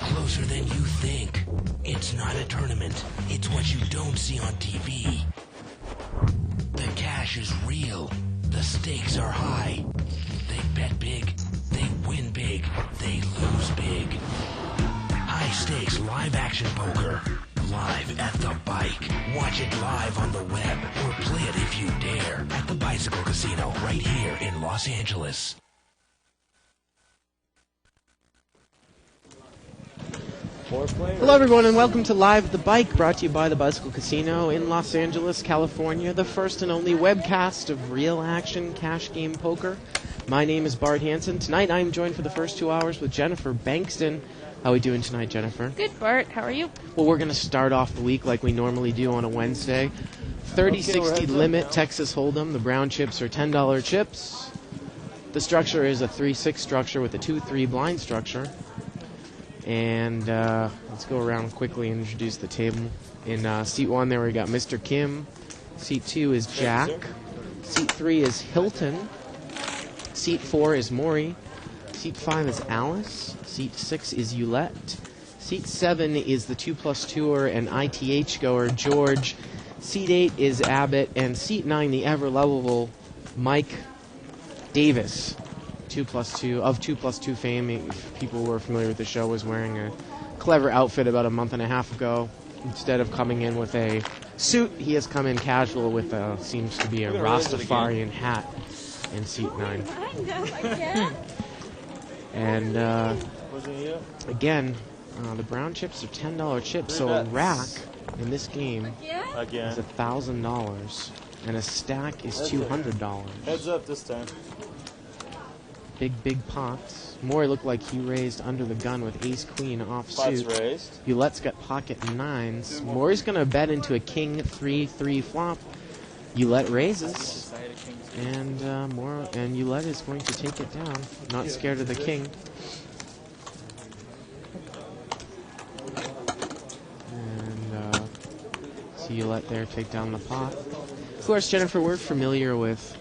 closer than you think. It's not a tournament. It's what you don't see on TV. The cash is real. The stakes are high. They bet big. They win big. They lose big. High stakes live action poker. Live at the bike. Watch it live on the web or play it if you dare at the Bicycle Casino right here in Los Angeles. Hello everyone and welcome to Live at the Bike, brought to you by the Bicycle Casino in Los Angeles, California, the first and only webcast of real action cash game poker. My name is Bart Hansen. Tonight I'm joined for the first 2 hours with Jennifer Bankston. How are we doing tonight, Jennifer? Good, Bart. How are you? Well, we're going to start off the week like we normally do on a Wednesday. 30-60 limit Texas Hold'em. The brown chips are $10 chips. The structure is a 3-6 structure with a 2-3 blind structure. And let's go around quickly and introduce the table. In seat 1 there we got Mr. Kim. Seat 2 is Jack. Seat 3 is Hilton. Seat 4 is Maury. Seat 5 is Alice. Seat 6 is Eulette. Seat 7 is the 2+2er and ITH goer George. Seat 8 is Abbott. And Seat 9, the ever-lovable Mike Davis. 2+2 fame. If people who are familiar with the show, was wearing a clever outfit about a month and a half ago. Instead of coming in with a suit, he has come in casual with seems to be a Rastafarian hat in seat 9. And again, the brown chips are $10 chips, so a rack in this game is $1,000, and a stack is $200. Heads up this time. Big pots. Maury looked like he raised under the gun with ace-queen offsuit. Pots raised. Eulette's got pocket nines. Maury's going to bet into a king 3-3 flop. Eulette raises. And Eulette is going to take it down. Not scared of the king. And see Eulette there take down the pot. Of course, Jennifer, we're familiar with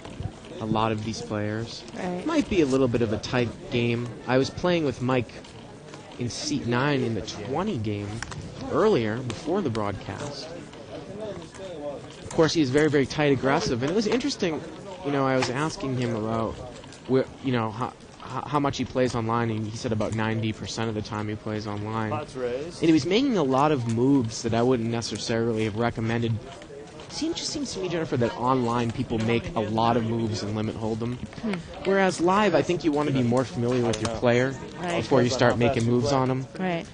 a lot of these players. Right. Might be a little bit of a tight game. I was playing with Mike in seat 9 in the 20 game earlier, before the broadcast. Of course, he's very, very tight aggressive, and it was interesting. You know, I was asking him about where, you know, how much he plays online, and he said about 90% of the time he plays online. Pots raised. And he was making a lot of moves that I wouldn't necessarily have recommended. It just seems to me, Jennifer, that online people make a lot of moves in Limit Hold'em. Whereas live, I think you want to be more familiar with your player before you start making moves on them. Right.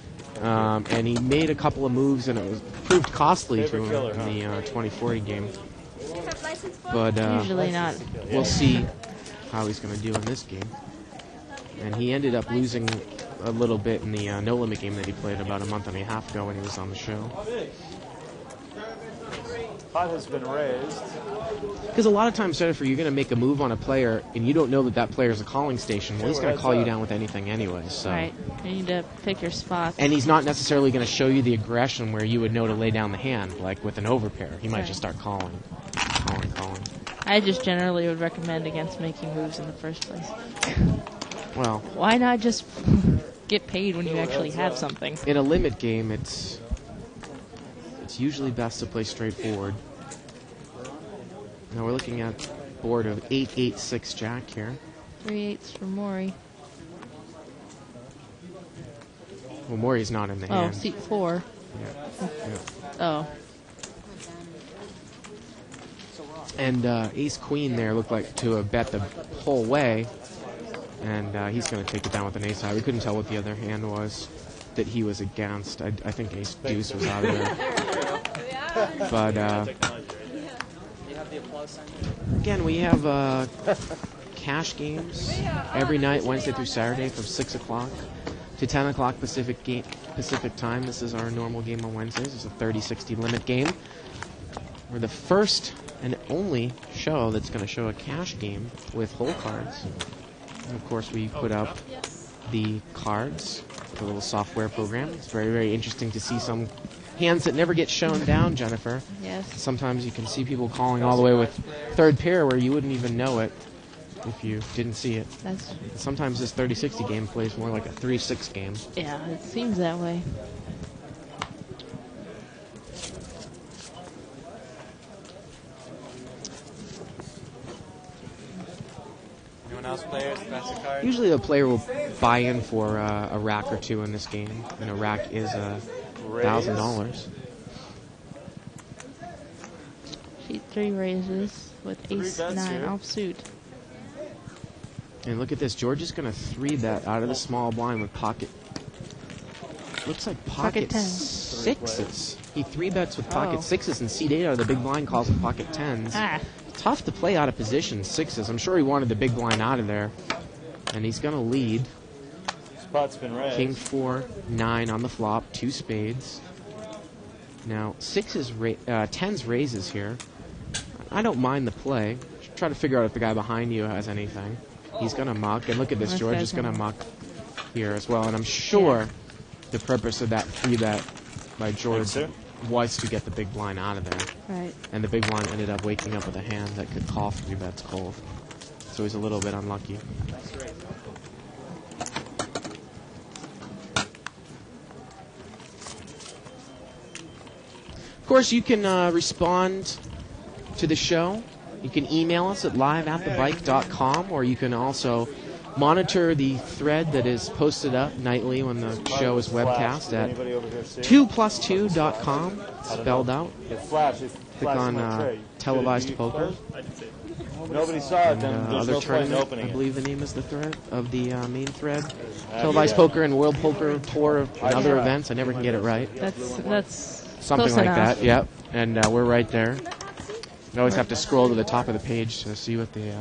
And he made a couple of moves, and it was proved costly to him in the 2040 game. But Usually not. we'll see how he's going to do in this game. And he ended up losing a little bit in the No Limit game that he played about a month and a half ago when he was on the show. Pot has been raised. Because a lot of times, Jennifer, you're going to make a move on a player, and you don't know that that player's a calling station. Well, he's going to call you down with anything anyway. So. Right. You need to pick your spots. And he's not necessarily going to show you the aggression where you would know to lay down the hand, like with an overpair. He might just start calling. I just generally would recommend against making moves in the first place. Well, why not just get paid when you actually have something? In a limit game, it's usually best to play straightforward. Now we're looking at a board of 8-8-6 Jack here. 3/8 for Maury. Well, Maury's not in the hand. Oh, seat 4. Yeah. Oh. And ace-queen there looked like to have bet the whole way. And he's going to take it down with an ace-high. We couldn't tell what the other hand was that he was against. I think ace-deuce was out of there. But again, we have cash games every night, Wednesday through Saturday, from 6 o'clock to 10 o'clock Pacific time. This is our normal game on Wednesdays. It's a 30-60 limit game. We're the first and only show that's going to show a cash game with hole cards. And of course, we put up the cards with a little software program. It's very, very interesting to see some hands that never get shown down, Jennifer. Yes. Sometimes you can see people calling all the way with third pair where you wouldn't even know it. if you didn't see it. Sometimes this 30-60 game plays more like a 3-6 game. Yeah, it seems that way. Anyone else players? That's a card. Usually a player will buy in for a rack or two in this game, and a rack is $1,000. Sheet 3 raises with ace-9 offsuit. And look at this. George is going to 3-bet out of the small blind with pocket. Looks like pocket 10. sixes. He 3-bets with pocket sixes, and C8 out of the big blind calls with pocket 10s. Ah. Tough to play out of position, sixes. I'm sure he wanted the big blind out of there. And he's going to lead. Spot's been raised. King 4, 9 on the flop, 2 spades. Now, 10s raises here. I don't mind the play. Try to figure out if the guy behind you has anything. He's going to muck. And look at this, George is going to muck here as well. And I'm sure the purpose of that 3-bet by George was to get the big blind out of there. Right. And the big blind ended up waking up with a hand that could call 3-bets cold. So he's a little bit unlucky. Of course, you can respond to the show. You can email us at live@thebike.com, or you can also monitor the thread that is posted up nightly when the show is webcast at 2plus2.com, spelled out. Click on televised poker. Nobody saw it, then And there's other no point in tournament, opening I it. believe the name is the thread of the main thread. Televised poker and World Poker Tour and other events. I never can get it right. That's Something close like enough. that, yep. And we're right there. You always have to scroll to the top of the page to see what the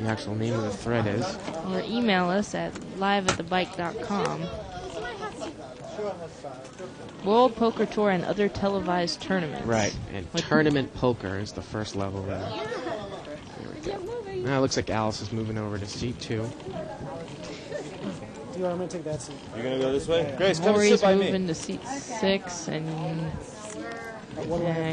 actual name of the thread is. Or email us at live@thebike.com. World Poker Tour and other televised tournaments. Right, and tournament poker is the first level there. There we go. Now it looks like Alice is moving over to seat 2. I'm going to take that seat. You're going to go this way? Grace, come and Maury's sit by me. moving to seat 6, and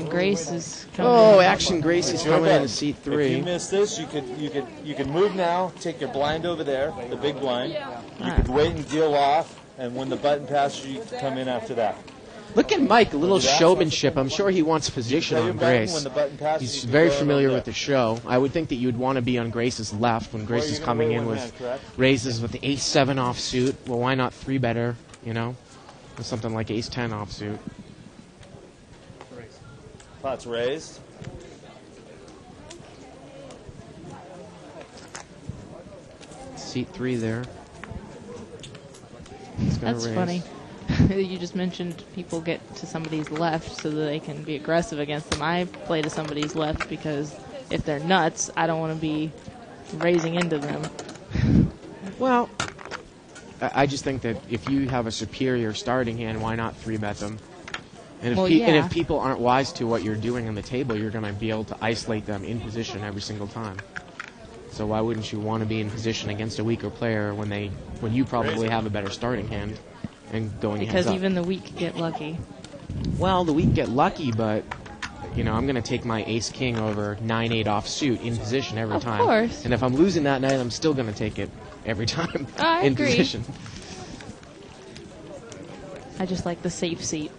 Grace is coming. Oh, Action Gracie's It's your coming bet. into seat If 3. you miss this, you could move now, take your blind over there, the big blind. You could wait and deal off, and when the button passes you, can come in after that. Look at Mike, a little showmanship. I'm sure he wants position Play your on button, Grace. when the button passes, He's you can very go in familiar over with the there. show. I would think that you'd want to be on Grace's left when Grace Or is you're gonna coming wait in one with hand, correct? raises with the ace-7 offsuit. Well, why not 3-better, you know? With something like ace-10 offsuit. Pot's raised. Seat 3 there. He's gonna That's raise. funny. You just mentioned people get to somebody's left so that they can be aggressive against them. I play to somebody's left because if they're nuts, I don't want to be raising into them. Well, I just think that if you have a superior starting hand, why not 3-bet them? And if, Well, and yeah. if people aren't wise to what you're doing on the table, you're going to be able to isolate them in position every single time. So why wouldn't you want to be in position against a weaker player when you probably have a better starting hand and going Because heads up? even the weak get lucky. Well, the weak get lucky, but I'm going to take my ace-king over 9-8 offsuit in position every Of time. course. And if I'm losing that night, I'm still going to take it every time I in agree. position. I just like the safe seat.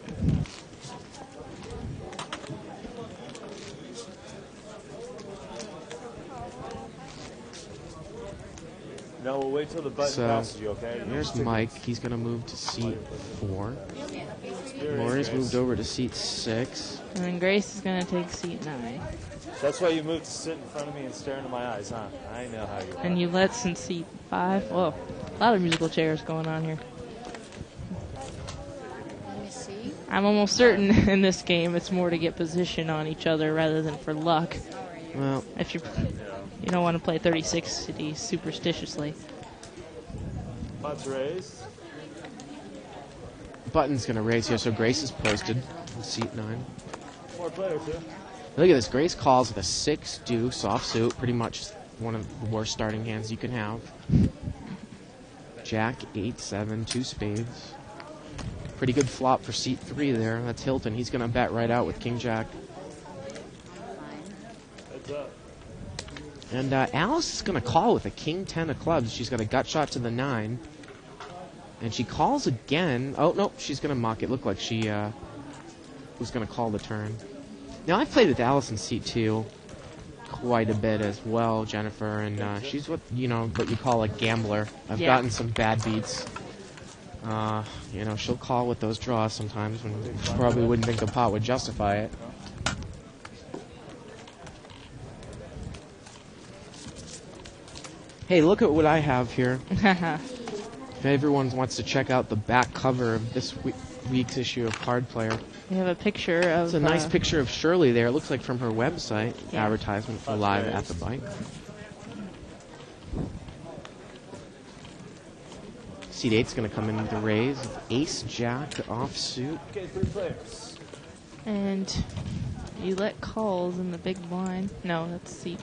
No, we'll wait till the button So, passes you, okay? Here's Mike. He's going to move to seat 4. Maury's moved over to seat 6. And then Grace is going to take seat 9. That's why you moved to sit in front of me and stare into my eyes, huh? I know how you are. And Eulette's in seat 5. Whoa, a lot of musical chairs going on here. I'm almost certain in this game it's more to get position on each other rather than for luck. Well, If you don't want to play 36 superstitiously. Pot's raised. Button's going to raise here, so Grace is posted in seat 9. More players here. Look at this. Grace calls with a 6 deuce offsuit, pretty much one of the worst starting hands you can have. Jack 8-7, 2 spades. Pretty good flop for seat 3 there. That's Hilton. He's going to bet right out with King Jack. Heads up. And Alice is going to call with a king 10 of clubs. She's got a gut shot to the 9. And she calls again. Oh, no, she's going to muck. It looked like she was going to call the turn. Now, I've played with Alice in seat 2 quite a bit as well, Jennifer, and she's what you call a gambler. I've gotten some bad beats. She'll call with those draws sometimes when she probably wouldn't think the pot would justify it. Hey, look at what I have here. If everyone wants to check out the back cover of this week's issue of Card Player. We have a picture of... It's a nice picture of Shirley there. It looks like from her website, advertisement for Live at the Bike. Seat 8's going to come in with the raise. Ace, Jack, offsuit. Okay, 3 players. And you let calls in the big blind. No, that's seat.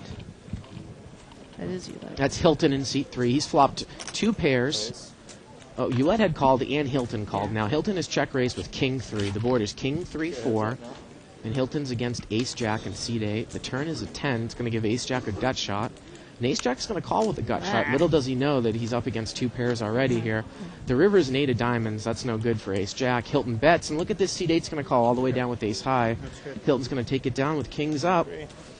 That is you let. That's Hilton in seat 3. He's flopped 2 pairs. Oh, Ouellette had called and Hilton called. Now Hilton is check raised with king 3. The board is king 3-4, and Hilton's against ace jack in seat 8. The turn is a 10. It's going to give ace jack a gut shot. And ace jack's going to call with a gut shot. Little does he know that he's up against 2 pairs already here. The river's an 8 of diamonds. That's no good for ace jack. Hilton bets, and look at this. Seat 8's going to call all the way down with ace high. Hilton's going to take it down with kings up.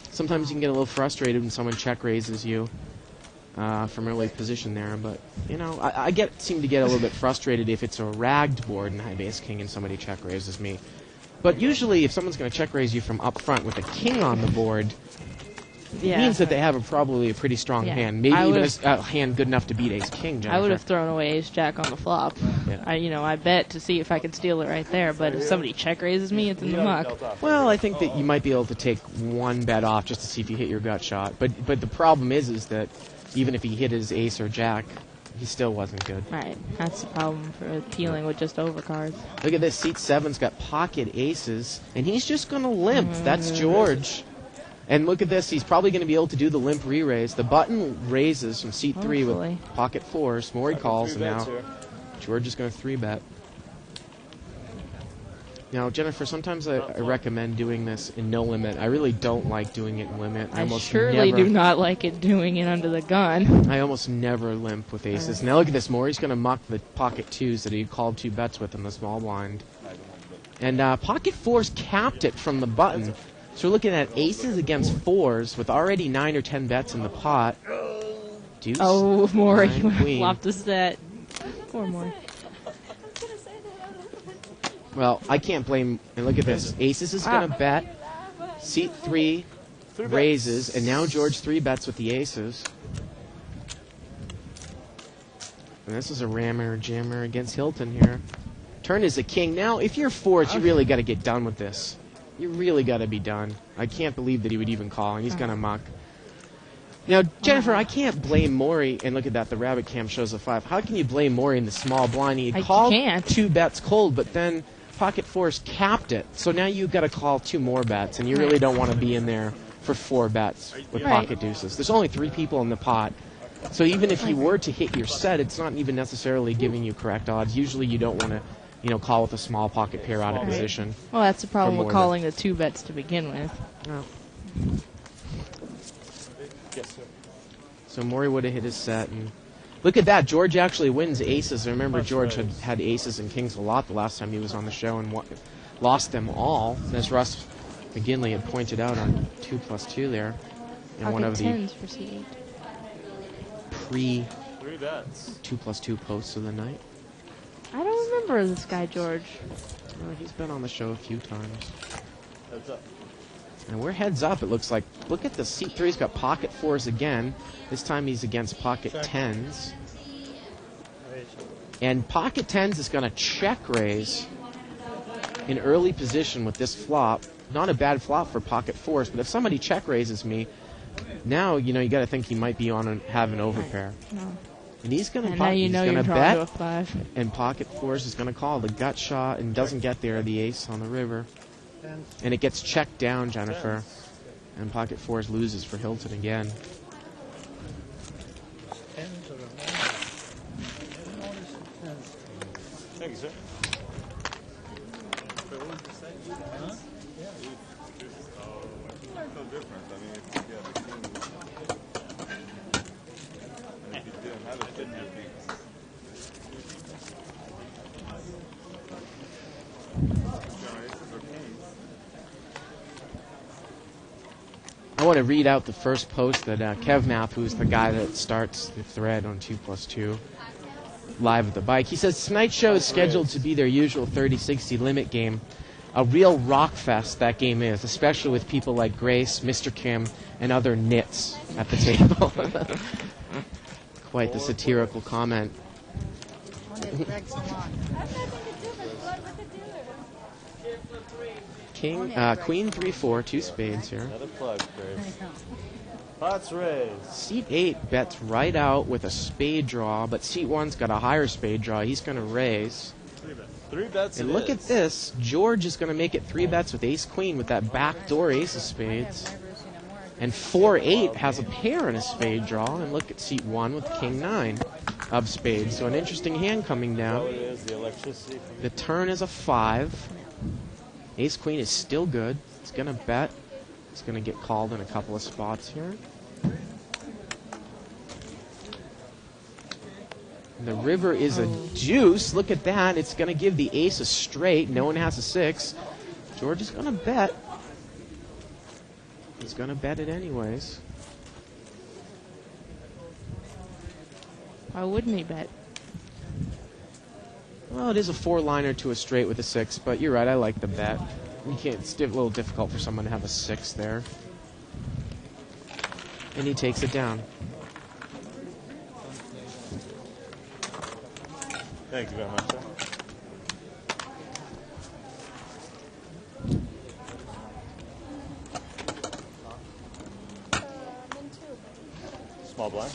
Sometimes you can get a little frustrated when someone check raises you from early position there, but I seem to get a little bit frustrated if it's a ragged board and I have ace king and somebody check raises me. But usually, if someone's going to check raise you from up front with a king on the board, it means that they have probably a pretty strong hand. Maybe even a hand good enough to beat ace king. Jennifer. I would have thrown away ace jack on the flop. Yeah. I bet to see if I could steal it right there. But if somebody check raises me, it's in the muck. Well, I think that you might be able to take 1 bet off just to see if you hit your gut shot. But the problem is that even if he hit his ace or jack, he still wasn't good. Right. That's the problem for dealing with just overcards. Look at this. Seat 7's got pocket aces, and he's just going to limp. That's George. And look at this. He's probably going to be able to do the limp re-raise. The button raises from seat 3 with pocket 4s. Maury calls, and now George is going to 3-bet. Now, Jennifer, sometimes I recommend doing this in no limit. I really don't like doing it in limit. I surely do not like it doing it under the gun. I almost never limp with aces. Now look at this. Maury's going to muck the pocket 2s that he called 2 bets with in the small blind. And pocket 4s capped it from the button. So we're looking at aces against 4s with already 9 or 10 bets in the pot. Deuce. Oh, Maury queen. flopped a set. Poor Maury. Well, I can't blame. And look at this. Aces is going to bet. Seat 3 raises, and now George 3-bets with the aces. And this is a rammer jammer against Hilton here. Turn is a king. Now, if you're 4s, you really got to get done with this. You really got to be done. I can't believe that he would even call, and he's going to muck. Now, Jennifer, I can't blame Maury. And look at that. The rabbit cam shows a 5. How can you blame Maury in the small blind? He called 2 bets cold, but then pocket 4s capped it. So now you've got to call 2 more bets, and you really don't want to be in there for 4 bets with pocket deuces. There's only 3 people in the pot. So even if you were to hit your set, it's not even necessarily giving you correct odds. Usually you don't want to call with a small pocket pair out of position. Well, that's the problem with calling the 2 bets to begin with. Oh. So Maury would have hit his set, and look at that. George actually wins aces. I remember George had aces and kings a lot the last time he was on the show and lost them all, as Russ McGinley had pointed out on 2+2 there. And one of the pre-2+2 posts of the night. I don't remember this guy, George. Well, he's been on the show a few times. Heads up. And we're heads up, it looks like. Look at the seat 3's got pocket 4s again. This time he's against pocket 10s. And pocket 10s is going to check raise in early position with this flop. Not a bad flop for pocket 4s, but if somebody check raises me, now you got to think he might be on have an overpair. No. And he's going to bet, and pocket 4s is going to call the gut shot and doesn't get there, the ace on the river. And it gets checked down, Jennifer. And pocket 4s loses for Hilton again. Thank you, sir. want to read out the first post that KevMap, who's the guy that starts the thread on 2+2, live at the bike. He says, tonight's show is scheduled to be their usual 30-60 limit game. A real rock fest that game is, especially with people like Grace, Mr. Kim, and other nits at the table. Quite the satirical comment. King, Queen 3-4, 2 spades here. Another plug, Grace. Pots raised. Seat 8 bets right out with a spade draw, but Seat 1's got a higher spade draw. He's going to raise. 3 bets. And look at this. George is going to make it 3 bets with ace-queen with that backdoor ace of spades. And 4-8 has a pair in a spade draw. And look at Seat 1 with King 9 of spades. So an interesting hand coming down. The turn is a 5. Ace-queen is still good. It's going to bet. It's going to get called in a couple of spots here. The river is a deuce. Look at that. It's going to give the ace a straight. No one has a 6. George is going to bet. He's going to bet it anyways. Why wouldn't he bet? Well, it is a 4-liner to a straight with a 6, but you're right. I like the bet. You can't. It's a little difficult for someone to have a 6 there. And he takes it down. Thank you very much, sir. Small blind.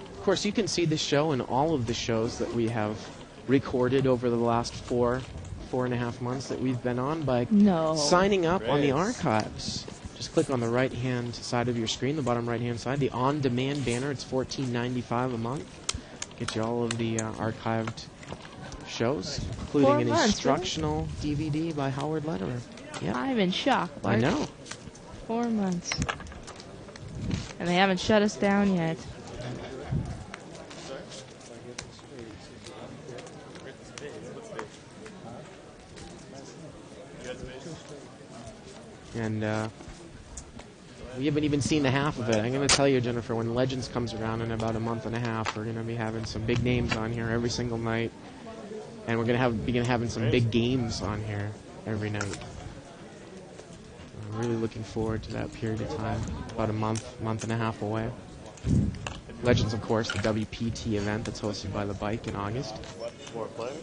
Of course, you can see the show and all of the shows that we have recorded over the last 4.5 months that we've been on by signing up on the archives. Just click on the right-hand side of your screen, the bottom right-hand side, the on-demand banner. It's $14.95 a month. Get you all of the archived shows, including an instructional DVD by Howard Lederer. Yep. I'm in shock. Mark. I know. 4 months. And they haven't shut us down yet. And we haven't even seen the half of it. I'm going to tell you, Jennifer, when Legends comes around in about a month and a half, we're going to be having some big names on here every single night. And we're going to begin having some big games on here every night. I'm really looking forward to that period of time. About a month and a half away. Legends, of course, the WPT event that's hosted by The Bike in August. 4 players.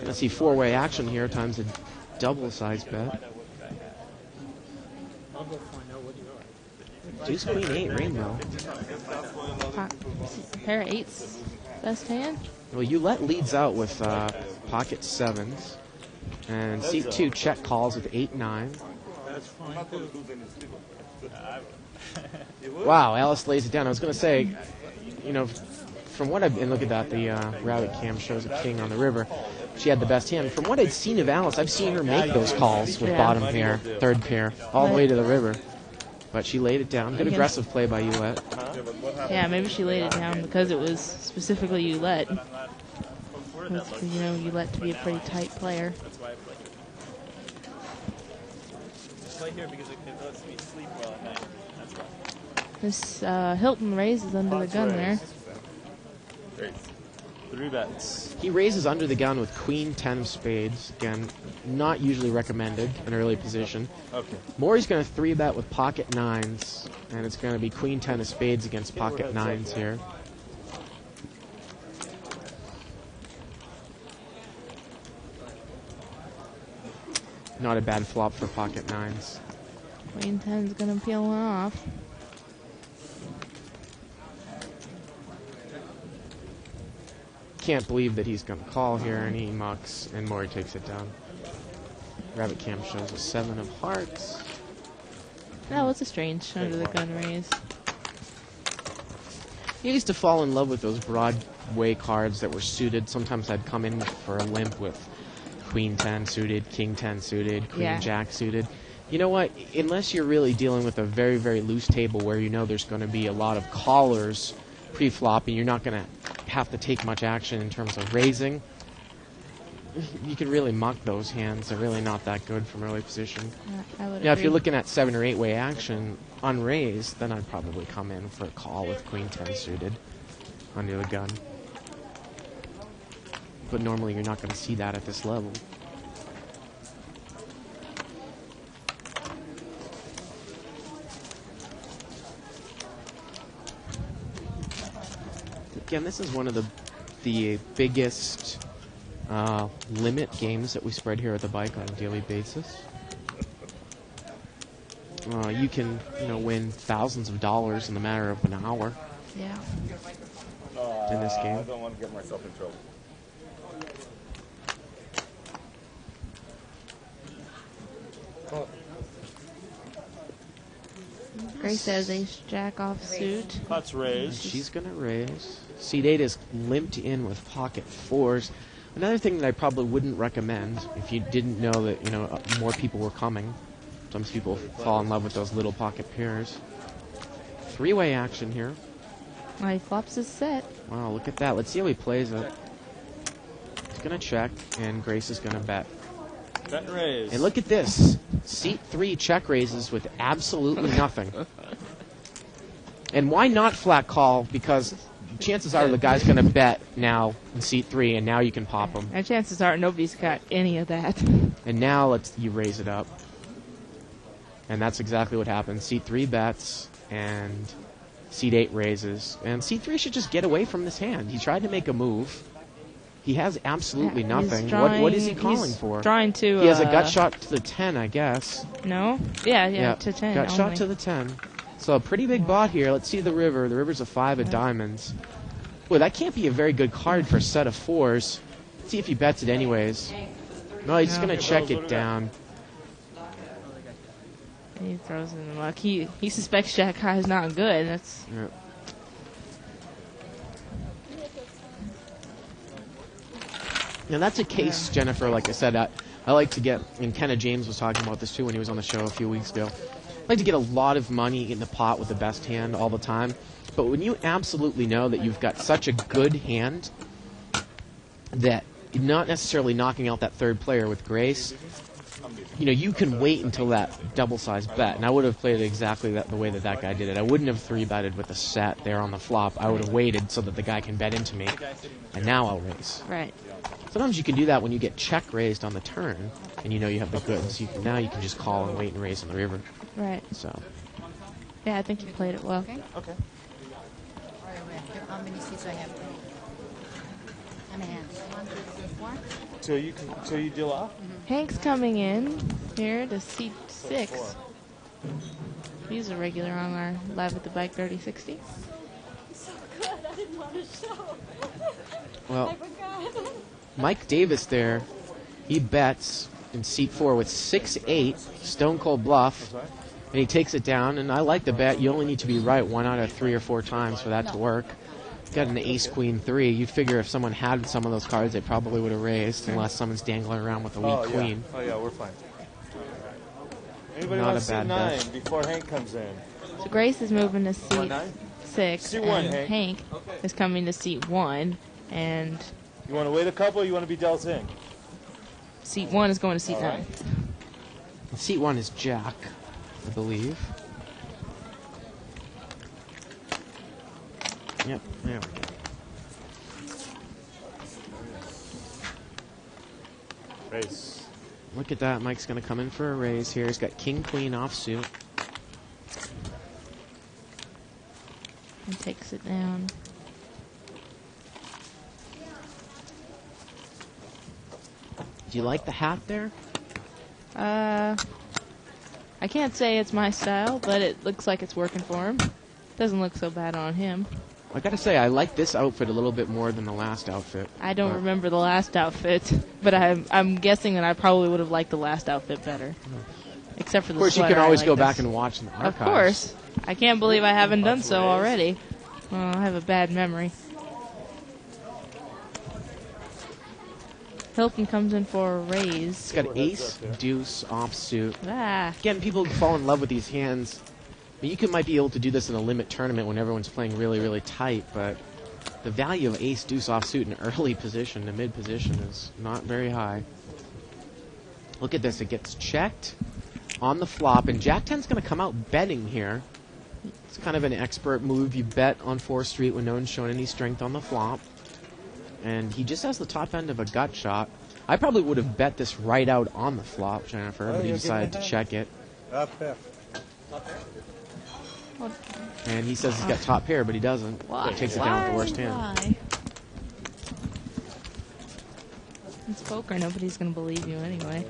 Let's see, 4-way action here times a double-size bet. Deuce, Queen, 8, Rainbow. Pair of 8s. Best hand? Well, Ulette leads out with pocket 7s. And Seat 2 check calls with 8-9. Wow, Alice lays it down. I was going to say, you know, from what I've been, look at that, the Rabbit Cam shows a king on the river. She had the best hand. From what I'd seen of Alice, I've seen her make those calls with bottom pair, third pair, all the way to the river. But she laid it down. Good aggressive play by Ulette. Yeah, maybe she laid it down because it was specifically Ulette. You know, Ulette to be a pretty tight player. This Hilton raises under the gun there. 3 bets. He raises under the gun with Queen 10 of spades. Again, not usually recommended in early position. Okay. Maury's going to 3-bet with pocket 9s, and it's going to be Queen 10 of spades against pocket 9s here. Not a bad flop for pocket 9s. Queen 10's going to peel one off. Can't believe that he's going to call here, and he mucks, and Maury takes it down. Rabbit Cam shows a 7 of hearts. That was a strange under the gun raise. He used to fall in love with those Broadway cards that were suited. Sometimes I'd come in for a limp with Queen 10 suited, King 10 suited, Queen Jack suited. You know what? Unless you're really dealing with a very, very loose table where you know there's going to be a lot of callers pre-flop and you're not going to have to take much action in terms of raising. You can really muck those hands. They're really not that good from early position. I would Yeah, if agree. you're looking at 7 or 8 way action unraised, then I'd probably come in for a call with Queen 10 suited under the gun. But normally you're not going to see that at this level. Again, this is one of the biggest limit games that we spread here at the bike on a daily basis. You can, win thousands of dollars in the matter of an hour Yeah. in this I game. don't want to get myself in trouble. Grace has ace jack offsuit. Pot's raised. She's going to raise. Seat 8 is limped in with pocket 4s. Another thing that I probably wouldn't recommend if you didn't know that, more people were coming. Sometimes people fall in love with those little pocket pairs. 3-way action here. Oh, he flops his set. Wow, look at that. Let's see how he plays it. He's going to check, and Grace is going to bet. Bet and raise. And look at this. Seat 3 check raises with absolutely nothing. And why not flat call? Because chances are the guy's going to bet now in seat 3, and now you can pop him. And chances are nobody's got any of that. And now you raise it up. And that's exactly what happened. Seat 3 bets, and seat 8 raises. And seat 3 should just get away from this hand. He tried to make a move. He has absolutely He's nothing. drawing- What is he calling he's for? Drawing to. He has a gut shot to the 10, I guess. No? Yeah, to 10. Gut shot only. to the 10. So a pretty big bot here. Let's see the river. The river's a 5 of diamonds. Boy, that can't be a very good card for a set of 4s. Let's see if he bets it anyways. No, he's No. going to check it down. He throws in the muck. He suspects Jack High is not good. That's Yeah. Now that's a case, Jennifer, like I said, I like to get, and Kenna James was talking about this too when he was on the show a few weeks ago. I like to get a lot of money in the pot with the best hand all the time. But when you absolutely know that you've got such a good hand that you're not necessarily knocking out that third player with Grace, you can wait until that double-sized bet. And I would have played it exactly the way that guy did it. I wouldn't have 3-betted with a set there on the flop. I would have waited so that the guy can bet into me, and now I'll raise. right. Sometimes you can do that when you get check raised on the turn, and you know you have the goods. Now you can just call and wait and raise on the river. Right. So Yeah, I think you played it well. Okay. How many seats I have? How many hands? 1, 2, 3, 4. So you deal off? Hank's coming in here to seat 6. He's a regular on our Live at the Bike 3060. So good. I didn't want to show. well, I forgot. Mike Davis there, he bets in seat 4 with 6-8, Stone Cold Bluff, and he takes it down. And I like the bet. You only need to be right 1 out of 3 or 4 times for that to work. Got an Ace Queen 3. You'd figure if someone had some of those cards, they probably would have raised, unless someone's dangling around with a weak queen. Oh yeah, we're fine. Anybody Not want a to see bad 9 bet. before Hank comes in? So Grace is moving to seat 9? 6, Seat 1, and Hank. Hank is coming to seat 1, and You want to wait a couple, or you want to be dealt in? seat 1 is going to seat All 9. right. And seat 1 is Jack, I believe. Yep, there we go. Raise. Look at that. Mike's going to come in for a raise here. He's got King Queen offsuit. And takes it down. Do you like the hat there? I can't say it's my style, but it looks like it's working for him. Doesn't look so bad on him. I gotta say, I like this outfit a little bit more than the last outfit. I don't But- remember the last outfit, but I'm guessing that I probably would have liked the last outfit better. Except for the Of course, you sweater, can I always like go this. back and watch the archives. Of course. I can't believe I haven't done so already. Well, I have a bad memory. Hilton comes in for a raise. It's got ace, deuce, offsuit. Ah, Again, people fall in love with these hands. I mean, might be able to do this in a limit tournament when everyone's playing really, really tight, but the value of ace deuce offsuit in early position to mid position is not very high. Look at this. It gets checked on the flop, and Jack 10's going to come out betting here. It's kind of an expert move. You bet on 4th Street when no one's showing any strength on the flop. And he just has the top end of a gut shot. I probably would have bet this right out on the flop, Jennifer, but he decided to check it. And he says he's got top pair, but he doesn't. Why? Takes it down with the worst hand. Why? It's poker. Nobody's going to believe you anyway.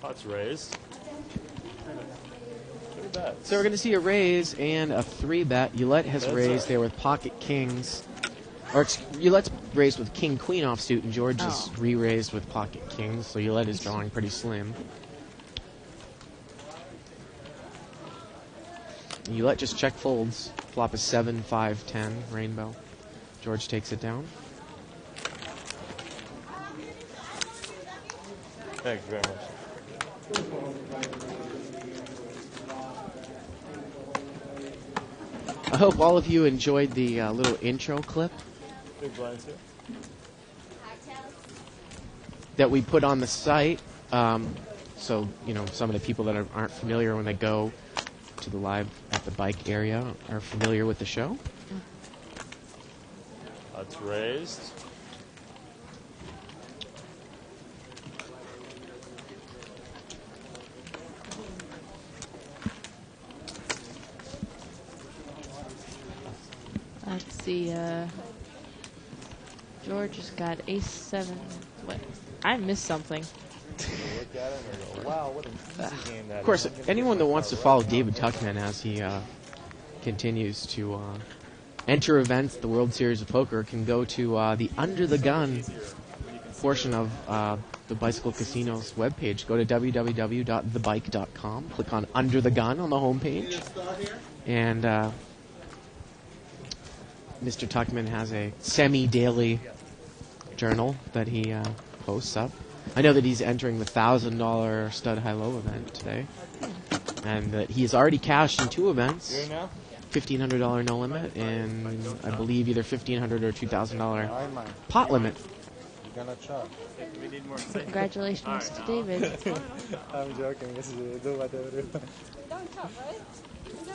Pot's raised. So we're going to see a raise and a 3-bet. Ulet has raised there with pocket kings. Or Ulet's raised with king queen offsuit, and George is re-raised with pocket kings. So Ulet is drawing pretty slim. Ulet just check folds. Flop is 7, 5, 10 rainbow. George takes it down. Thank you very much. I hope all of you enjoyed the little intro clip Big blinds here. that we put on the site. So, you know, some of the people that aren't familiar when they go to the live at the bike area are familiar with the show. Pot's raised. Let's see. George has got ace-7. What? I missed something. Look at it and go, wow, what an easy game that is. Of course, anyone that wants to follow David Tuckman as he continues to enter events, the World Series of Poker, can go to the Under the Gun portion of the Bicycle Casino's webpage. Go to www.thebike.com. Click on Under the Gun on the homepage. And Mr. Tuckman has a semi-daily journal that he posts up. I know that he's entering the $1,000 stud high-low event today, and that he has already cashed in 2 events. Here now? $1,500 no limit, and I believe either $1,500 or $2,000 pot limit. Congratulations to David. I'm joking. This is do whatever. Don't chop, right?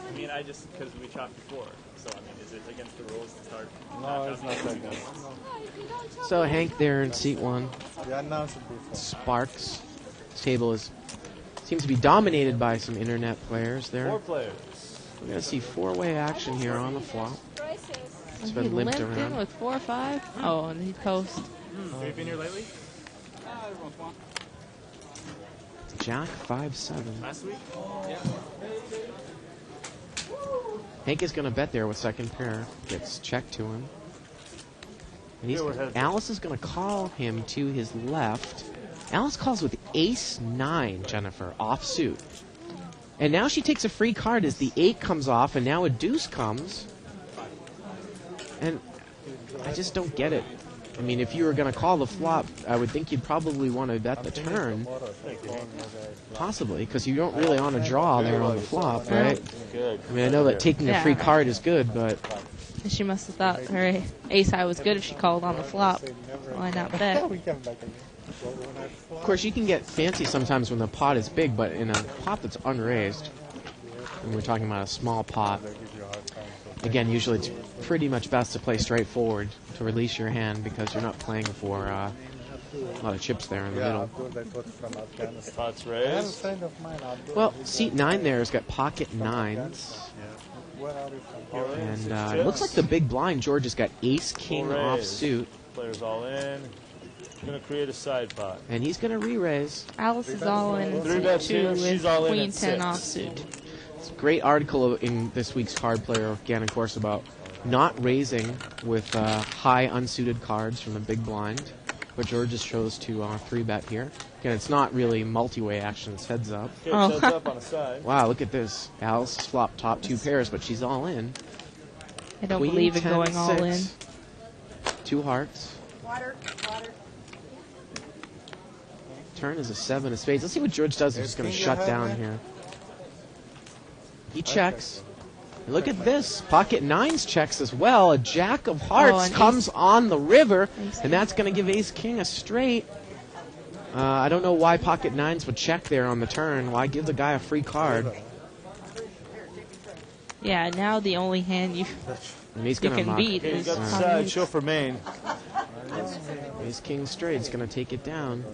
I mean, because we chopped before. So, I mean, is it against the rules to start? No, it's not like that. So Hank there in seat 1. We announced it before. Sparks. This table seems to be dominated by some internet players there. 4 players. We're going to see 4-way action here on the flop. It's He been limped limped in around. with 4 or 5. Oh, and he post. Have you been here lately? Jack 5-7. Last week? Hank is going to bet there with second pair. Gets checked to him. And Alice is going to call him to his left. Alice calls with ace-9, Jennifer, offsuit. And now she takes a free card as the 8 comes off, and now a deuce comes. And I just don't get it. I mean, if you were going to call the flop, I would think you'd probably want to bet the turn. Possibly, because you don't really want to draw there on the flop, right? Good. I mean, I know that taking a free card is good, but... She must have thought her ace-high was good if she called on the flop. Why not bet? Of course, you can get fancy sometimes when the pot is big, but in a pot that's unraised, and we're talking about a small pot, again, usually it's pretty much best to play straightforward to release your hand because you're not playing for a lot of chips there in the middle. Pot's raised. Well, seat 9 there has got pocket 9s. And it looks like the big blind, George has got ace-king offsuit. Players all in. Going to create a side pot. And he's going to re-raise. Alice is all in Three seat bets 2 here, with she's all in queen at 10 6. offsuit. It's a great article in this week's Card Player, again, of course, about not raising with high unsuited cards from the big blind. But George just chose to 3-bet here. Again, it's not really multi-way action, it's heads up. Okay, heads up on a side. Wow, look at this. Alice flopped top 2 pairs, but she's all in. I don't Queen believe in 10, going all in. 6. 2 hearts. Water. Turn is a 7 of spades. Let's see what George does. He's just going to shut down here. He checks. Look at this. Pocket nines checks as well. A jack of hearts and comes on the river, Ace and that's going to give ace king a straight. I don't know why pocket nines would check there on the turn. Why give the guy a free card? Yeah, now the only hand you And he's you going to can mock. beat Okay, you is got the pocket side. eights. Show for main. Ace king straight. He's going to take it down.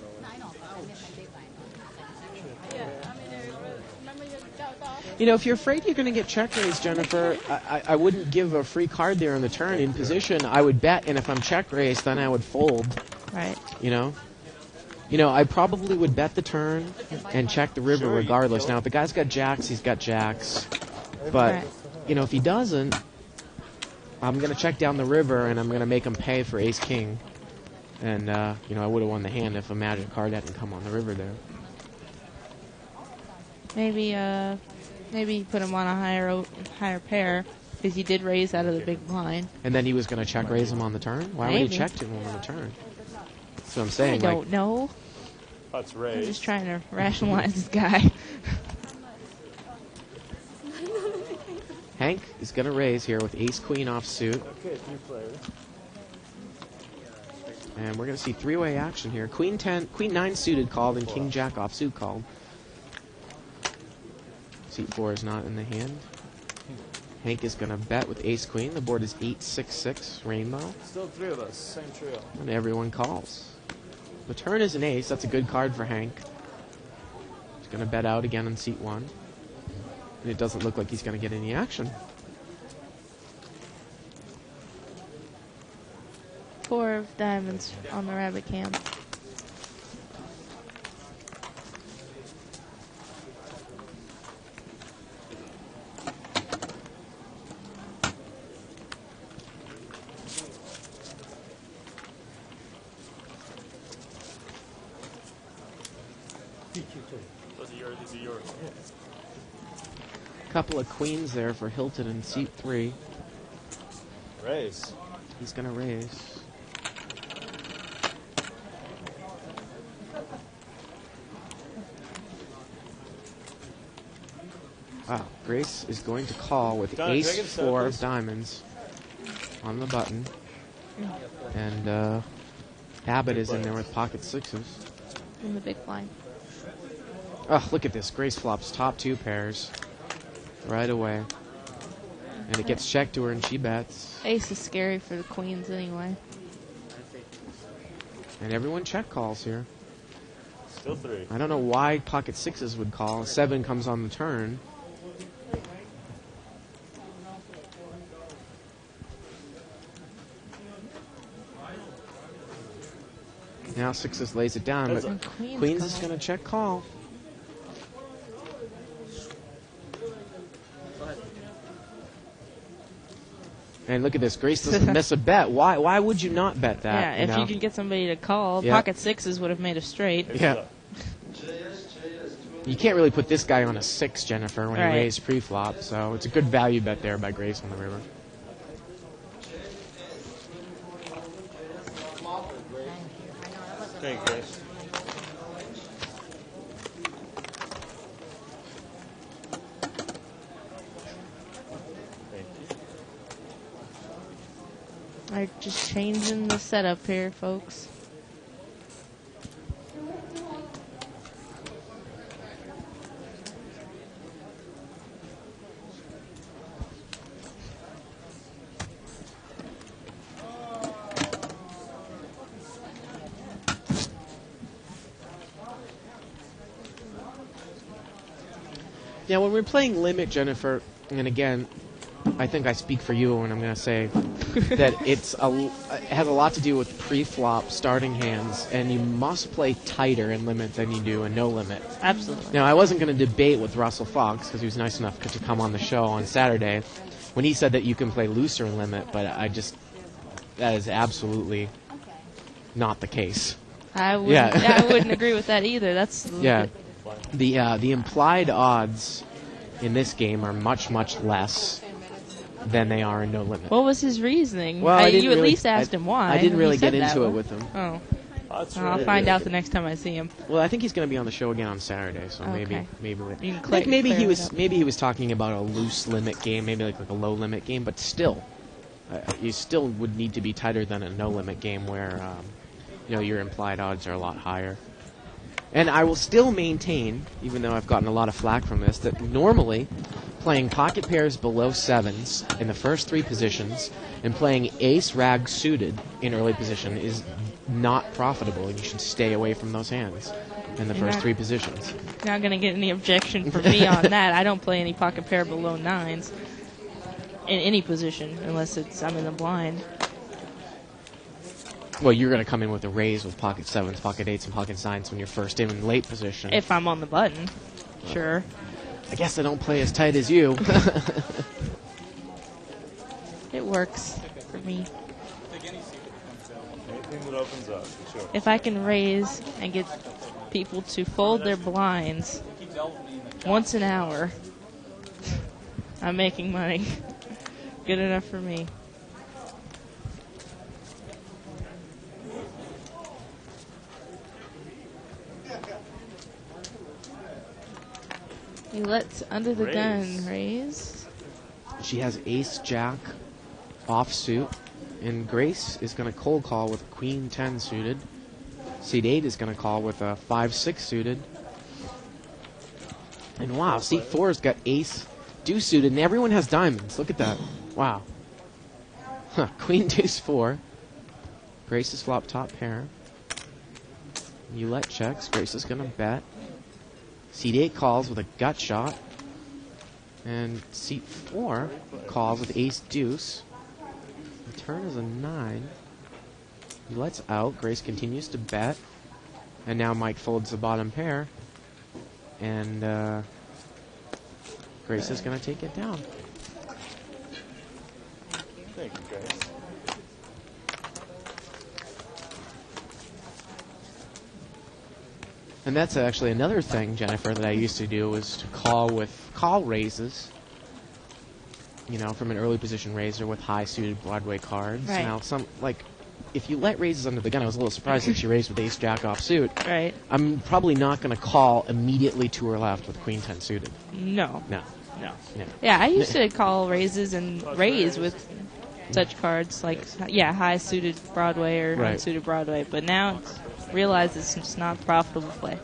You know, if you're afraid you're going to get check raised, Jennifer, I wouldn't give a free card there on the turn. In position, I would bet, and if I'm check raised, then I would fold. Right. You know, I probably would bet the turn and check the river regardless. Now, if the guy's got jacks, he's got jacks. But Right. if he doesn't, I'm going to check down the river and I'm going to make him pay for ace king. And I would have won the hand if a magic card hadn't come on the river there. Maybe put him on a higher pair because he did raise out of the big blind. And then he was going to check raise him on the turn? Why would Maybe. he check to him on the turn? That's what I'm I saying. don't know. That's I'm raised. just trying to rationalize this guy. Hank is going to raise here with ace queen off suit. Okay, 3 players. And we're going to see three-way action here. Queen 9 suited called and king jack off suit called. Seat 4 is not in the hand. Hank is going to bet with ace queen. The board is 8-6-6 rainbow. Still 3 of us. Same trio. And everyone calls. The turn is an ace. That's a good card for Hank. He's going to bet out again on seat 1. And it doesn't look like he's going to get any action. 4 of diamonds on the rabbit cam. Those are yours. These are yours. Couple of queens there for Hilton in seat 3. Raise. He's going to raise. Grace is going to call with Donna, can I ace get a set, 4 please? of diamonds on the button. And Abbott is in there with pocket 6s. In the big blind. Oh, look at this. Grace flops top 2 pairs right away. And it gets checked to her and she bets. Ace is scary for the queens anyway. And everyone check calls here. Still 3. I don't know why pocket 6s would call. 7 comes on the turn. Now 6s lays it down, but And queens, Queens is call. going to check call. And look at this. Grace doesn't miss a bet. Why would you not bet that? Yeah, if know? you can get somebody to call, Yeah. pocket 6s would have made a straight. Yeah. You can't really put this guy on a 6, Jennifer, when Right. he raised pre-flop. So it's a good value bet there by Grace on the river. Thank you, Grace. Thank you. I'm just changing the setup here, folks. Now, when we're playing Limit, Jennifer, and again, I think I speak for you when I'm going to say that it has a lot to do with pre-flop starting hands, and you must play tighter in Limit than you do in No Limit. Absolutely. Now, I wasn't going to debate with Russell Fox because he was nice enough to come on the show on Saturday when he said that you can play looser in Limit, but that is absolutely not the case. I wouldn't, Yeah. I wouldn't agree with that either. That's Yeah. The implied odds in this game are much, much less than they are in no limit. What was his reasoning? Well, I didn't you at really- least asked him why. I didn't really He said get that into it one. with him. Oh, That's I'll right. find out the next time I see him. Well, I think he's going to be on the show again on Saturday, so maybe Okay. maybe You can I think clear it up. maybe he was talking about a loose limit game, maybe like a low limit game, but still, you still would need to be tighter than a no limit game where your implied odds are a lot higher. And I will still maintain, even though I've gotten a lot of flack from this, that normally playing pocket pairs below sevens in the first three positions and playing ace rag suited in early position is not profitable, and you should stay away from those hands in the first three positions. Not going to get any objection from me on that. I don't play any pocket pair below nines in any position unless I'm in the blind. Well, you're going to come in with a raise with pocket sevens, pocket eights, and pocket nines when you're first in late position. If I'm on the button, sure. I guess I don't play as tight as you. It works for me. Anything that opens up, sure. If I can raise and get people to fold their blinds once an hour, I'm making money. Good enough for me. He lets under the gun raise. She has ace jack offsuit, and Grace is going to cold call with queen 10 suited. Seat 8 is going to call with a 5-6 suited. And wow, seat 4's got ace deuce suited, and everyone has diamonds. Look at that. Wow. Huh, queen deuce 4. Grace is flop top pair. Roulette checks. Grace is going to bet. Seat 8 calls with a gut shot. And seat 4 calls with ace deuce. The turn is a 9. He lets out. Grace continues to bet. And now Mike folds the bottom pair. And Grace is going to take it down. Thank you, Grace. And that's actually another thing, Jennifer, that I used to do was to call with call raises. From an early position raiser with high suited Broadway cards. Right. Now, if you let raises under the gun, I was a little surprised that she raised with ace jack off suit. Right. I'm probably not going to call immediately to her left with queen 10 suited. No. No. No. No. Yeah, I used to call raises and raise with such cards like, high suited Broadway or Right. unsuited Broadway. But now realize it's just not profitable play.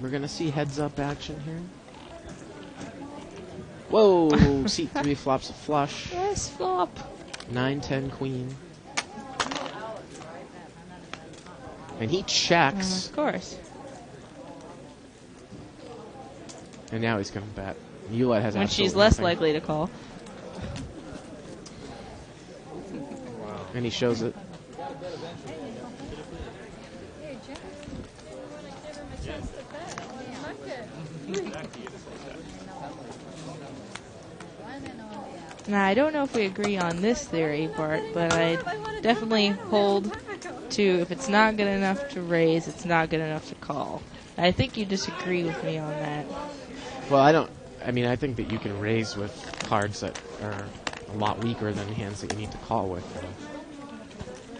We're going to see heads up action here. Whoa! Seat 3 flops a flush. Yes, flop. 9-10 queen. And he checks. Of course. And now he's going to bet. Ulet has When she's absolutely less nothing. likely to call. And he shows it. Now, I don't know if we agree on this theory, Bart, but I definitely hold to if it's not good enough to raise, it's not good enough to call. I think you disagree with me on that. Well, I think that you can raise with cards that are a lot weaker than hands that you need to call with.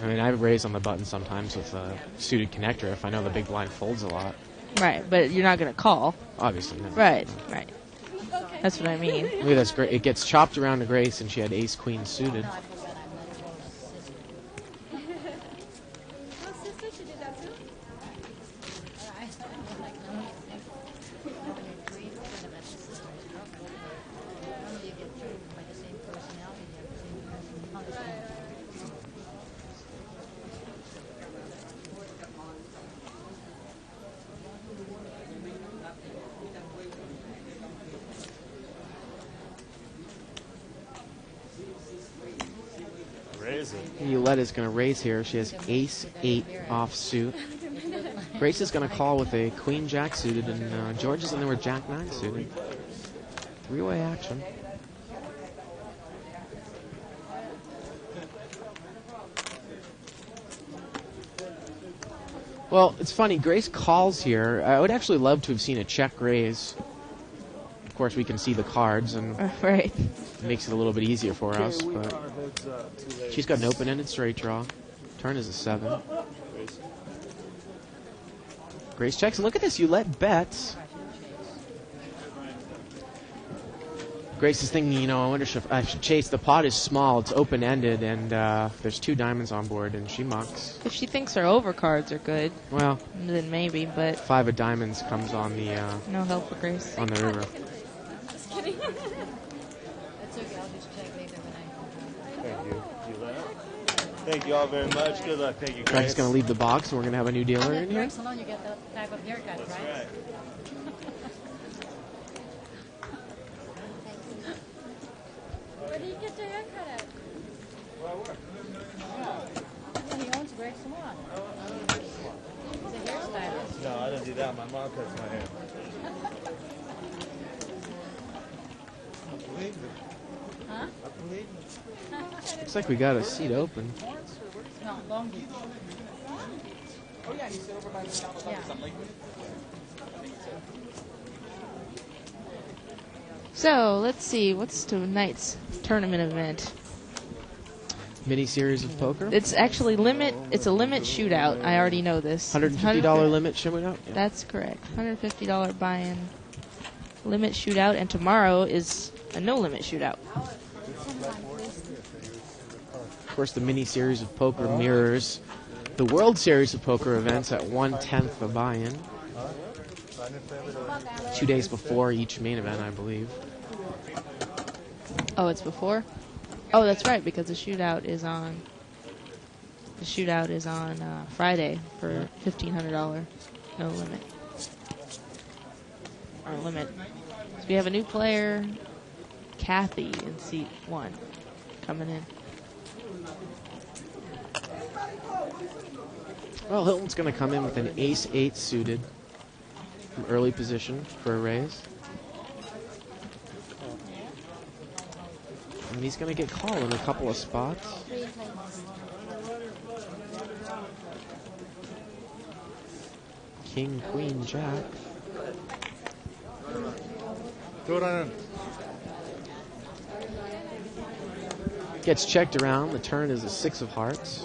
I raise on the button sometimes with a suited connector if I know the big blind folds a lot. Right, but you're not going to call. Obviously, no. Right. That's what I mean. Look at that's great. It gets chopped around to Grace, and she had ace queen suited. Ulet is going to raise here. She has ace 8 off suit. Grace is going to call with a queen jack suited, and George is in there with jack 9 suited. Three-way action. Well, it's funny. Grace calls here. I would actually love to have seen a check raise course, we can see the cards, and Right. it makes it a little bit easier for us. But she's got an open-ended straight draw. Turn is a 7. Grace checks. And look at this. You let bets. Grace is thinking, you know, I wonder if I should chase. The pot is small. It's open-ended, and there's 2 diamonds on board, and she mucks. If she thinks her overcards are good, Well, then maybe, but 5 of diamonds comes on the no help for Grace. on the river. That's okay. I'll just check later when I. Thank you. Thank you all very much. Good luck. Thank you, Greg's Grace. going to leave the box, and we're going to have a new dealer in here. Greg Salon, you get that type of haircut, That's right? right. Where do you get your haircut at? Yeah, he owns Greg Salon. He's a hairstylist. No, I don't do that. My mom cuts my hair. Huh? Looks like we got a seat open. No, Long Beach. Oh yeah, he's over by the yeah. So let's see, what's tonight's tournament event? Mini series of poker. It's actually it's a limit shootout. I already know this. $150 limit shootout. Yeah. That's correct. $150 buy-in limit shootout, and tomorrow is a no limit shootout. Of course, the mini series of poker mirrors the World Series of Poker events at 1/10 the buy-in. 2 days before each main event, I believe. Oh, it's before? Oh, that's right, because the shootout is on Friday for $1,500 no limit. Or limit. So we have a new player, Kathy, in seat 1, coming in. Well, Hilton's going to come in with an ace-8 suited from early position for a raise. And he's going to get called in a couple of spots. King, Queen, Jack. Gets checked around. The turn is a 6 of hearts.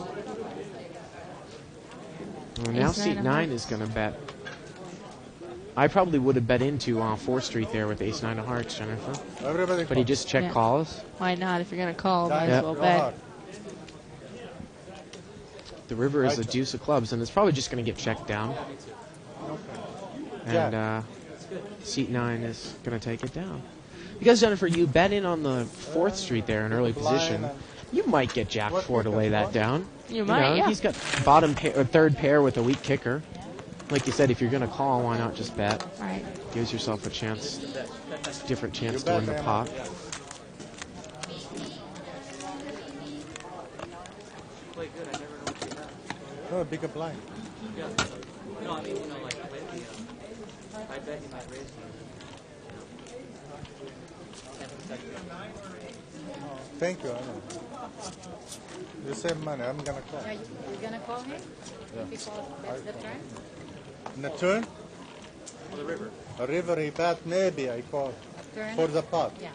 Well, now Ace seat 9 of 9 hearts. is going to bet. I probably would have bet into 4th Street there with ace 9 of hearts, Jennifer. But he just check Yeah. calls. Why not? If you're going to call, might Yeah. as well bet. The river is a deuce of clubs, and it's probably just going to get checked down. And seat 9 is going to take it down. Because, Jennifer, you bet in on the 4th Street there in early position. You might get Jack 4 to lay that down. You might, yeah. He's got bottom pair, or third pair with a weak kicker. Like you said, if you're going to call, why not just bet? Right. Gives yourself a chance, different chance to win the pot. Oh, bigger blind. No, I mean, like, I bet you might raise Thank you. I know. You save money. I'm gonna call. Are you gonna call him? Yeah. Because that's the turn? In the turn? On the river. A river he bet, maybe I call. Turn? For the pot. Yeah.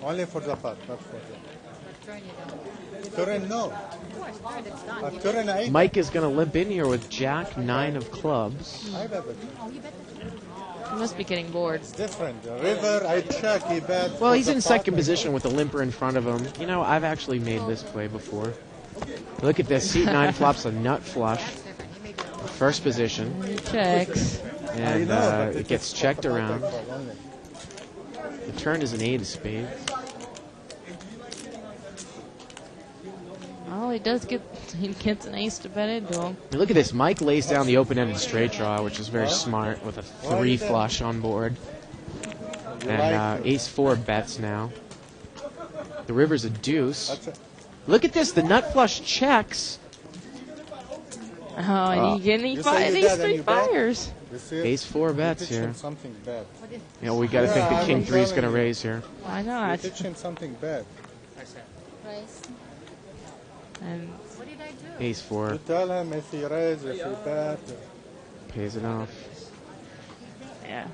Only for the pot, not for But turn you don't. the... Turn, no. Of course, turn it's done. A turn, I bet. Mike is going to limp in here with Jack 9 of clubs. I bet it. Oh, you bet the turn. You must be getting bored. It's different. The river, I check, he bet. Well, for he's the in pot, second I position with a limper in front of him. You know, I've actually made this play before. Look at this. Seat 9 flops a nut flush. That's different. He may be wrong. First position. He checks. And but it gets checked around. only. The turn is an 8 of spades. Oh, he gets an ace to bet into him. And look at this. Mike lays down the open-ended straight draw, which is very smart, with a 3 flush on board. And ace 4 bets now. The river's a deuce. That's it. Look at this. The nut flush checks. Oh, and he You say you these bet and 3 you bet? fires. You see? Ace 4 bets Teach him here. something bad. You know, we got to think that King 3 is going to raise here. Why You not? teach him something bad. Price. And What did I do? Ace 4 You tell him if he raise, if he bet. pays it off. yeah,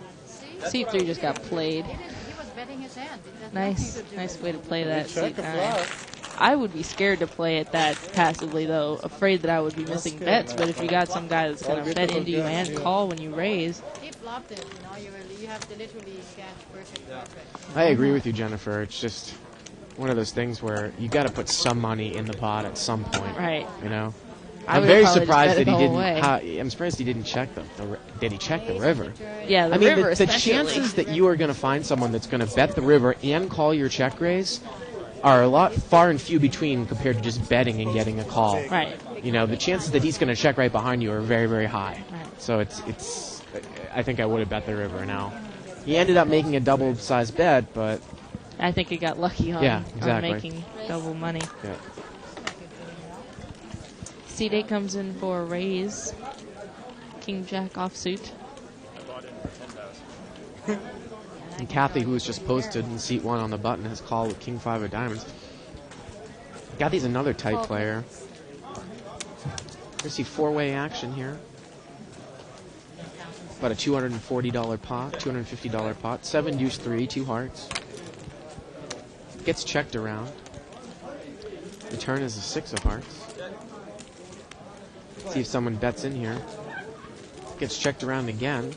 C3 just got played. He was betting his hand. It has Nice, nothing to do nice with way to play that Check seat a 9. flop. I would be scared to play it that passively, though, afraid that I would be missing good, bets. man. But if you got some guy that's going All to good bet to into you forget, and yeah. call when you raise, He flopped it, you have to literally catch perfect perfect. I agree with you, Jennifer. It's just one of those things where you got to put some money in the pot at some point. right? You know. I I'm would very probably just surprised bet it that he the whole didn't. way. I'm surprised he didn't check did he check the river? Yeah, the I mean, river the especially. chances that you are going to find someone that's going to bet the river and call your check raise are a lot far and few between compared to just betting and getting a call. Right. You know, the chances that he's going to check right behind you are very, very high. Right. So it's. I think I would have bet the river. Now, he ended up making a double-sized bet, but I think he got lucky on, Yeah, on exactly. making double money. yeah. Seat 8 comes in for a raise. King Jack offsuit. I bought in for 10,000. And Kathy, who was just posted in seat 1 on the button, has called with King 5 of diamonds. Kathy's another tight player. We see 4-way action here. About a $240 pot, $250 pot. 7 deuce 3, 2 hearts. Gets checked around. The turn is a 6 of hearts. See if someone bets in here. Gets checked around again.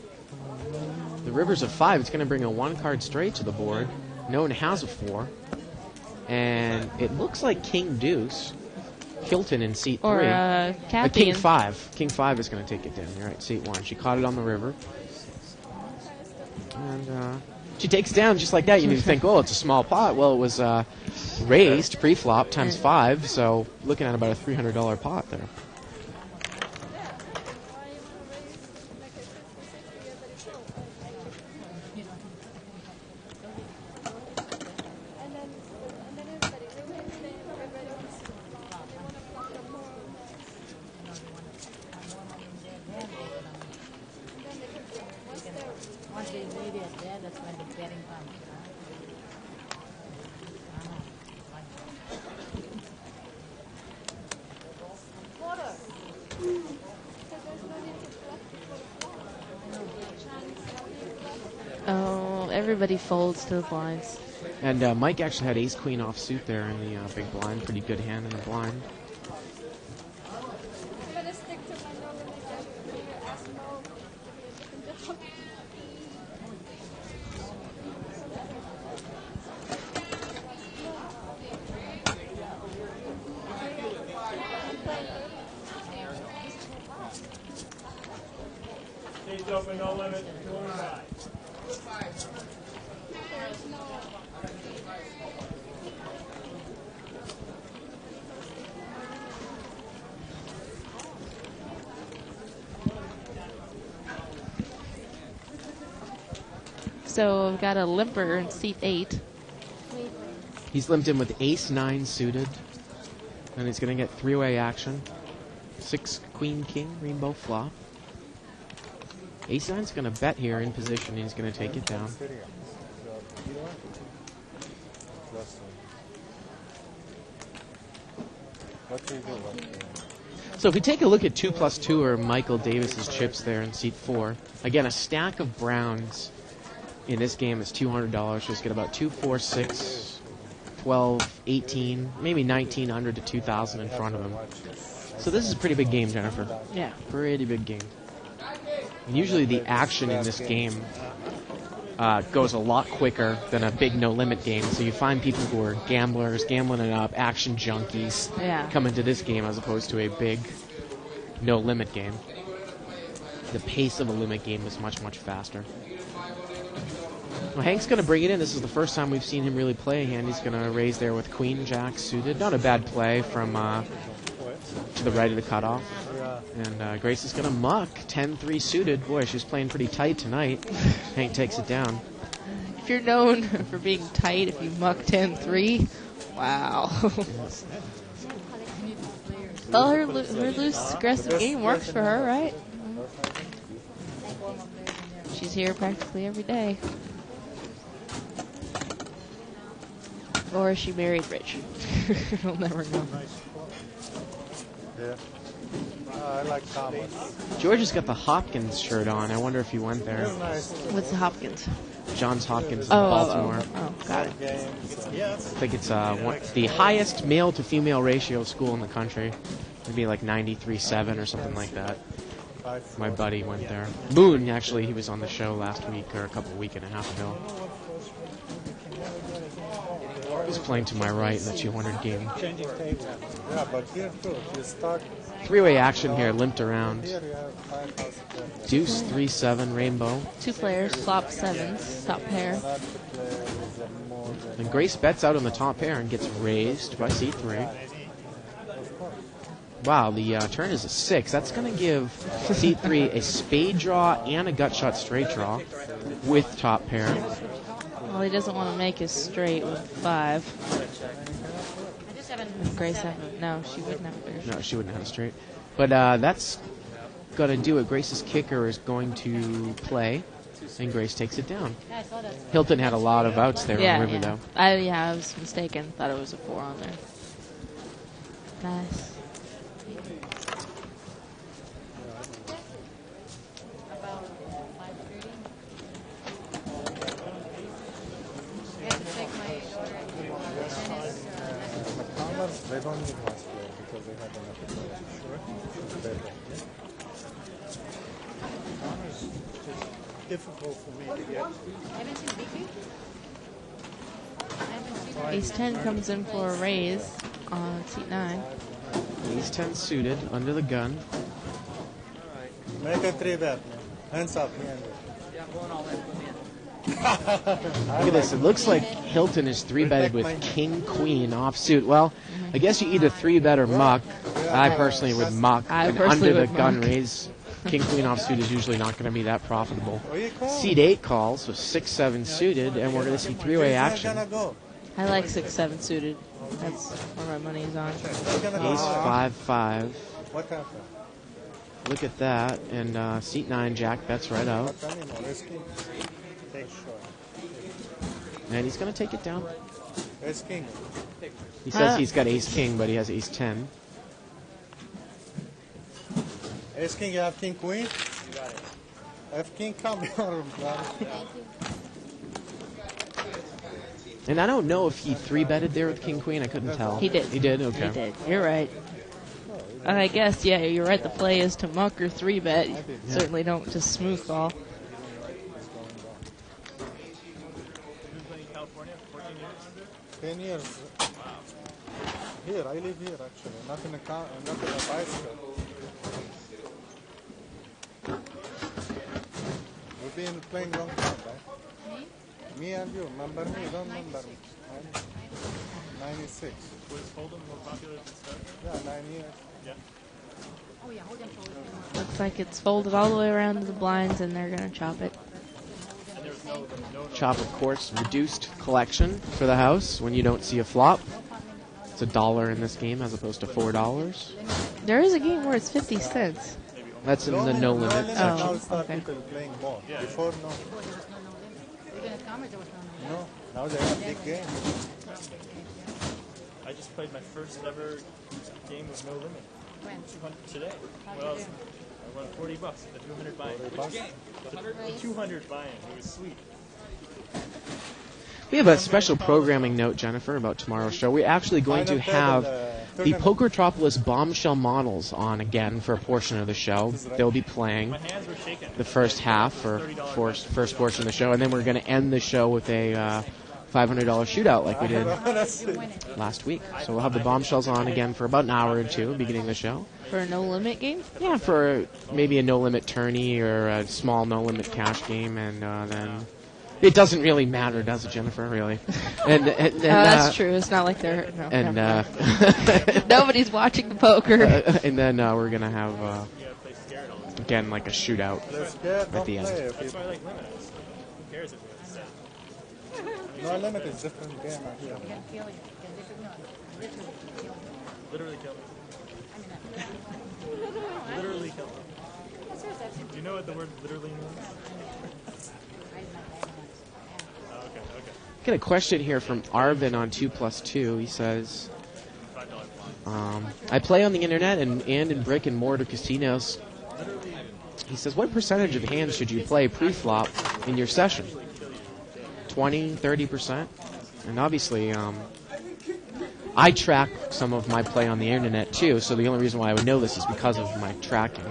The river's a 5. It's going to bring a 1-card straight to the board. No one has a 4. And it looks like King Deuce. Hilton in seat 3. Or Kathy. King 5. King 5 is going to take it down. You're right, seat 1. She caught it on the river. And she takes it down just like that. You need to think, oh, it's a small pot. Well, it was raised pre-flop times 5, so looking at about a $300 pot there. Once they leave it there, that's when the betting comes. Oh, everybody folds to the blinds. And Mike actually had ace-queen offsuit there in the big blind. Pretty good hand in the blind. I'm gonna stick to my normal again. Ask no. Stage open, no limit, 205. So we've got a limper in seat 8. He's limped in with ace-9 suited. And he's going to get 3-way action. 6 queen king, rainbow flop. Ace-9's going to bet here in position. He's going to take it down. So if we take a look at 2+2 or Michael Davis's chips there in seat 4, again, a stack of browns in this game is $200. Just get about 2, 4, 6, 12, 18, maybe 1,900 to 2,000 in front of him. So this is a pretty big game, Jennifer. Yeah. Pretty big game. And usually the action in this game goes a lot quicker than a big no-limit game. So you find people who are gamblers, gambling it up, action junkies, Yeah. come into this game as opposed to a big no-limit game. The pace of a limit game is much, much faster. Well, Hank's going to bring it in. This is the first time we've seen him really play a hand. He's going to raise there with Queen Jack suited. Not a bad play from to the right of the cutoff. And Grace is going to muck 10-3 suited. Boy, she's playing pretty tight tonight. Hank takes it down. If you're known for being tight, if you muck 10-3, wow. Well, her loose, aggressive game works for her, right? She's here practically every day. Or is she married rich? We'll never know. Yeah. I like Thomas. George has got the Hopkins shirt on. I wonder if he went there. He's nice. What's the Hopkins? Johns Hopkins in Baltimore. Oh, got it. Games. I think it's the highest male to female ratio school in the country. It'd be like 93.7 or something like that. My buddy went there. Moon, actually, he was on the show last week or a week and a half ago. He's playing to my right in the 200 game. Yeah, but here too, you start Three-way action here, limped around. here, you have 5,000. Deuce, 3-7, rainbow. 2 players, flop 7s, top pair. Not to play with a more than And Grace bets out on the top pair and gets raised by C3. Wow, the turn is a 6. That's going to give C3 a spade draw and a gut shot straight draw with top pair. Well, he doesn't want to make his straight with 5. With Grace have no, she wouldn't have a bigger straight. No, she wouldn't have a straight. But that's going to do it. Grace's kicker is going to play, and Grace takes it down. Hilton had a lot of outs there on river, though. I was mistaken. Thought it was a 4 on there. Nice. Thomas, they don't need mass player because they have enough players. It's better. Thomas is difficult for me to get. Ace 10 comes in for a raise on seat 9. Ace 10 suited, under the gun. Make a 3-bet, man. Hands up, me and you. Yeah, I'm going all in. Put me in. Look at this. It looks like Hilton is 3-betted with king, queen offsuit. Well, I guess you either 3-bet or muck. I personally would muck. And under the gun raise, king, queen offsuit is usually not going to be that profitable. Seat 8 calls, so 6-7 suited, and we're going to see 3-way action. I like 6-7 suited. That's where my money is on. Ace 5-5. What happened? Look at that. And seat 9, Jack bets right out. And he's going to take it down. Ace king. He says he's got ace king, but he has ace 10. Ace king, you have king queen? You got it. I have king, come here. And I don't know if he 3-betted there with king queen. I couldn't tell. He did. He did? Okay. He did. You're right. And I guess, yeah, you're right. The play is to muck or 3-bet. You certainly don't just smooth call. You've been playing in California for 14 years? 10 years. Here, I live here actually, not in a bicycle. We've been playing long time, right? Me and you, remember me? Don't remember me. 96. Was Hold'em more popular than Stud? Yeah, 9 years. Yeah. Looks like it's folded all the way around to the blinds, and they're going to chop it. And there was no Chop, of course, reduced collection for the house when you don't see a flop. It's $1 in this game as opposed to $4. There is a game where it's 50 cents. That's in the no limit Now section. start okay. people playing more. Yeah. Before, no. No, now they have big game. I just played my first ever game with no limit. When? Today. Well, I won $40. The 200 buy-in. $40? The 200 buy-in. It was sweet. We have a special programming note, Jennifer, about tomorrow's show. We're actually going to have the Pokertropolis bombshell models on again for a portion of the show. They'll be playing My hands were shaking. the first half or first portion of the show, and then we're going to end the show with a $500 shootout like we did last week. So we'll have the bombshells on again for about an hour or two, beginning the show. For a no-limit game? Yeah, for maybe a no-limit tourney or a small no-limit cash game, and then it doesn't really matter, does it, Jennifer? Really? And that's true. It's not like they're nobody's watching the poker. And then we're gonna have again like a shootout at the end. That's why I like limit. Who cares if it's set? No limit is different game. Literally kill me. Literally kill me. Do you know what the word literally means? Oh, okay, okay. Get a question here from Arvin on 2+2. He says, $5 blind. I play on the internet and in brick and mortar casinos. He says, what percentage of hands should you play pre-flop in your session? 20, 30%? And obviously, I track some of my play on the internet too, so the only reason why I would know this is because of my tracking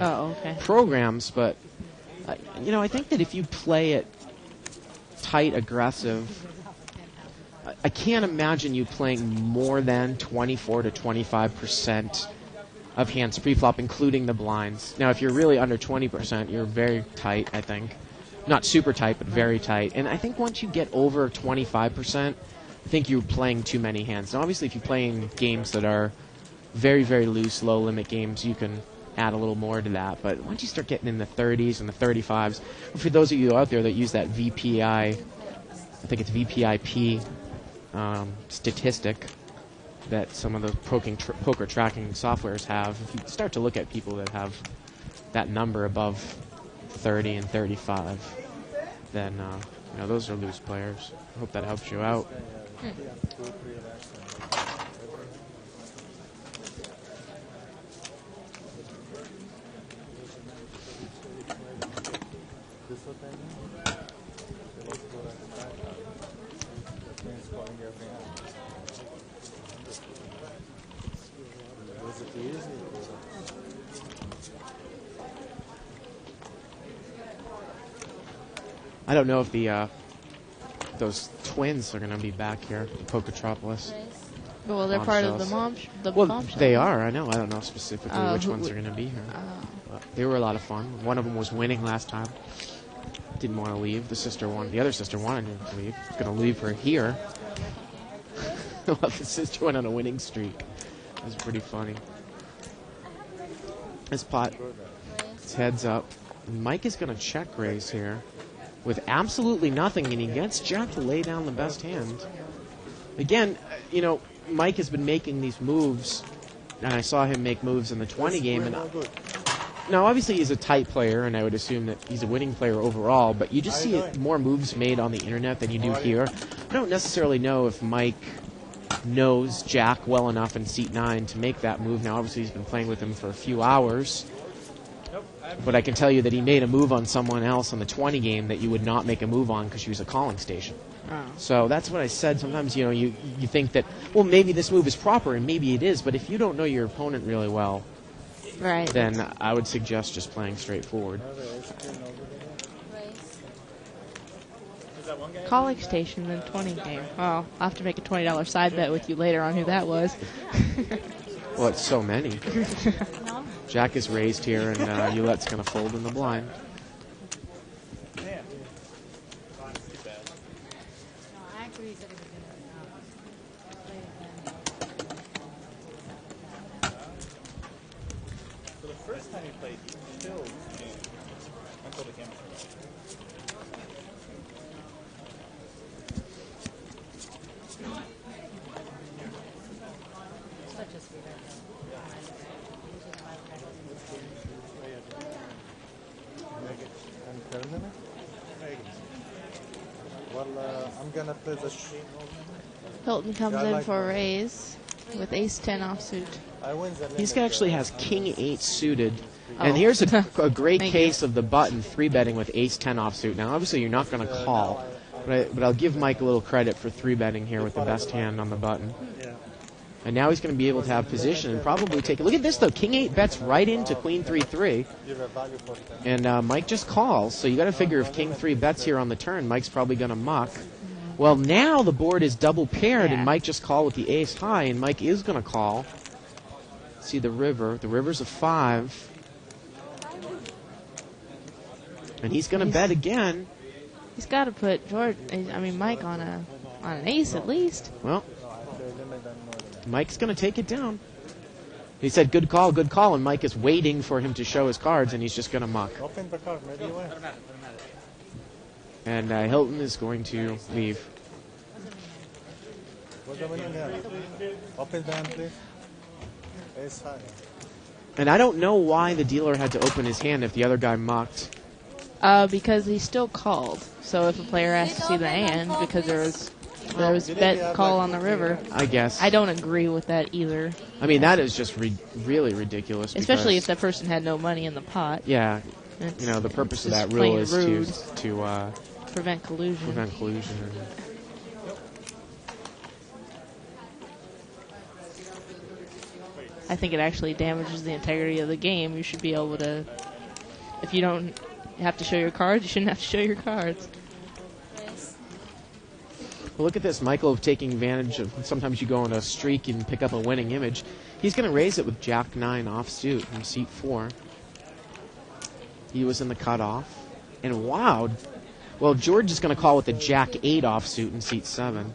programs. But, I think that if you play it tight, aggressive, I can't imagine you playing more than 24 to 25% of hands pre-flop, including the blinds. Now, if you're really under 20%, you're very tight, I think. Not super tight, but very tight. And I think once you get over 25%, I think you're playing too many hands. Now, obviously, if you're playing games that are very, very loose, low-limit games, you can add a little more to that. But once you start getting in the 30s and the 35s, for those of you out there that use that VPI, I think it's VPIP statistic that some of the poker tracking softwares have, if you start to look at people that have that number above 30 and 35, then those are loose players. I hope that helps you out. I don't know if those twins are going to be back here, Poketropolis. Well, they're part of the mom show. They are. I know. I don't know specifically which ones are going to be here. But they were a lot of fun. One of them was winning last time. Didn't want to leave. The other sister wanted him to leave. Was going to leave her here. The sister went on a winning streak. It was pretty funny. This pot, his head's up. Mike is going to check raise here with absolutely nothing, and he gets Jack to lay down the best hand. Again, Mike has been making these moves, and I saw him make moves in the 20 game. And now, obviously, he's a tight player, and I would assume that he's a winning player overall, but you just see more moves made on the internet than you do here. I don't necessarily know if Mike knows Jack well enough in seat 9 to make that move. Now, obviously, he's been playing with him for a few hours. But I can tell you that he made a move on someone else in the 20 game that you would not make a move on because she was a calling station. Oh. So that's what I said. Sometimes, you think that, well, maybe this move is proper, and maybe it is. But if you don't know your opponent really well, then I would suggest just playing straightforward. Calling station in the 20 game. Well, I'll have to make a $20 side bet with you later on who that was. Well, it's so many. Jack is raised here, and Oulette's going to fold in the blind. So the first time he played, he killed me until the camera. I'm gonna play the Hilton comes in for a raise with ace-10 offsuit. He actually has king-8 suited. And here's a great case of the button 3-betting with ace-10 offsuit. Now, obviously, you're not going to call, but I'll give Mike a little credit for 3-betting here with the best hand on the button. And now he's going to be able to have position and probably take... Look at this, though. King-8 bets right into queen 3-3. And Mike just calls. So you got to figure if king-3 bets here on the turn, Mike's probably going to muck. Well, now the board is double paired, and Mike just called with the ace high, and Mike is going to call. See the river. The river's a 5. And he's going to bet again. He's got to put Mike on an ace at least. Well, Mike's going to take it down. He said, good call, and Mike is waiting for him to show his cards, and he's just going to muck. Open the card, maybe you win. And Hilton is going to leave. Open the hand, please. Ace high. And I don't know why the dealer had to open his hand if the other guy mucked. Because he still called. So if a player has to see the hand, because there was There was bet call on the river. I guess. I don't agree with that either. I mean, that is just really ridiculous. Especially if because- that person had no money in the pot. Yeah. It's- You know, the purpose of it's that just rule plain is rude. to Prevent collusion. prevent collusion. I think it actually damages the integrity of the game. You should be able to, if you don't have to show your cards, you shouldn't have to show your cards. Well, look at this. Michael taking advantage of sometimes you go on a streak and pick up a winning image. He's going to raise it with Jack 9 offsuit from seat 4. He was in the cutoff. And wow. Well, George is going to call with the Jack 8 offsuit in seat 7.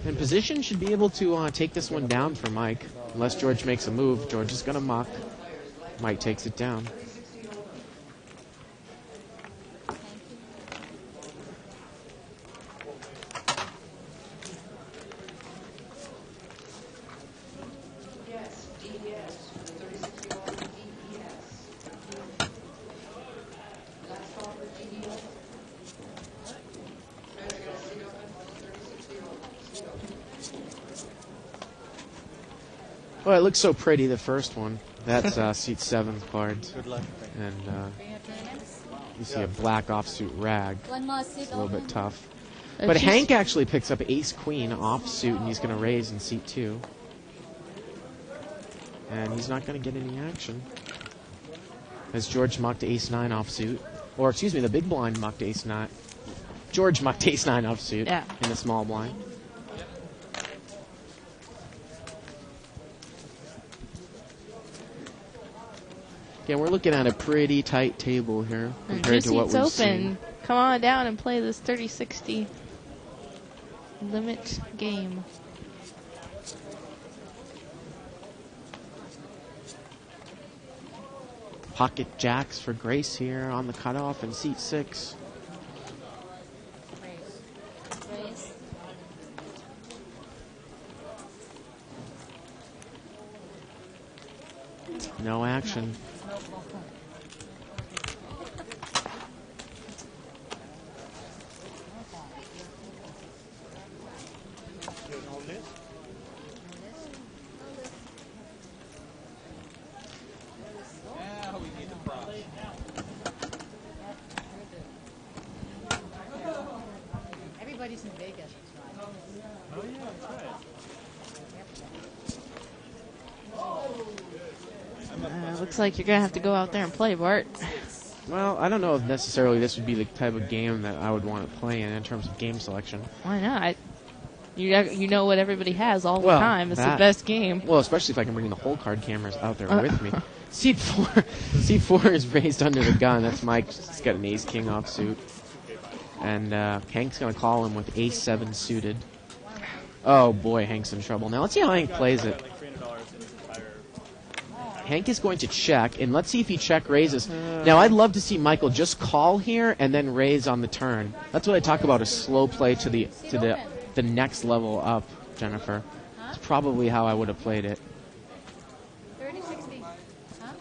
And position should be able to take this one down for Mike. Unless George makes a move, George is going to muck. Mike takes it down. Well, it looks so pretty, the first one. That's seat 7's cards. Good luck. And you see a black offsuit rag. One more seat It's a little bit open. tough. But Hank actually picks up ace-queen offsuit, and he's going to raise in seat 2. And he's not going to get any action. As George mucked ace-9 offsuit. Or, excuse me, the big blind mucked ace-9. George mucked ace-9 offsuit in the small blind. Again, we're looking at a pretty tight table here compared to what we've open. seen. Come on down and play this 30-60 limit game. Pocket jacks for Grace here on the cutoff in seat 6. No action. Everybody's in Vegas. Oh, yeah, that's right. Looks like you're going to have to go out there and play, Bart. Well, I don't know if necessarily this would be the type of game that I would want to play in terms of game selection. Why not? You know what everybody has all the Well, time. It's the that- best game. Well, especially if I can bring the whole card cameras out there with me. Seat 4 is raised under the gun. That's Mike. He's got an ace-king offsuit. And Hank's going to call him with ace-7 suited. Oh, boy, Hank's in trouble. Now, let's see how Hank plays it. Hank is going to check, and let's see if he check raises. Now, I'd love to see Michael just call here and then raise on the turn. That's what I talk about, a slow play to the next level up, Jennifer. It's probably how I would have played it. 30-60. Huh?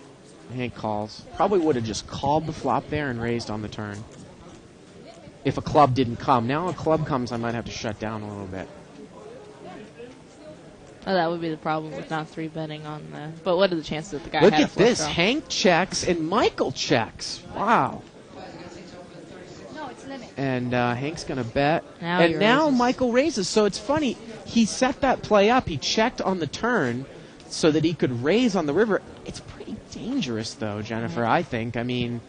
Hank calls. Probably would have just called the flop there and raised on the turn. If a club didn't come. Now a club comes, I might have to shut down a little bit. Oh, that would be the problem with not 3-betting on the... But what are the chances that the guy Look had a at flush this. draw? Hank checks and Michael checks. Wow. No, it's limit. And Hank's going to bet. Now he and now raises. Michael raises. So it's funny. He set that play up. He checked on the turn so that he could raise on the river. It's pretty dangerous, though, Jennifer, I think. I mean,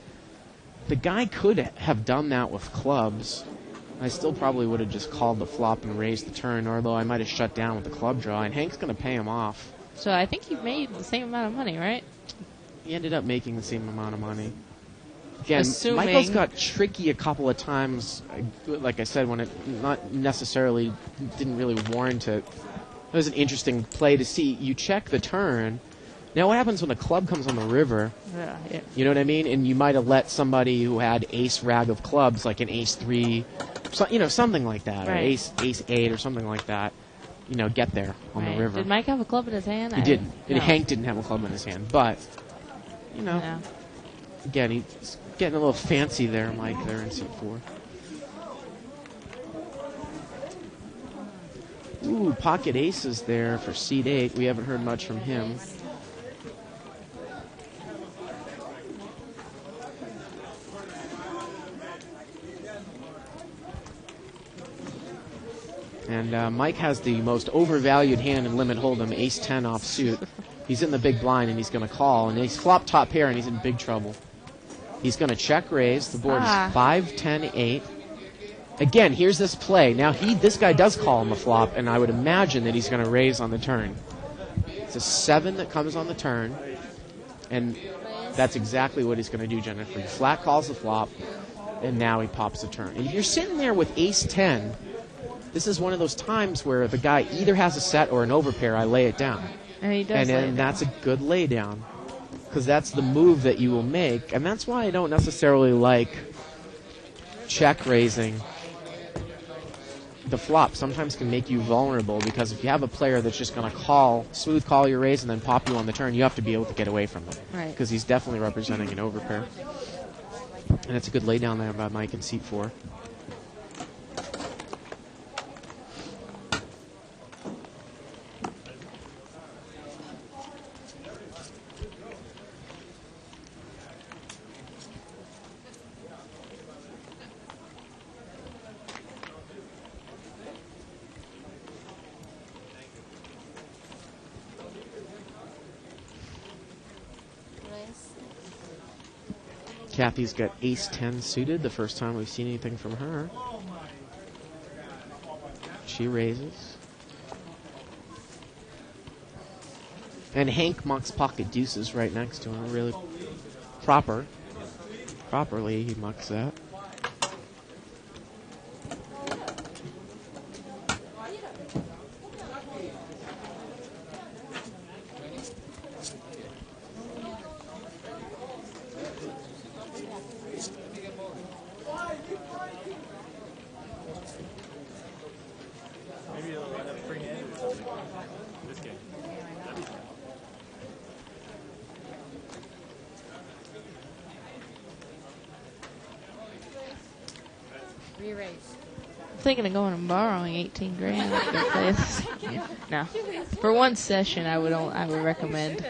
the guy could have done that with clubs. I still probably would have just called the flop and raised the turn, although I might have shut down with the club draw. And Hank's going to pay him off. So I think you made the same amount of money, right? He ended up making the same amount of money. Again, Assuming- Michael's got tricky a couple of times, like I said, when it not necessarily didn't really warrant it. It was an interesting play to see. You check the turn. Now, what happens when a club comes on the river? Yeah. You know what I mean? And you might have let somebody who had ace rag of clubs, like an ace 3, something like that, or Right. ace 8 or something like that, get there on Right. the river. Did Mike have a club in his hand? He didn't. And No. Hank didn't have a club in his hand. But, Yeah. again, he's getting a little fancy there, Mike, there in seat 4. Ooh, pocket aces there for seat 8. We haven't heard much from him. And Mike has the most overvalued hand in Limit Hold'em, ace-10 offsuit. He's in the big blind, and he's going to call. And he's flopped top pair, and he's in big trouble. He's going to check raise. The board is 5, 10, 8. Again, here's this play. Now, this guy does call on the flop, and I would imagine that he's going to raise on the turn. It's a 7 that comes on the turn, and that's exactly what he's going to do, Jennifer. He flat calls the flop, and now he pops the turn. And if you're sitting there with ace-10, this is one of those times where the guy either has a set or an overpair. I lay it down. And he does. And then that's a good laydown, because that's the move that you will make. And that's why I don't necessarily like check raising. The flop sometimes can make you vulnerable, because if you have a player that's just going to smooth call your raise and then pop you on the turn, you have to be able to get away from them. Right. Because he's definitely representing an overpair. And it's a good laydown there by Mike in seat 4. Kathy's got ace-10 suited, the first time we've seen anything from her. She raises. And Hank mucks pocket deuces right next to him. Really properly he mucks that. Thinking of going and borrowing 18 grand to play this. No, for one session, I would recommend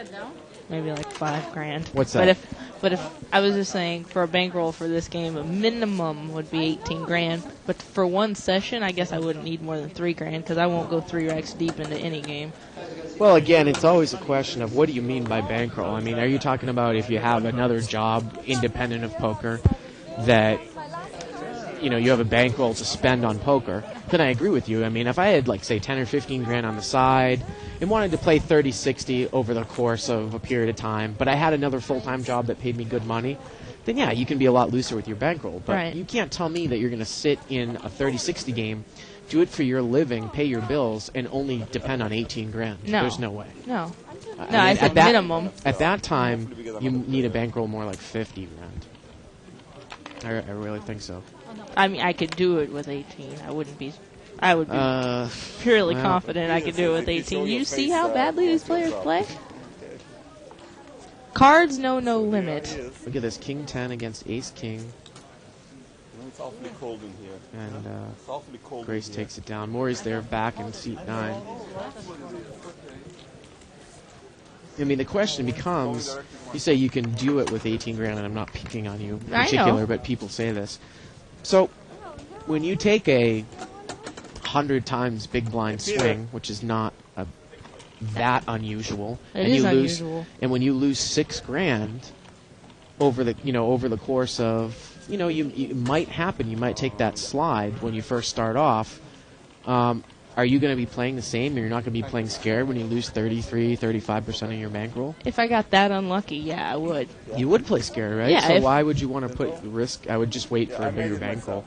maybe like 5 grand. What's that? But if I was just saying, for a bankroll for this game, a minimum would be 18 grand. But for one session, I guess I wouldn't need more than 3 grand, because I won't go 3 racks deep into any game. Well, again, it's always a question of what do you mean by bankroll? I mean, are you talking about if you have another job independent of poker that you have a bankroll to spend on poker? Then I agree with you. I mean, if I had, like, say, 10 or 15 grand on the side and wanted to play 30-60 over the course of a period of time, but I had another full-time job that paid me good money, then, yeah, you can be a lot looser with your bankroll. But you can't tell me that you're going to sit in a 30-60 game, do it for your living, pay your bills, and only depend on 18 grand. No. There's no way. No. I said minimum. At that time, you need a bankroll more like 50 grand. I really think so. I mean, I could do it with 18. I would be purely confident I could do it with 18. You see how badly these players play? Cards know no limit. Look at this, King 10 against Ace King. It's awfully cold in here. And Grace takes it down. Maury's there back in seat 9. I mean, the question becomes, you say you can do it with 18 grand, and I'm not picking on you in particular, but people say this. So, when you take a 100 times big blind swing, which is not that unusual, unusual. And when you lose 6 grand over the course of, it might happen. You might take that slide when you first start off. Are you going to be playing the same? You're not going to be playing scared when you lose 33, 35% of your bankroll? If I got that unlucky, yeah, I would. You would play scared, right? Yeah, so why would you want to put risk? I would just wait for a bigger bankroll.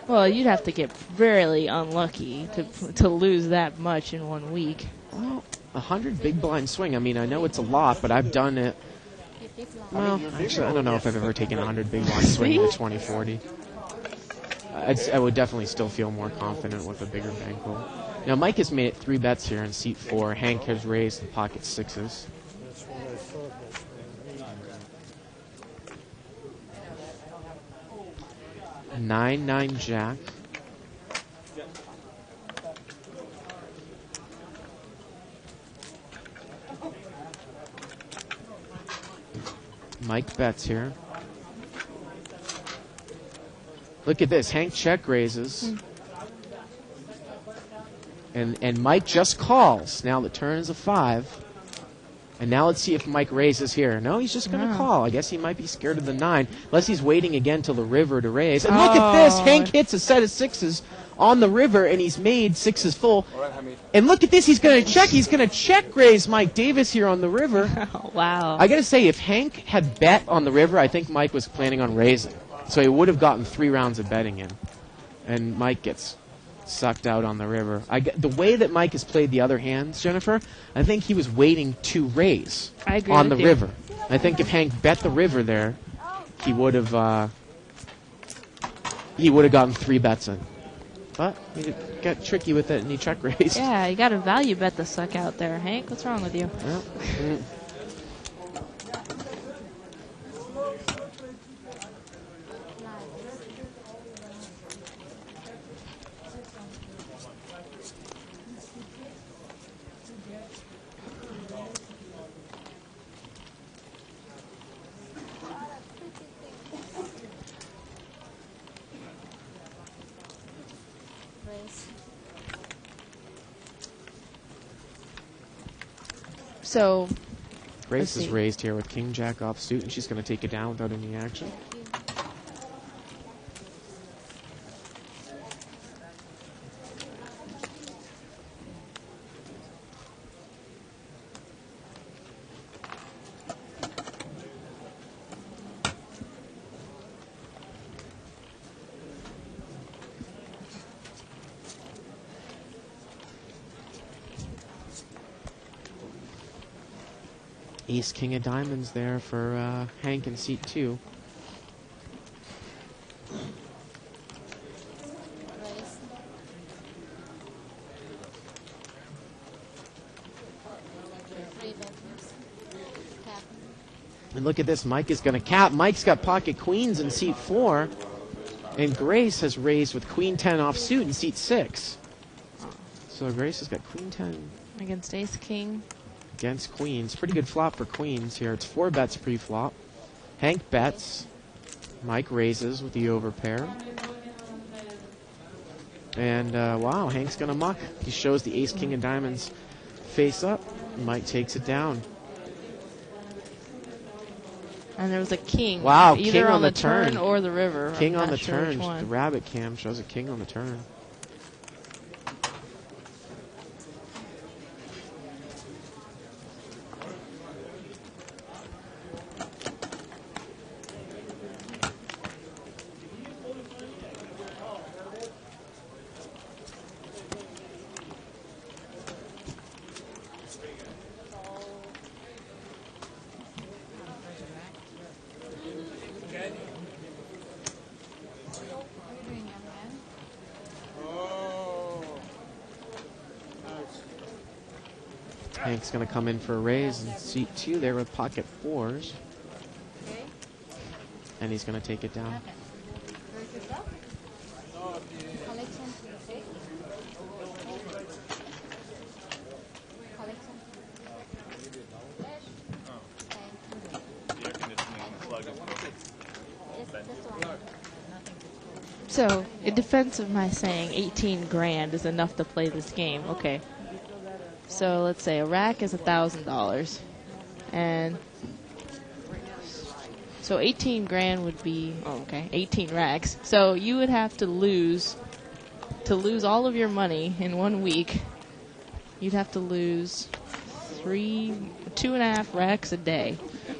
Well, you'd have to get really unlucky to lose that much in 1 week. Well, 100 big blind swing. I mean, I know it's a lot, but I've done it. Well, actually, I don't know if I've ever taken 100 big blind swing in 2040. I would definitely still feel more confident with a bigger bankroll. Now, Mike has made it 3 bets here in seat 4. Hank has raised the pocket 6s. Nine, 9, Jack. Mike bets here. Look at this. Hank check raises. And Mike just calls. Now the turn is a 5. And now let's see if Mike raises here. No, he's just going to call. I guess he might be scared of the 9, unless he's waiting again till the river to raise. And look at this. Hank hits a set of 6s on the river, and he's made 6s full. And look at this. He's going to check. He's going to check raise Mike Davis here on the river. Wow. I got to say, if Hank had bet on the river, I think Mike was planning on raising. So he would have gotten 3 rounds of betting in. And Mike gets sucked out on the river. The way that Mike has played the other hands, Jennifer, I think he was waiting to raise on the river. I think if Hank bet the river there, he would have gotten 3 bets in. But he got tricky with it and he check raised. Yeah, you got to value bet the suck out there, Hank. What's wrong with you? Well, So, Grace is raised here with King Jack offsuit, and she's going to take it down without any action. Ace, King of Diamonds there for Hank in seat 2. And look at this, Mike is going to cap. Mike's got pocket queens in seat 4. And Grace has raised with Queen 10 offsuit in seat 6. So Grace has got Queen 10. Against Ace King. Against Queens. Pretty good flop for Queens here. It's 4 bets pre-flop. Hank bets. Mike raises with the overpair. And, wow, Hank's going to muck. He shows the Ace, King, and Diamonds face up. Mike takes it down. And there was a king. Wow, either king on the turn or the river. King I'm on not the sure turn. which one. The rabbit cam shows a king on the turn. Hank's going to come in for a raise in seat 2 there with pocket 4s. And he's going to take it down. So, in defense of my saying 18 grand is enough to play this game, okay. So let's say a rack is $1,000, and so 18 grand would be 18 racks. So you would have to lose all of your money in 1 week. You'd have to lose 2.5 racks a day.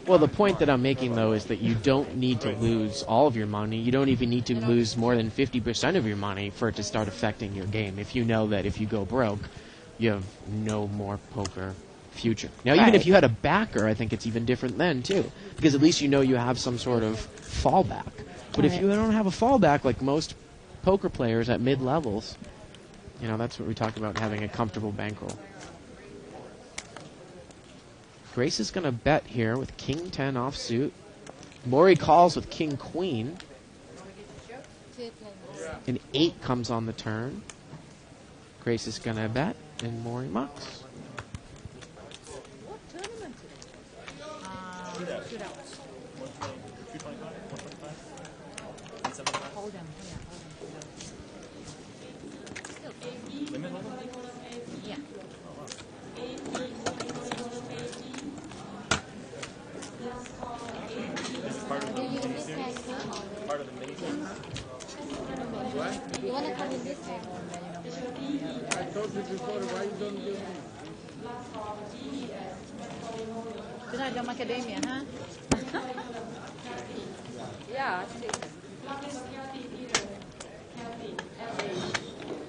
Well, the point that I'm making, though, is that you don't need to lose all of your money. You don't even need to lose more than 50% of your money for it to start affecting your game. If you know that if you go broke, you have no more poker future. Now, even if you had a backer, I think it's even different then, too. Because at least you know you have some sort of fallback. But if you don't have a fallback, like most poker players at mid-levels, you know, that's what we talk about, having a comfortable bankroll. Grace is going to bet here with King 10 offsuit. Maury calls with King Queen. An 8 comes on the turn. Grace is going to bet, and Maury mucks. Shootout. Hold them. Yeah, Limit hold them? yeah. This is part of the mini series? Part of the mini series? You want to come in this? I told you before, why you don't give me? Tonight, the macadamia, huh? Yeah, I see.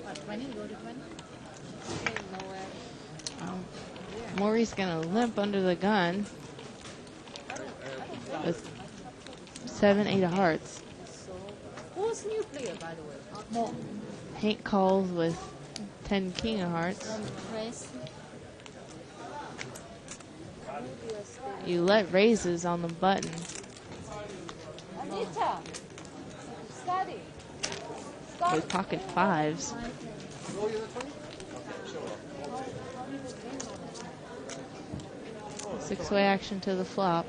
What, 20? Go to 20? Maury's gonna limp under the gun with 7, 8 of hearts. Who's new player, by the way? More. Hank calls with 10 king of hearts. Chris. You let raises on the button. Anita. Study. With pocket fives. Six-way action to the flop.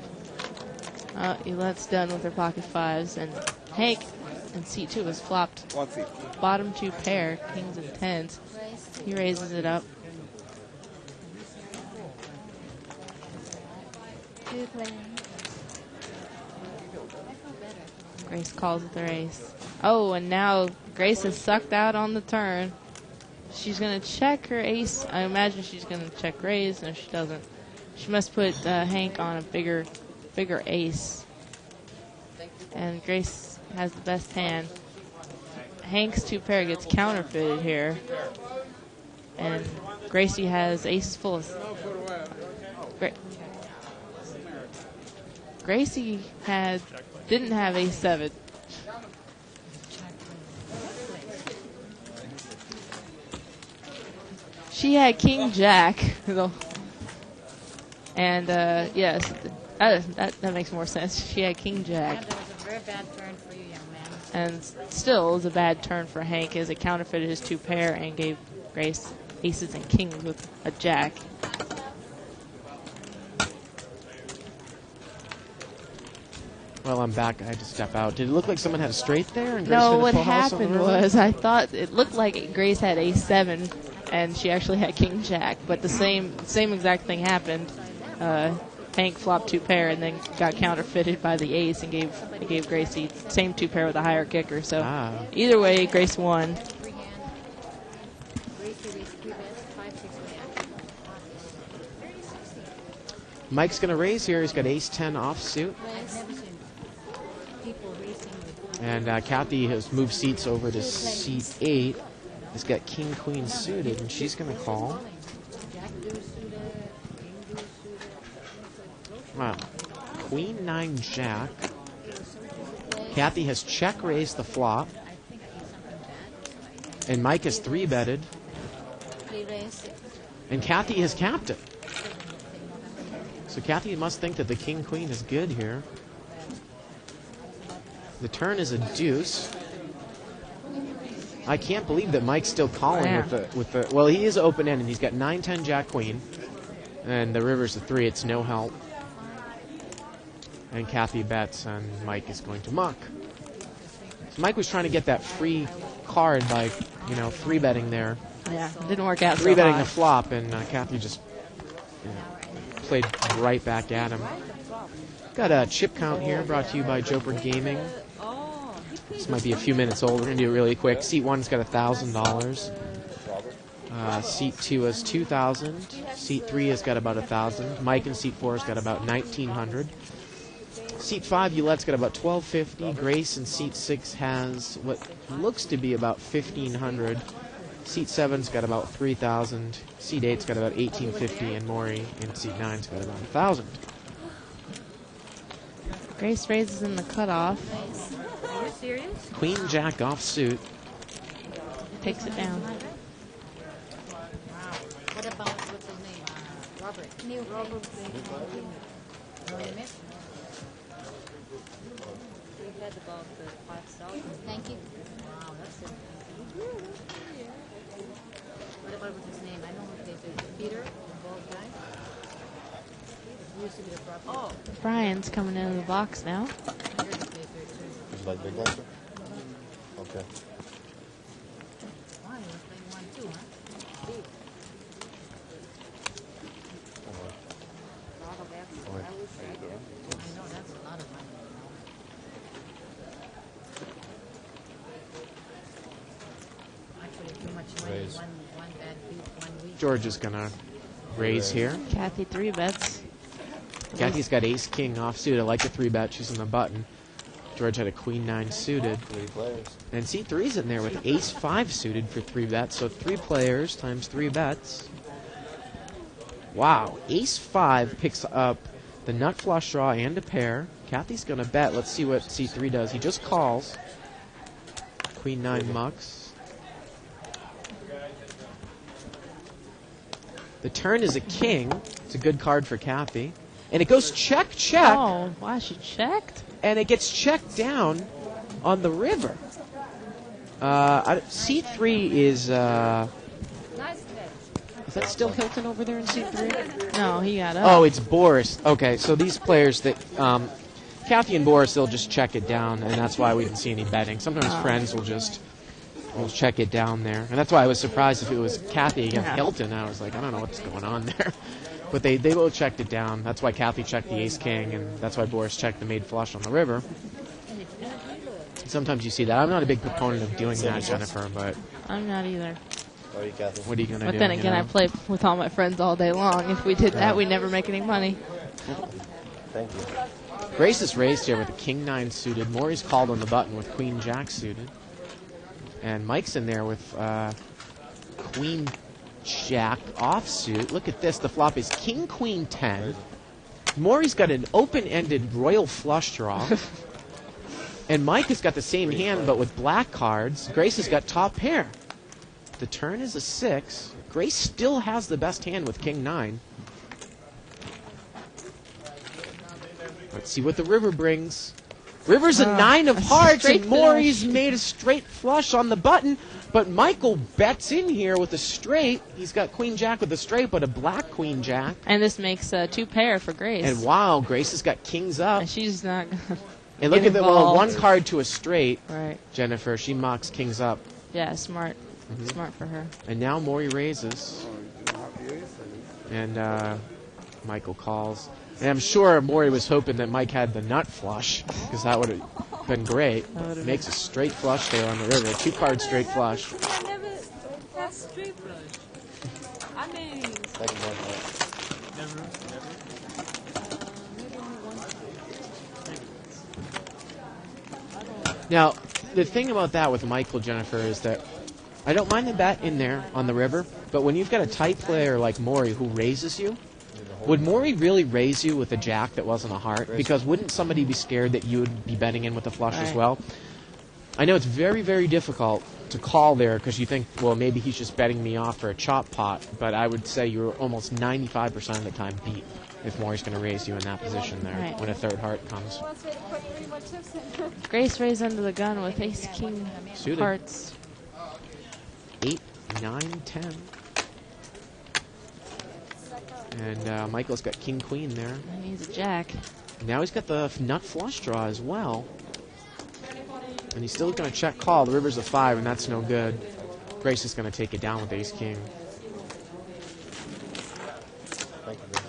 Eulette's done with her pocket fives, and Hank in seat 2 has flopped bottom 2 pair, kings and tens. He raises it up. Grace calls with the race. Oh, and now Grace is sucked out on the turn. She's going to check her ace. I imagine she's going to check raise. No, she doesn't. She must put Hank on a bigger ace. And Grace has the best hand. Hank's 2 pair gets counterfeited here. And Gracie has aces full of... Gracie didn't have ace 7. She had king jack. And yes, that makes more sense. She had king jack. That was a very bad turn for you, young man. And still, it was a bad turn for Hank as it counterfeited his 2 pair and gave Grace aces and kings with a jack. Well, I'm back. I had to step out. Did it look like someone had a straight there? And Grace No, hit a what full house on the happened river? was I thought it looked like Grace had ace 7 and she actually had king jack, but the same exact thing happened. Hank flopped 2 pair and then got counterfeited by the ace and gave Grace the same 2 pair with a higher kicker. So either way, Grace won. Mike's going to raise here. He's got ace 10 offsuit. And Kathy has moved seats over to seat 8. He's got king queen suited, and she's going to call. Wow. Queen 9 jack. Kathy has check raised the flop. And Mike has 3-betted. And Kathy has capped it. So Kathy must think that the king queen is good here. The turn is a deuce. I can't believe that Mike's still calling with the well, he is open-ended. He's got 9-10 jack queen. And the river's a 3. It's no help. And Kathy bets, and Mike is going to muck. So Mike was trying to get that free card by, 3-betting there. Yeah, it didn't work out. 3-betting the flop, and Kathy just played right back at him. Got a chip count here, brought to you by Joper Gaming. This might be a few minutes old. We're gonna do it really quick. Seat 1's got $1,000. Seat 2 has $2,000. Seat 3 has got about $1,000. Mike in seat 4 has got about $1,900. Seat 5, Eulette's got about $1,250. Grace in seat 6 has what looks to be about $1,500. Seat 7's got about $3,000. Seat 8's got about $1,850, and Maury in seat 9's got about $1,000. Grace raises in the cutoff. Are you serious? Queen Jack offsuit. Takes it down. Wow. What about, what's his name? Robert. Robert. No limit? We had about 5,000. Thank you. Wow, that's it. What about what's his name? I know what they do. Peter, the bald guy. He used to be the property. Oh. Brian's coming into the box now. Like big ones? Okay. Why? You're playing 1-2, huh? Big. Lot of effort, I would say. I know, that's a lot of money, you know. Actually, too much money, Raise. one bad beat, 1 week. George is going to raise here. Kathy 3-bets. Kathy's got ace-king offsuit. I like the 3-bet. She's in the button. George had a queen-9 suited. 3 players. And C3's in there with ace-5 suited for 3-bets. So 3 players times 3 bets. Wow. Ace-5 picks up the nut flush draw and a pair. Kathy's going to bet. Let's see what C3 does. He just calls. Queen-9 mucks. The turn is a king. It's a good card for Kathy. And it goes check, check. Oh, wow, she checked? And it gets checked down on the river. C3 is that still Hilton over there in C3? No, he got up. Oh, it's Boris. Okay, so these players that Kathy and Boris, they'll just check it down, and that's why we didn't see any betting. Sometimes friends will just check it down there, and that's why I was surprised if it was Kathy against Hilton. I was like, I don't know what's going on there. But they both checked it down. That's why Kathy checked the ace-king, and that's why Boris checked the made flush on the river. Sometimes you see that. I'm not a big proponent of doing that, Jennifer, but... I'm not either. How are you, Kathy? What are you going to do? But then again, I play with all my friends all day long. If we did that, we'd never make any money. Thank you. Grace is raised here with a king-9 suited. Maury's called on the button with queen-jack suited. And Mike's in there with queen-jack offsuit. Look at this. The flop is king-queen-10. Maury's got an open-ended royal flush draw. And Mike has got the same hand, but with black cards. Grace has got top pair. The turn is a 6. Grace still has the best hand with king-9. Let's see what the river brings. River's a 9 of hearts, and Maury's made a straight flush on the button. But Michael bets in here with a straight. He's got queen-jack with a straight, but a black queen-jack. And this makes 2 pair for Grace. And wow, Grace has got kings up. And she's not... And look at that, well, 1 card to a straight. Right. Jennifer, she mocks kings up. Yeah, smart. Smart for her. And now Maury raises. And Michael calls. And I'm sure Maury was hoping that Mike had the nut flush, because that would have been great. Makes a straight flush there on the river. 2-card straight flush. I never had straight flush. I mean... Now, the thing about that with Michael, Jennifer, is that I don't mind the bet in there on the river, but when you've got a tight player like Maury who raises you, would Maury really raise you with a jack that wasn't a heart? Because wouldn't somebody be scared that you would be betting in with a flush as well? I know it's very, very difficult to call there because you think, well, maybe he's just betting me off for a chop pot, but I would say you're almost 95% of the time beat if Maury's going to raise you in that position there when a third heart comes. Grace raised under the gun with ace-king hearts. 8, 9, 10. And Michael's got king-queen there. And he's a jack. Now he's got the nut flush draw as well. And he's still going to check call. The river's a 5, and that's no good. Grace is going to take it down with ace-king. Thank you, Grace.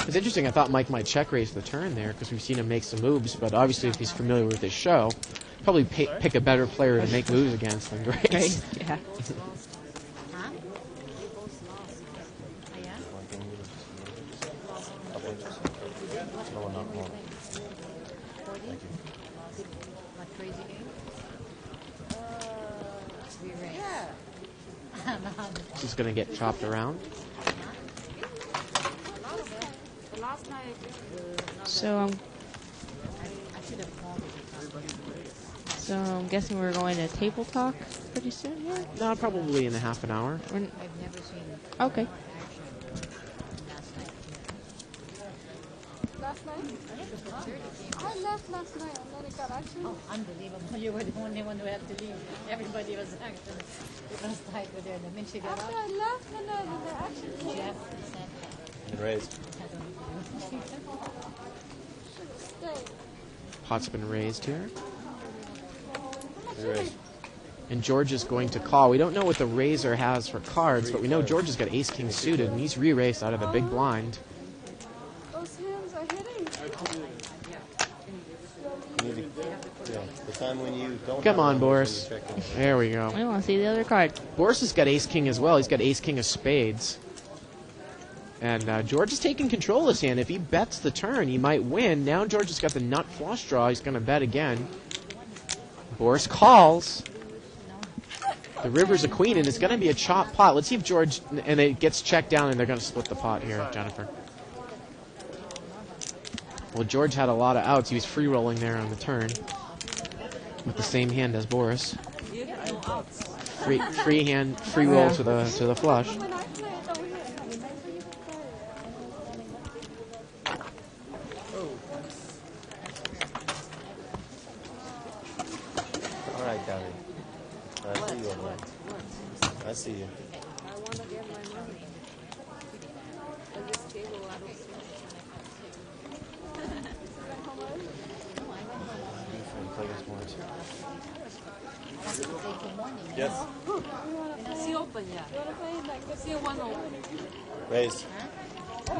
It's interesting. I thought Mike might check raise the turn there because we've seen him make some moves, but obviously if he's familiar with his show, probably pick a better player to make moves against than Grace. Yeah. She's going to get chopped around. So I'm guessing we're going to table talk pretty soon here? No, probably in a half an hour. I've never seen Okay. Last night? I left last night and then it got action. Oh, unbelievable. You were the only one who had to leave. Everybody was actually, it was tight there. The minute she got After out, I left and then the action Jeff said And raised. I don't know. Pot's been raised here. Raise. And George is going to call. We don't know what the raiser has for cards, but we know George has got ace-king suited, and he's re-raised out of the big blind. Those hands are hitting. Yeah, the time when you don't. Come on, Boris. There we go. We want to see the other card. Boris has got ace-king as well. He's got ace-king of spades. And George is taking control of this hand. If he bets the turn, he might win. Now George has got the nut flush draw. He's going to bet again. Boris calls. The river's a queen, and it's going to be a chop pot. Let's see if George... And it gets checked down, and they're going to split the pot here, Jennifer. Well, George had a lot of outs. He was free-rolling there on the turn. With the same hand as Boris. Free hand, free roll to the flush. All right, Gary. I see you, all right. I see you. I want to get my money. At this table, I don't see Yes. See open, yeah. See one open. Raise.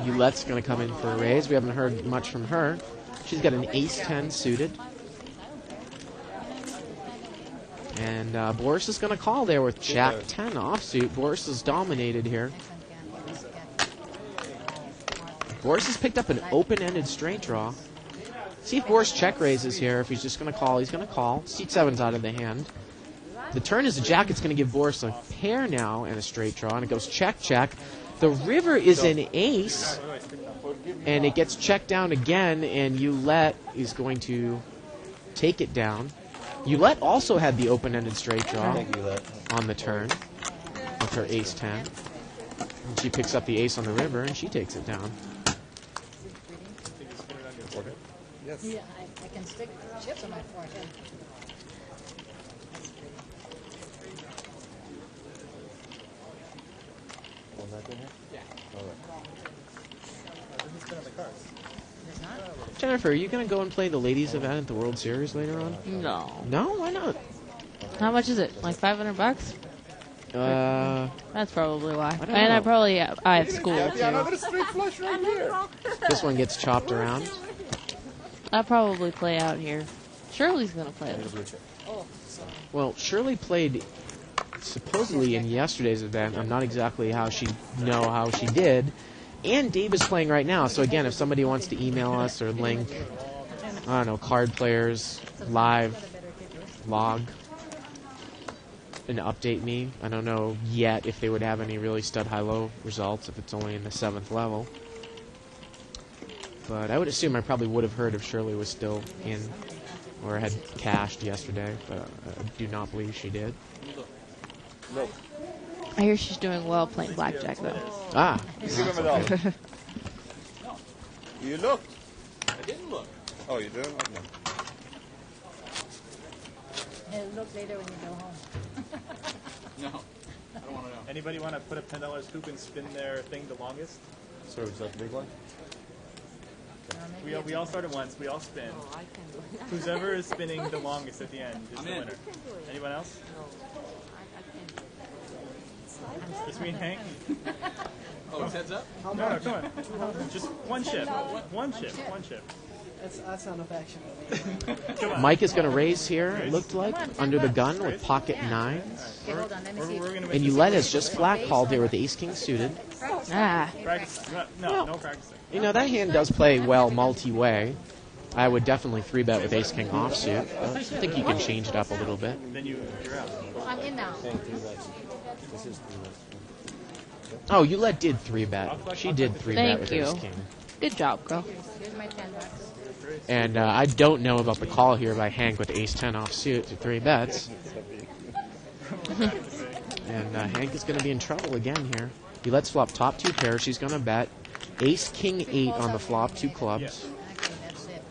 Ouellette's going to come in for a raise. We haven't heard much from her. She's got an ace-10 suited. And Boris is going to call there with Jack-10 offsuit. Boris is dominated here. Boris has picked up an open-ended straight draw. See if Boris check raises here. If he's just going to call, he's going to call. Seat 7's out of the hand. The turn is a jack. It's going to give Boris a pair now and a straight draw. And it goes check, check. The river is an ace. And it gets checked down again. And Oulette is going to take it down. Oulette also had the open-ended straight draw on the turn with her ace-10. And she picks up the ace on the river, and she takes it down. Yes. Yeah, I can stick chips on my forehead. Jennifer, are you going to go and play the ladies event at the World Series later on? No. No? Why not? How much is it? Like $500? That's probably why. I don't And know. I have school too. This one gets chopped around. I'll probably play out here. Shirley's gonna play it. Well, Shirley played supposedly in yesterday's event. I'm not exactly how she did. And Dave is playing right now. So again, if somebody wants to email us or link, I don't know, card players, live, log, and update me. I don't know yet if they would have any really stud high-low results if it's only in the 7th level. But I would assume I probably would have heard if Shirley was still in or had cashed yesterday, but I do not believe she did. Look. I hear she's doing well playing blackjack though. Ah. You looked. I didn't look. Oh, you did? Okay. Hey, look later when you go home. No. I don't want to know. Anybody want to put a $10 scoop and spin their thing the longest? So is that the big one? We all start at once. We all spin. Who's ever is spinning the longest at the end is the winner. Anyone else? Just me and Hank? Oh, it's heads up? No, come on. Just one chip. One chip. That's not enough action. Come on. Mike is going to raise here, it looked like, under the gun with pocket 9s. Okay, hold on, let me see. And Oulette has just flat called here with ace-king suited. Ah. Practice. No practicing. You know, that hand does play well multi-way. I would definitely 3-bet with ace-king offsuit. I think you can change it up a little bit. Then you're out. I'm in now. Oh, Oulette did 3-bet. She did 3-bet with Thank you. ace-king. Good job, girl. Here's my $10. And I don't know about the call here by Hank with ace-10 offsuit to 3 bets. And Hank is going to be in trouble again here. He lets flop top 2 pairs. She's going to bet ace-king 8 on the flop, 2 clubs. Okay, that's it.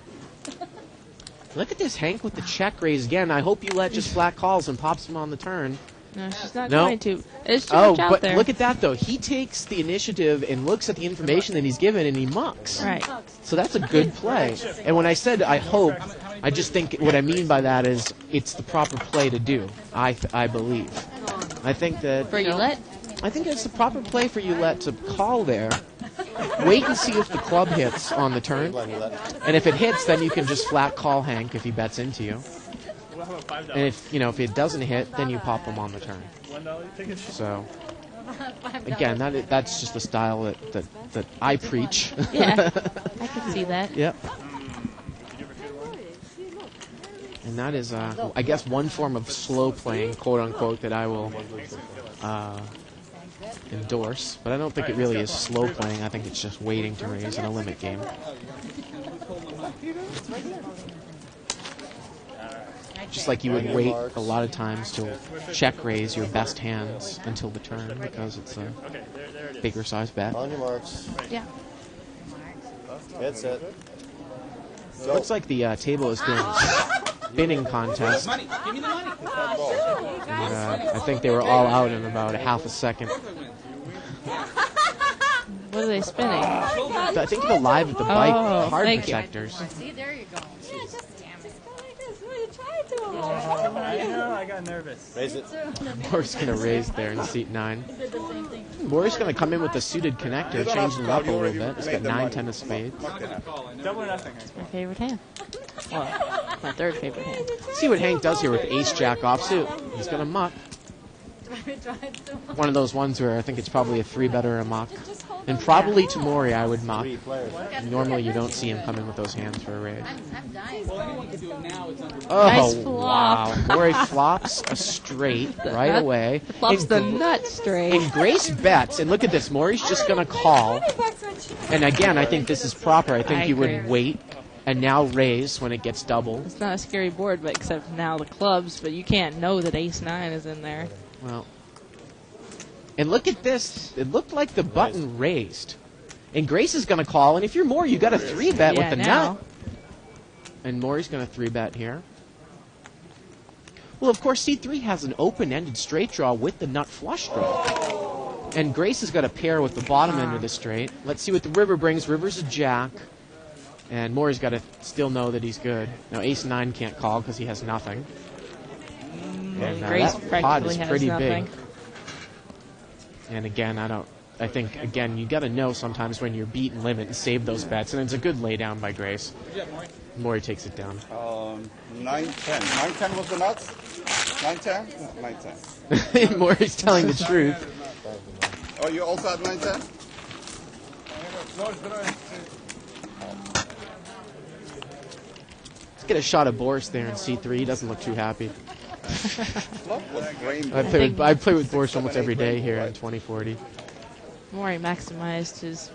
Look at this Hank with the check raise again. I hope Oulette just flat calls and pops him on the turn. No, she's not No. going to. There's too Oh, much out but there. look at that, though. He takes the initiative and looks at the information that he's given, and he mucks. Right. So that's a good play. And when I said I hope, I just think what I mean by that is it's the proper play to do, I believe. I think that... For you know, Ulet? I think it's the proper play for Ulet to call there. Wait and see if the club hits on the turn. And if it hits, then you can just flat call Hank if he bets into you. Well, how about $5? And if it doesn't hit, then you pop him on the turn. $1 ticket. So again, that's just the style that I preach. Yeah, I can see that. Yep. And that is, I guess, one form of slow playing, quote unquote, that I will endorse. But I don't think it really is slow playing. I think it's just waiting to raise in a limit game. Just like you would wait a lot of times to check raise your best hands until the turn because it's a bigger size bet. On your marks. Yeah. Get set. It looks like the table is doing a spinning contest. Money. Give me the money. And, I think they were all out in about a half a second. What are they spinning? I think the live at the bike card thank you. protectors. See, there you go. Yeah, just damn it. I know, I got nervous. Raise it. Moore's going to raise there in seat 9. Moore's going to come in with the suited connector, changing it up a little bit. It's got 9-10 of spades. Double or nothing. My favorite hand. Well, my third favorite hand. See what Hank does here with ace-jack offsuit. He's going to muck. One of those ones where I think it's probably a 3-better a muck. And probably to Maury I would muck. Normally you don't see him come in with those hands for a raise. I'm dying. Oh, Nice flop. wow. Maury flops a straight right away. Flops the nut straight. And Grace bets, and look at this, Maury's just going to call. And again, I think this is proper. I think I you would agree. wait and now raise when it gets double. It's not a scary board, but except now the clubs, but you can't know that ace-9 is in there. Well, and look at this. It looked like the button raised. And Grace is going to call, and if you're Maury, you got a 3-bet with the now. nut. And Maury's going to 3-bet here. Well, of course, C3 has an open-ended straight draw with the nut flush draw. And Grace has got a pair with the bottom end of the straight. Let's see what the river brings. River's a jack. And Maury's got to still know that he's good. Now, ace-9 can't call because he has nothing. And Grace that pot practically is has pretty nothing. big. And again, I think, again, you got to know sometimes when you're beaten limit and save those bets. And it's a good laydown by Grace. Maury takes it down. 9-10. 9-10 was the nuts? 9-10? 9-10. Maury's telling the truth. Oh, you also had 9-10? Let's get a shot of Boris there in C3. He doesn't look too happy. I play with Boris almost every day here in 2040. Maury maximized his...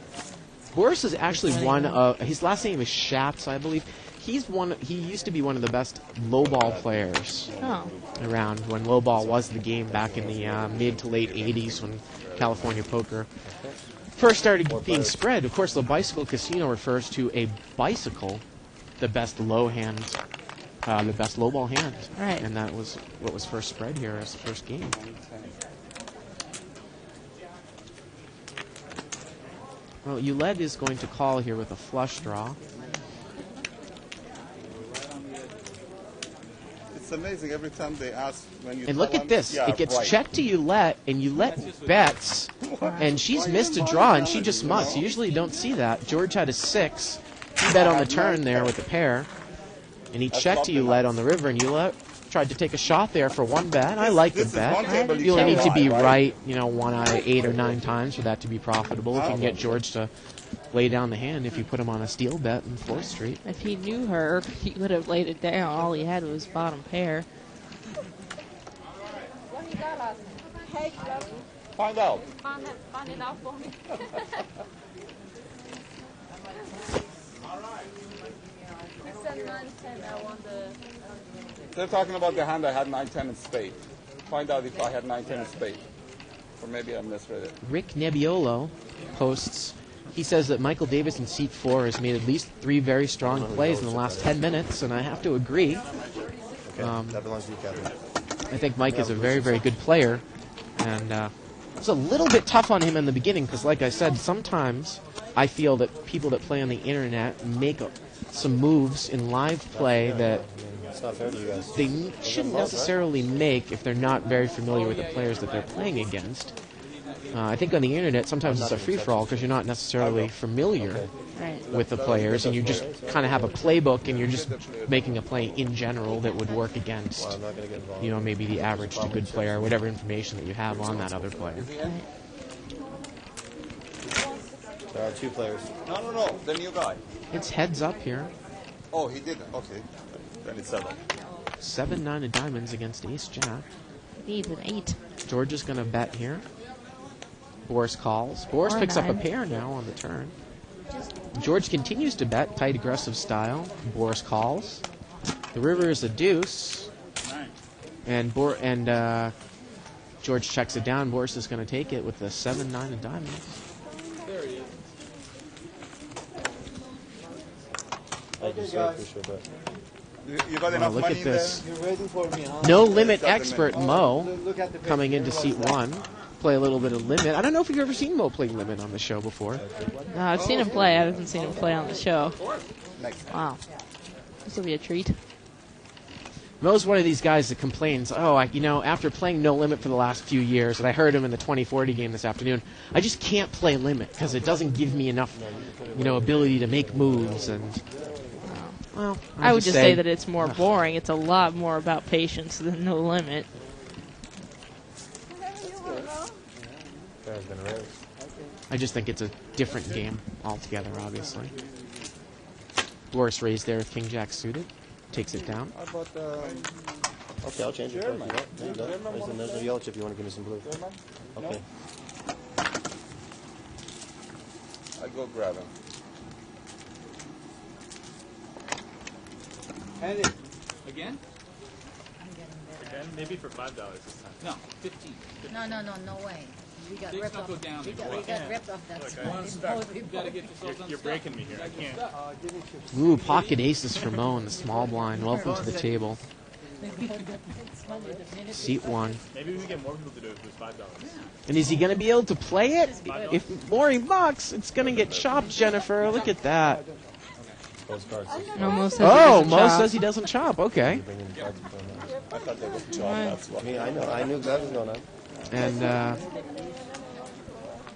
Boris is actually one of... His last name is Schatz, I believe. He used to be one of the best low-ball players around when low-ball was the game back in the mid to late 80s when California poker first started being spread. Of course, the Bicycle Casino refers to a bicycle, the best low hand, the best low-ball hand. Right. And that was what was first spread here as the first game. Well, Ulet is going to call here with a flush draw. It's amazing every time they ask when you And tell look at them, this. yeah, It gets right. checked to Ulet, and Ulet bets, and she's missed a draw, and she just mucks. You usually don't see that. George had a 6. He bet on the turn there with a pair, and he checked to Ulet on the river, and Ulet tried to take a shot there for 1 bet. I like the This is one bet. table You only need to be right? right, 1 out of 8 or 9 times for that to be profitable. If you can get George to lay down the hand, if you put him on a steal bet in 4th Street. If he knew her, he would have laid it down. All he had was bottom pair. Find out. Find it out for me. It's a 9-10. I want the... They're talking about the hand I had 9-10 in spade. Find out if I had 9-10 in spade. Or maybe I misread it. Rick Nebbiolo posts, he says that Michael Davis in seat 4 has made at least 3 very strong plays in the last 10 minutes, and I have to agree. That belongs to you, Catherine. I think Mike is a very, very good player, and it's a little bit tough on him in the beginning because, like I said, sometimes I feel that people that play on the internet make some moves in live play that It's not fair to you guys. they shouldn't necessarily make if they're not very familiar with the players that they're playing against. I think on the internet sometimes it's a free-for-all because you're not necessarily familiar with the players, and you just kind of have a playbook and you're just making a play in general that would work against, you know, maybe the average to good player or whatever information that you have on that other player. There are 2 players. No, the new guy. It's heads up here. Oh, he didn't. Okay. Then it's 7. 7-9 of diamonds against ace-jack. Needs an 8. George is going to bet here. Boris calls. Boris picks up a pair now on the turn. George continues to bet, tight aggressive style. Boris calls. The river is a deuce. And George checks it down. Boris is going to take it with the 7-9 of diamonds. There he is. Thank you, sir. Appreciate that. You got enough look money at this. You're waiting for me, huh? No limit expert Mo Look at the coming into seat 1. Play a little bit of limit. I don't know if you've ever seen Mo play limit on the show before. No, I've seen him play. I haven't seen him play on the show. Wow. This will be a treat. Mo's one of these guys that complains, after playing no limit for the last few years, and I heard him in the 2040 game this afternoon, I just can't play limit because it doesn't give me enough, ability to make moves. And well, I would just say that it's more boring. It's a lot more about patience than no limit. I just think it's a different game altogether, obviously. Boris raised there with King Jack suited. Takes it down. How about okay, I'll change it. There you go. There's a yellow chip. You want to give me some blue? Okay. I'll go grab him. Hand it. Again? Again? Maybe for $5 this time. No, 15. No way. We got Things ripped don't off. go down We anymore. got ripped off that Look, spot. I want to start. You gotta get yourself. You're breaking me here. I can't. Ooh, pocket aces for Mo in the small blind. Welcome to the table. Seat 1. Maybe we get more people to do it if it was $5. And is he going to be able to play it? If Maury bucks, it's going to get chopped, Jennifer. Look at that. No, Mo says Mo says he doesn't chop. Okay. I thought they would chop. That's what I knew that was going on. And,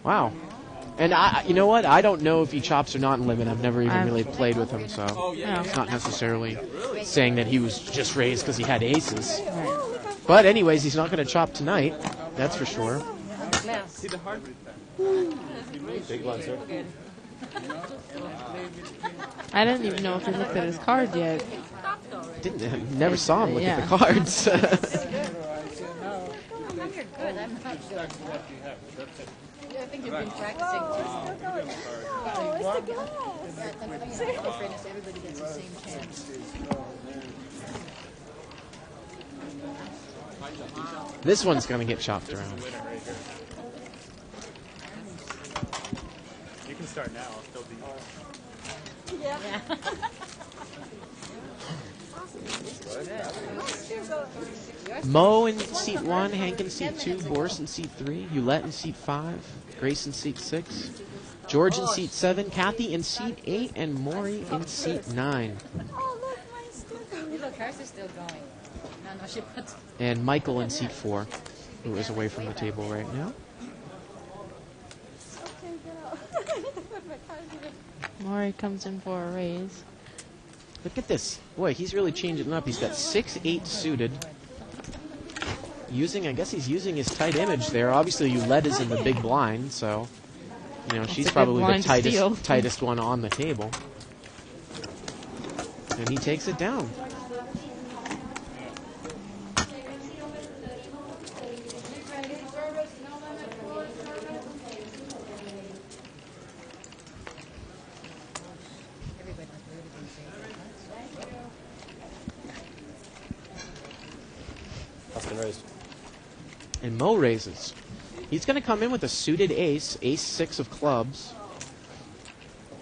wow. And you know what? I don't know if he chops or not in limit. I've never even really played with him, so it's not necessarily saying that he was just raised because he had aces. But anyways, he's not going to chop tonight. That's for sure. Big blind, sir. I didn't even know if he looked at his card yet. Never saw him look at the cards. You're good. I'm not sure. I think you've been practicing. Everybody gets the same chance. This one's going to get chopped around. You can start now. I'll still be. Yeah. Mo in seat 1, Hank in seat 2, Boris in seat 3, Ulette in seat 5, Grace in seat 6, George in seat 7, Kathy in seat 8, and Maury in seat 9. Look, hers is still going. No, she puts. And Michael in seat 4, who is away from the table right now. Maury comes in for a raise. Look at this. Boy, he's really changing it up. He's got 6-8 suited. I guess he's using his tight image there. Obviously, Ulette is in the big blind, so, she's probably the tightest one on the table. And he takes it down. And Mo raises. He's going to come in with a suited ace, ace-6 of clubs.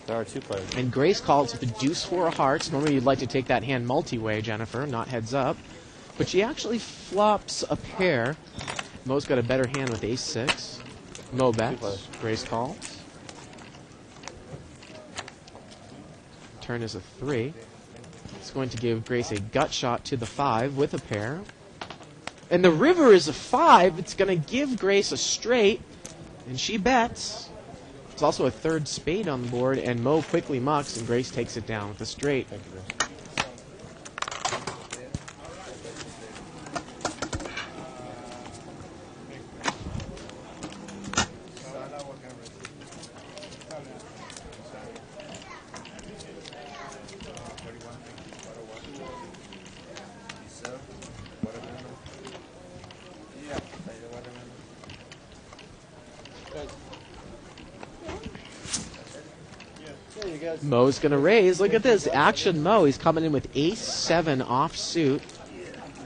There are 2 players. And Grace calls with the deuce 4 of hearts. Normally you'd like to take that hand multi-way, Jennifer, not heads up. but she actually flops a pair. Mo's got a better hand with ace-6. Mo bets. Grace calls. Turn is a 3. It's going to give Grace a gut shot to the 5 with a pair. And the river is a 5. It's going to give Grace a straight, and she bets. There's also a third spade on the board, and Mo quickly mucks, and Grace takes it down with a straight. Thank you, Grace. Mo's going to raise. Look at this. Action Mo. He's coming in with ace-7 offsuit.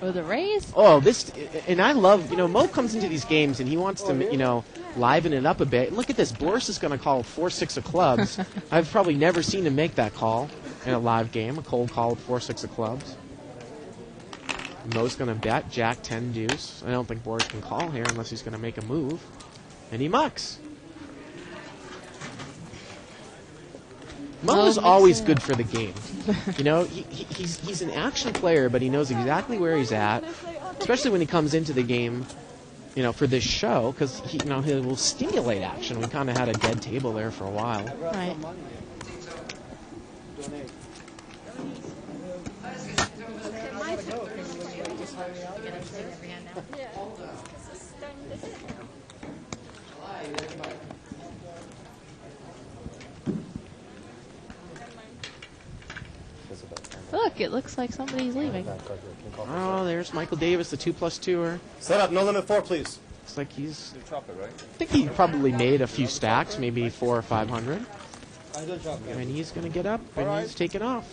Oh, the raise? Oh, this, and I love, Mo comes into these games and he wants to, liven it up a bit. And look at this. Boris is going to call 4-6 of clubs. I've probably never seen him make that call in a live game, a cold call of 4-6 of clubs. Mo's going to bet Jack 10 deuce. I don't think Boris can call here unless he's going to make a move. And he mucks. Mo is always good for the game. He's an action player, but he knows exactly where he's at, especially when he comes into the game, for this show, because he will stimulate action. We kind of had a dead table there for a while. Right. Look, it looks like somebody's leaving. Oh, there's Michael Davis, the 2+2er. Set up, no limit 4, please. Looks like he's. I think he probably made a few stacks, maybe 400 or 500. And he's going to get up and he's taking off.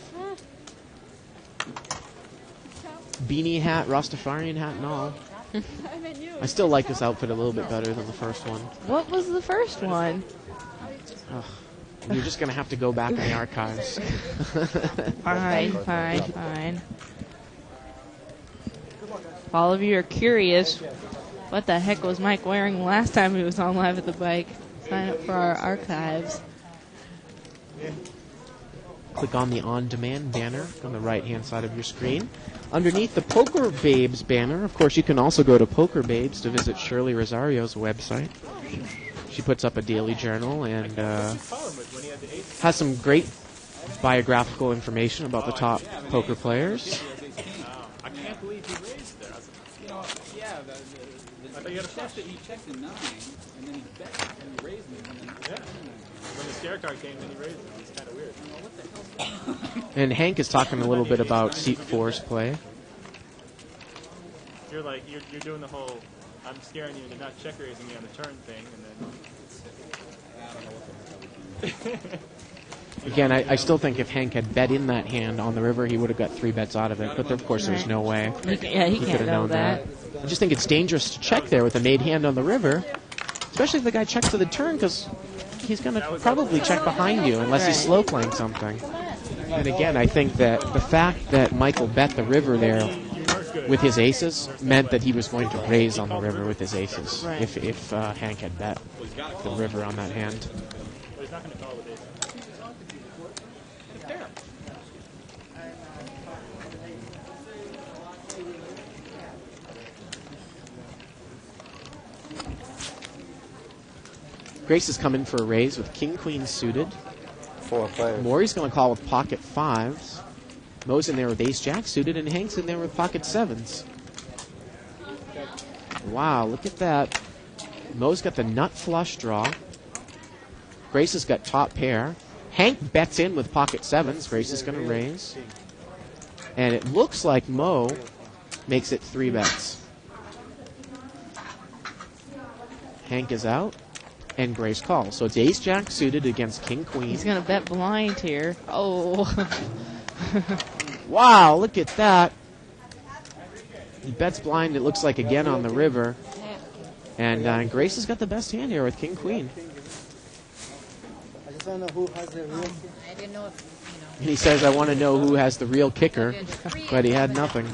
Beanie hat, Rastafarian hat, and all. I still like this outfit a little bit better than the first one. What was the first one? Ugh. You're just going to have to go back in the archives. Fine. All of you are curious, what the heck was Mike wearing last time he was on Live at the Bike? Sign up for our archives. Click on the on-demand banner on the right-hand side of your screen. Underneath the Poker Babes banner, of course, you can also go to Poker Babes to visit Shirley Rosario's website. She puts up a daily journal and has some great biographical information about the top poker players. I can't believe he raised there. He checked in 9, and then he bet, and he raised it. When the scare card came, then he raised it. It's kind of weird. What the hell's And Hank is talking a little bit about Seat 4's play. You're doing the whole, I'm scaring you into not check raising me on the turn thing, and then... Again, I still think if Hank had bet in that hand on the river, he would have got 3 bets out of it. But of course, there's no way. He could have known that. I just think it's dangerous to check there with a made hand on the river, especially if the guy checks to the turn, because he's going to probably check behind you unless he's slow playing something. And again, I think that the fact that Michael bet the river there with his aces meant that he was going to raise on the river with his aces if Hank had bet the river on that hand. Grace is coming for a raise with king-queen suited. 4 players. Maury's going to call with pocket 5s. Mo's in there with ace-jack suited, and Hank's in there with pocket 7s. Wow, look at that. Mo's got the nut flush draw. Grace has got top pair. Hank bets in with pocket 7s. Grace is going to raise. And it looks like Mo makes it 3 bets. Hank is out. And Grace calls. So it's ace-jack suited against king-queen. He's going to bet blind here. Oh. Wow, look at that. He bets blind, it looks like, again on the river. And Grace has got the best hand here with king-queen. I just don't know who has the real. I didn't know if, And he says, I want to know who has the real kicker. But he had nothing.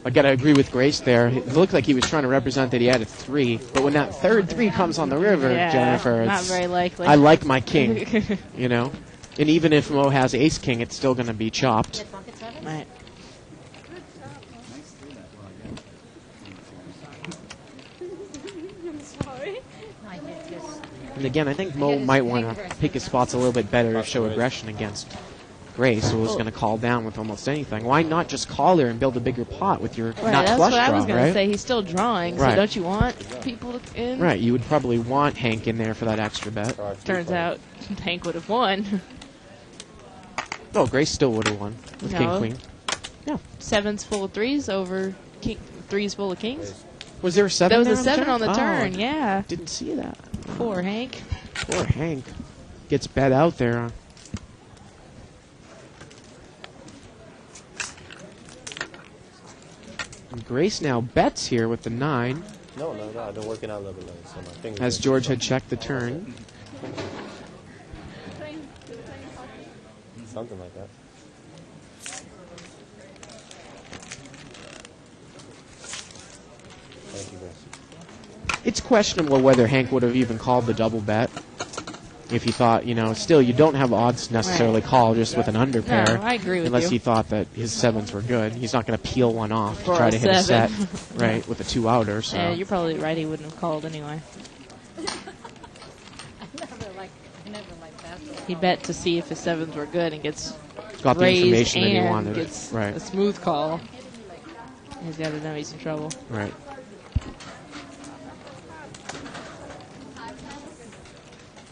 I gotta agree with Grace there. It looked like he was trying to represent that he had a 3, but when that third 3 comes on the river, Yeah, Jennifer, not it's, very likely. I like my king, you know? And even if Mo has ace king, it's still gonna be chopped. Right. And again, I think Mo might want to pick his spots a little bit better to show aggression against Grace, who was going to call down with almost anything. Why not just call her and build a bigger pot with your Right, not that's flush what I was draw, going right? to say. He's still drawing, so Right. don't you want people to in? Right, you would probably want Hank in there for that extra bet. Turns out Hank would have won. Oh, Grace still would have won with King No. Queen. Yeah. 7's full of 3s over 3's full of kings. Was there a 7 There was there a 7 on the Oh, turn, yeah. Didn't see that. Poor Hank. Poor Hank. Gets bet out there. And Grace now bets here with the 9, No, I've been working out a little bit late, so my fingers. as George had checked the turn. Something like that. Thank you, Grace. It's questionable whether Hank would have even called the double bet if he thought, you know, still you don't have odds necessarily call just with an under pair. No, I agree with unless you. he thought that his 7s were good. He's not going to peel one off to For try a to hit a set, 7. right, with a 2-outer. So. Yeah, you're probably right. He wouldn't have called anyway. He bet to see if his 7s were good and gets Got the raised information that he and wanted. gets Right. a smooth call. He's got to know he's in trouble. Right.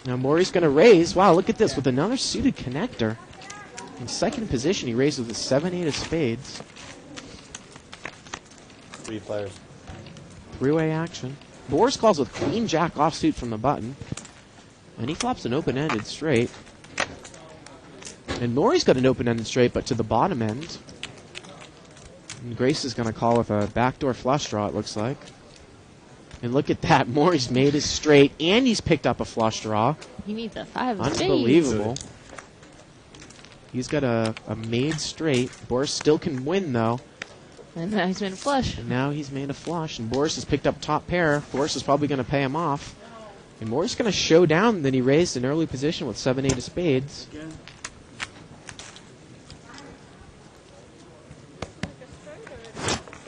Now Maury's going to raise. Wow, look at this with another suited connector. In second position, he raised with a 7-8 of spades. 3 players. 3-way action. Boris calls with Queen Jack offsuit from the button. And he flops an open-ended straight. And Maury's got an open-ended straight, but to the bottom end. And Grace is going to call with a backdoor flush draw, it looks like. And look at that. Maury's made his straight, and he's picked up a flush draw. He needs a 5 of spades. Unbelievable. He's got a made straight. Boris still can win, though. And now he's made a flush. And now he's made a flush, and Boris has picked up top pair. Boris is probably going to pay him off. And Maury's going to show down that he raised an early position with 7-8 of spades.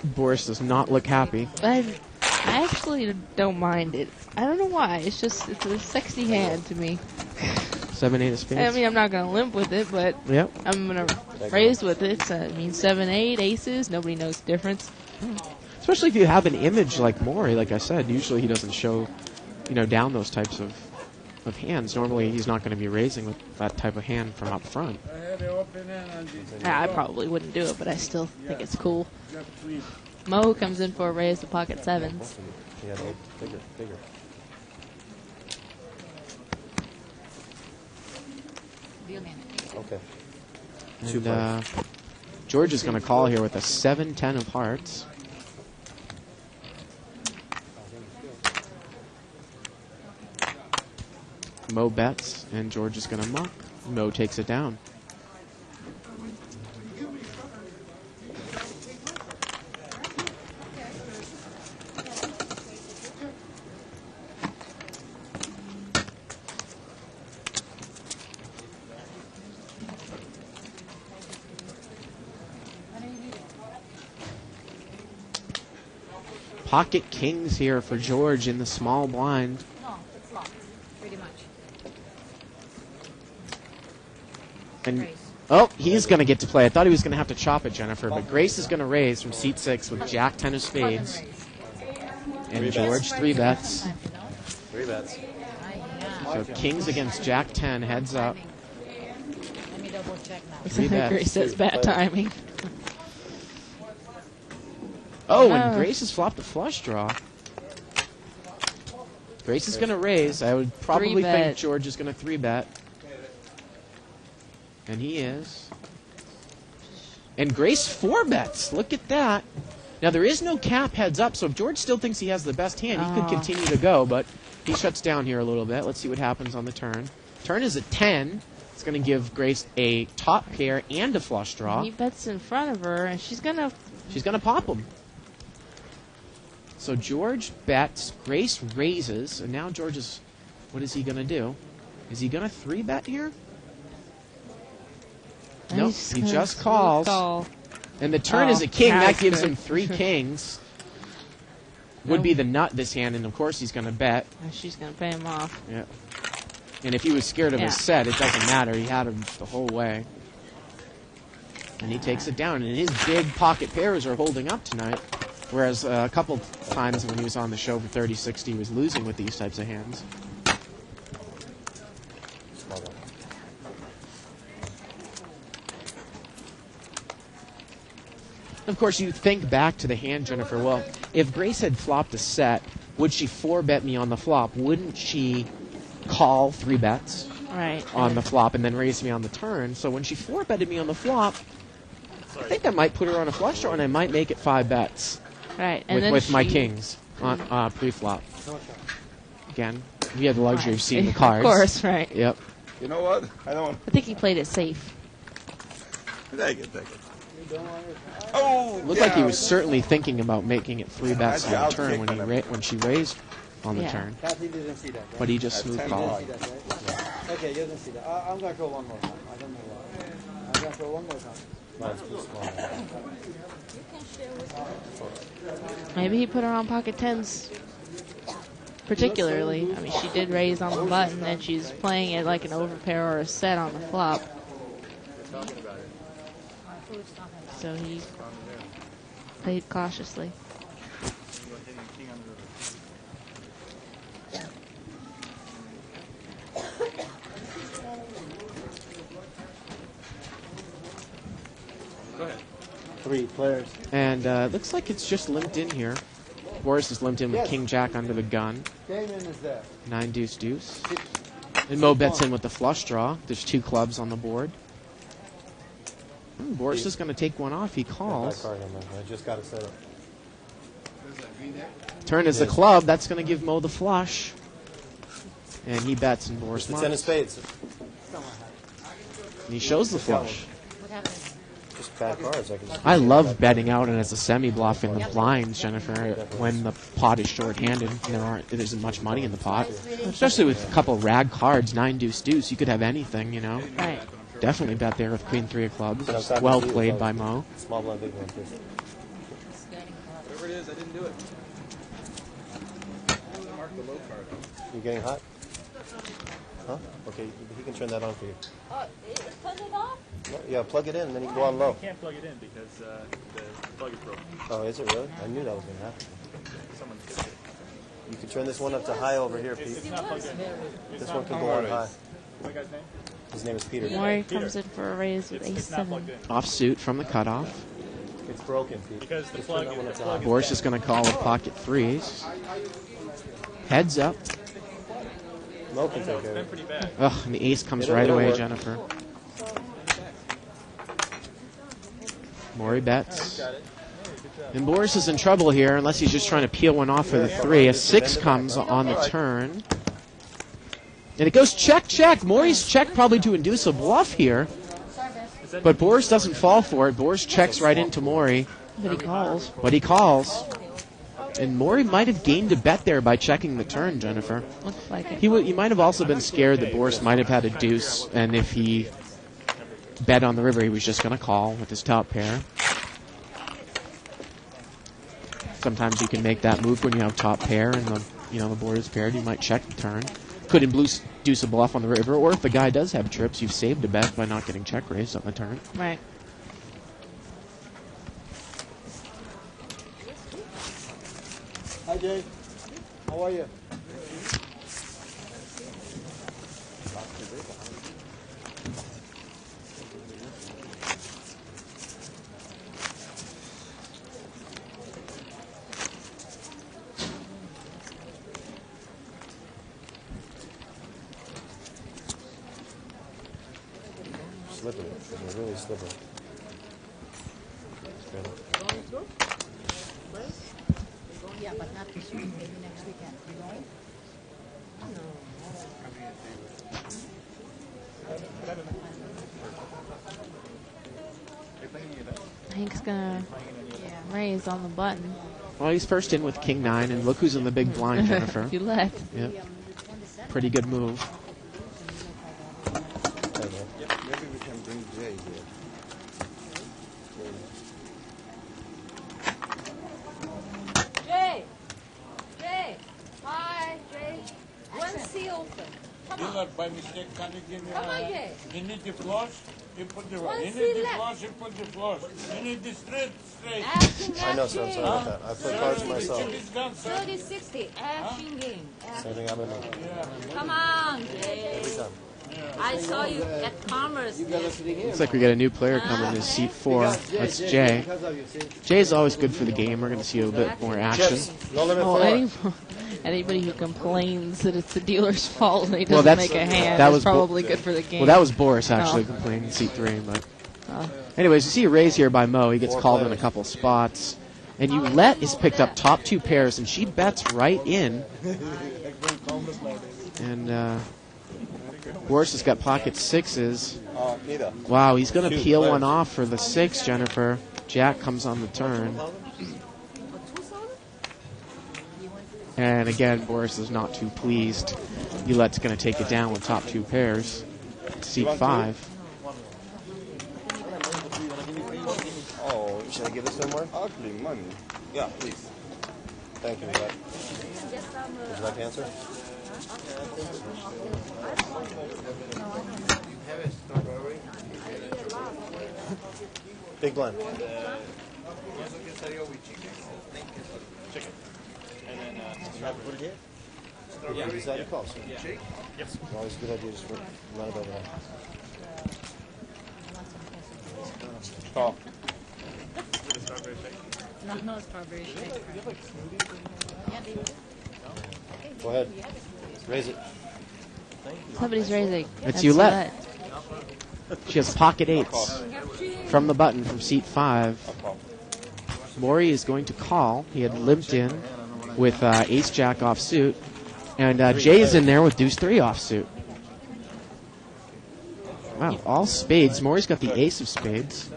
Boris does not look happy. I actually don't mind it. I don't know why. It's a sexy hand to me. 7-8 of spades. I mean, I'm not going to limp with it, but Yep. I'm going to raise with it. So, I mean, 7-8, aces, nobody knows the difference. Especially if you have an image like Maury, like I said, usually he doesn't show, down those types of hands. Normally he's not going to be raising with that type of hand from up front. I probably wouldn't do it, but I still think it's cool. Mo comes in for a raise to pocket 7s. Yeah, bigger. Okay. And George is going to call here with a 7-10 of hearts. Mo bets, and George is going to muck. Mo takes it down. Pocket kings here for George in the small blind. No, it's locked. Pretty much. And he's going to get to play. I thought he was going to have to chop it, Jennifer, but Grace is going to raise from seat 6 with Jack 10 of spades. And George 3 bets. 3 bets. So kings against Jack 10, heads up. Let me double check now. 3 bets. Grace says bad timing. Oh, and Grace has flopped a flush draw. Grace is going to raise. I would probably think George is going to 3-bet. And he is. And Grace 4-bets. Look at that. Now, there is no cap heads up, so if George still thinks he has the best hand, he could continue to go, but he shuts down here a little bit. Let's see what happens on the turn. Turn is a 10. It's going to give Grace a top pair and a flush draw. He bets in front of her, and she's gonna pop him. So George bets, Grace raises, and now George is, what is he going to do? Is he going to 3-bet here? Nope, he just calls. And the turn is a king. That gives him 3 kings. Would be the nut this hand, and of course he's going to bet. And she's going to pay him off. Yeah. And if he was scared of his set, it doesn't matter. He had him the whole way. And he takes it down. And his big pocket pairs are holding up tonight. Whereas a couple times when he was on the show for 30-60, he was losing with these types of hands. Of course, you think back to the hand, Jennifer. Well, if Grace had flopped a set, would she 4-bet me on the flop? Wouldn't she call 3 bets on the flop and then raise me on the turn? So when she 4-betted me on the flop, I think I might put her on a flush draw and I might make it 5 bets. Right. And with my kings on pre-flop. Again, we had the luxury of seeing the cards. Of course, right. Yep. You know what? I think he played it safe. Take it. Oh, looked like he was certainly thinking about making it 3 bets on the turn when she raised on the turn. Kathy didn't see that, right? But he just smooth called. Okay, you didn't see that. I'm going to throw one more time. I don't know why. I'm going to throw one more time. Mine's too small. Maybe he put her on pocket 10s. Particularly. I mean, she did raise on the button, and she's playing it like an overpair or a set on the flop. So he played cautiously. Go ahead. 3 players. And it looks like it's just limped in here. Boris is limped in with King Jack under the gun. Damon is there. 9 deuce deuce. And Mo bets in with the flush draw. There's 2 clubs on the board. Boris is going to take one off. He calls. I just got it set up. Turn is the club. That's going to give Mo the flush. And he bets, and Boris It's the 10 of spades. And he shows the flush. What happened? Just bad cards. I love betting out and as a semi-bluff in the blinds, Jennifer, when the pot is short-handed. There isn't much money in the pot. Especially with a couple rag cards, 9 deuce deuce. You could have anything, you know. Right. Definitely bet there with Queen 3 of clubs. Well played by Mo. Small blind, big blind, please. Whatever it is, I didn't do it. Mark the low card. You getting hot? Huh? Okay, he can turn that on for you. Turn it off? No, yeah, plug it in, and then you can go on low. You can't plug it in because the plug is broken. Oh, is it really? I knew that was going to happen. Someone's fixed it. You can turn this one up to high over here, Pete. It's not plugged in. This one can go on high. What guy's name? His name is Peter. Maury comes in for a raise with ace-7. Offsuit from the cutoff. It's broken, Pete. Because the plug is Boris is going to call with pocket 3s. Heads up. Mo can take care of it. pretty bad. Ugh, and the ace comes right away, Jennifer. Maury bets. And Boris is in trouble here unless he's just trying to peel one off for the 3. A 6 comes on the turn. And it goes check, check. Maury's checked probably to induce a bluff here. But Boris doesn't fall for it. Boris checks right into Maury. But he calls. And Maury might have gained a bet there by checking the turn, Jennifer. Looks like it. He might have also been scared that Boris might have had a deuce, and if he bet on the river, he was just going to call with his top pair. Sometimes you can make that move when you have top pair and the board is paired. You might check the turn. Could induce a bluff on the river, or if the guy does have trips, you've saved a bet by not getting check raised on the turn. Right. Hi, Jay. How are you? Slippery. They're really slippery. Yeah, but not this week, maybe next weekend. You going? No. Hank's gonna raise on the button. Well, he's first in with King 9, and look who's in the big blind, Jennifer. You let. Yep. Pretty good move. Maybe we can bring Jay here. Jay! Jay! Hi, Jay. One C open. Come on. By mistake, can you give me Come on, Jay. You need the flush, you put the One You C need the left. flush, you put the flush. You need the straight. I know, so I'm sorry about that. I play cards myself. 30-60. Action game. Same thing I'm in. Come on, Jay. Every time. I saw you at Commerce. Looks like we got a new player coming to seat 4. That's Jay. Jay's always good for the game. We're going to see a bit more action. Anybody who complains that it's the dealer's fault and he doesn't Well, that's- make a hand that is was probably good for the game. Well, that was Boris actually Oh. complaining in seat 3. But anyways, you see a raise here by Mo. He gets called in a couple spots. And Yulette is picked up top 2 pairs, and she bets right in. And Boris has got pocket 6s. Nita. Wow, he's going to Shoot, peel left. one off for the 6, Jennifer. Jack comes on the turn. And again, Boris is not too pleased. Yulette's going to take it down with top 2 pairs. Seat 5. Oh, should I give this to him more? Ugly money. Yeah, please. Thank you for that. Would you like to answer? Big blind. Chicken. And then Yeah, you decide to call, sir. Yes. Always a good idea, just run it over there. Call. No strawberry shake. Go ahead. Raise it. Somebody's raising. It's That's Yulette. She has pocket 8s from the button from seat 5. Maury is going to call. He had limped in with ace-jack offsuit. And Jay is in there with deuce-3 offsuit. Wow, all spades. Maury's got the ace of spades.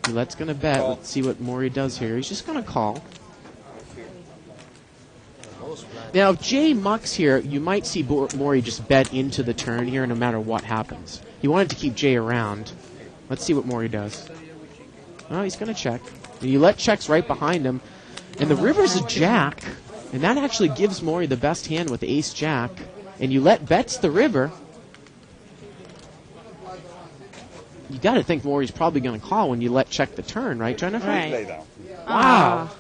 Yulette's going to bet. Let's see what Maury does here. He's just going to call. Now, if Jay mucks here, you might see Maury just bet into the turn here no matter what happens. He wanted to keep Jay around. Let's see what Maury does. Oh, he's going to check. Yulette checks right behind him. And the river's a jack. And that actually gives Maury the best hand with ace-jack. And Yulette bets the river. You got to think Maury's probably going to call when Yulette check the turn, right, Jennifer? Right. Wow.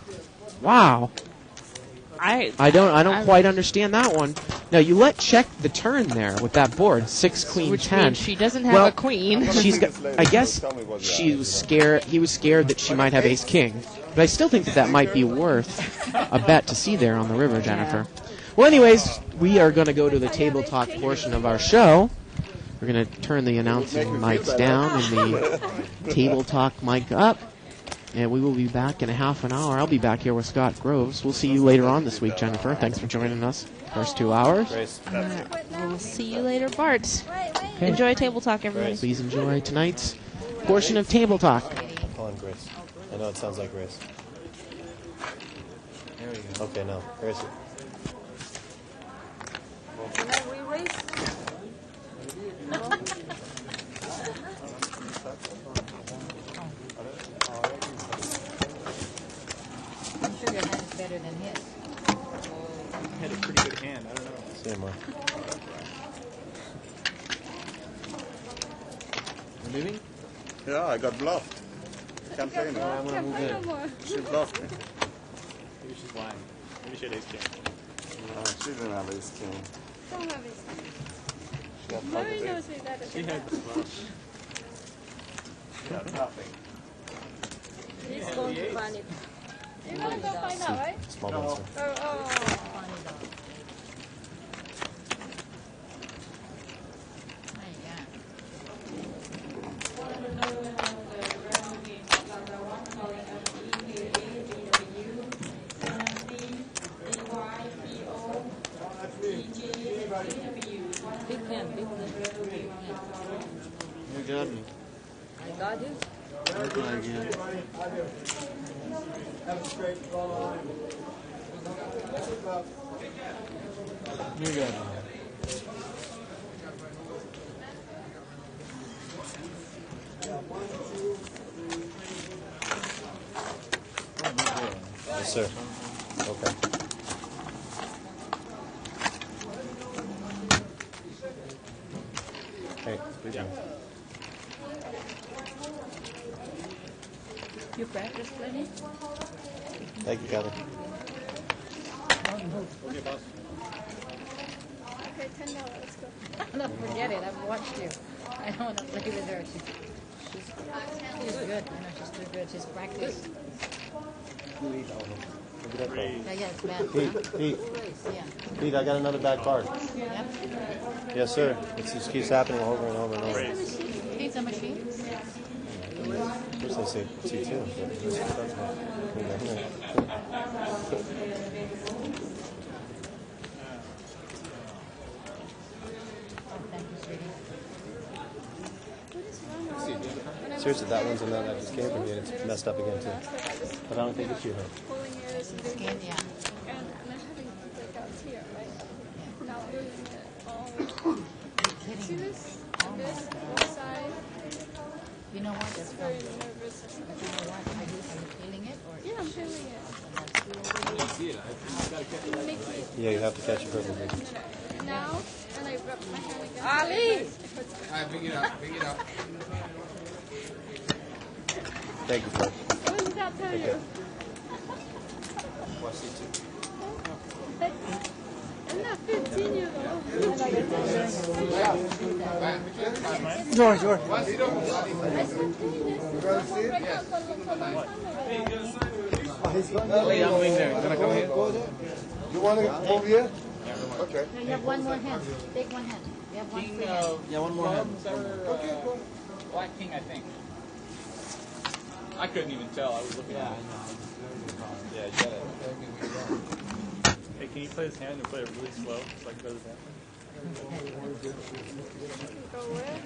Wow. I don't quite understand that one. Now Yulette checked the turn there with that board, 6 queen Which 10. means she doesn't have a queen. She's got. I guess she was scared. He was scared that she might have ace king. But I still think that might be worth a bet to see there on the river, Jennifer. Well, anyways, we are going to go to the table talk portion of our show. We're going to turn the announcing mics down and the table talk mic up. And we will be back in a half an hour. I'll be back here with Scott Groves. We'll see you later on this week, Jennifer. Thanks for joining us. First 2 hours. We'll see you later, Bart. Enjoy Table Talk, everyone. Please enjoy tonight's portion of Table Talk. Call him Grace. I know it sounds like Grace. There we go. Okay, no. Grace it. I'm sure your hand's better than his. I had a pretty good hand. I don't know. Same way. You leaving? Yeah, I got bluffed. Can't play anymore. I'm gonna move in. She bluffed me. Maybe she's lying. Maybe she had ace king. No, she didn't have ace king. Don't have his name. She had Mary pocket knows eight. me better She than had that. the flush. She had nothing. He's going to find it. You're going to go find out, right? Small blind, sir. Oh. You're good. I got you. Have a straight follow. You got it. Yes, sir. Okay. Hey, good job. You practice plenty? Thank you, Kathy. Okay, $10, let's go. No, forget it. I've watched you. I don't want to play with her. She's good. You know, she's too good. She's practiced. Yeah, it's bad. Pete, Yeah. Pete, I got another bad card. Yep. Yes, sir. It just keeps happening over and over and over. Pizza machine? First I say C2. Seriously, that one's another that just came from me and it's messed up again too. But I don't think it's you, huh? Pulling ears and Skin, yeah. and I'm having breakouts here, right? Now I'm doing it all. See this? This, one side. You know what? That's Very fine. nervous. But you know what? Are you feeling it? Or Yeah, I'm feeling it. Yeah, you have to catch it perfectly. Now, and I rub my hand against Ali! it. Alright, bring it up, bring it up. Thank you, Fred. What did that tell you? Watch C2. I'm not 15 years old. George. I He's going there. Gonna come here. Go there. You want to move here? Okay. no, you have one more hand. Take one hand. You have one free hand. Yeah, one more hand. Okay, cool. Black King, I think. I couldn't even tell. I was looking at it. Yeah, you got it. Hey, can you play his hand and play it really slow so I can go to the bathroom? Go where?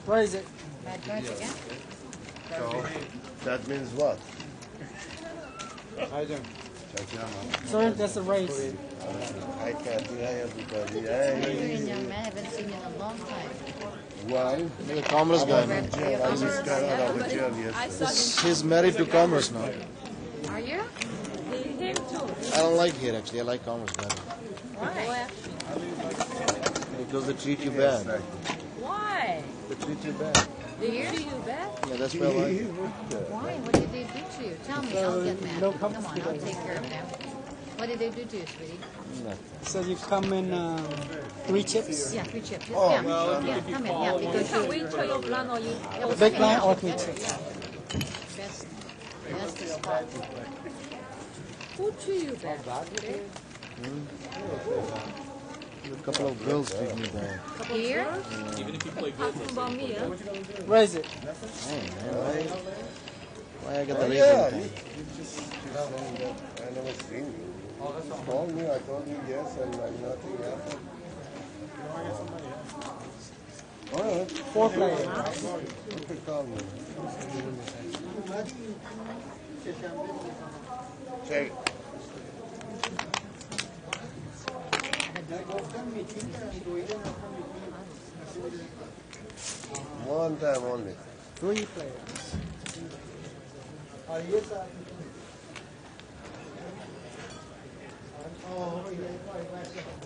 Where is it? Bad cards again? So, that means what? I don't. Sorry, that's a race. I can't hear everybody. You're a young man. I haven't seen you in a long time. Why? The commerce guy. I just got out of the jail yesterday. He's married to commerce now. Are you? I don't like it actually. I like commerce better. Why? Because they treat you bad. Why? They treat you bad. Do you? Treat you bad? Yeah, that's why I like it. Why? What did they do to you? Tell me. I'll get mad. Come on, I'll take care of them. What did they do to you, sweetie? So you come in 3 chips? Yeah, 3 chips. Oh, yeah, well, yeah, come in. Yeah, because you Big blind or 3 chips? That's the spot. Who treat you bad? A couple of girls treat me bad. Here? Even if you play good. Where is it? Why I got the Yeah, laser thing? you just told me that I never seen you. You called me, I told you yes, and nothing happened. All right. 4 players. Okay, call me. Check. One time only. 3 players.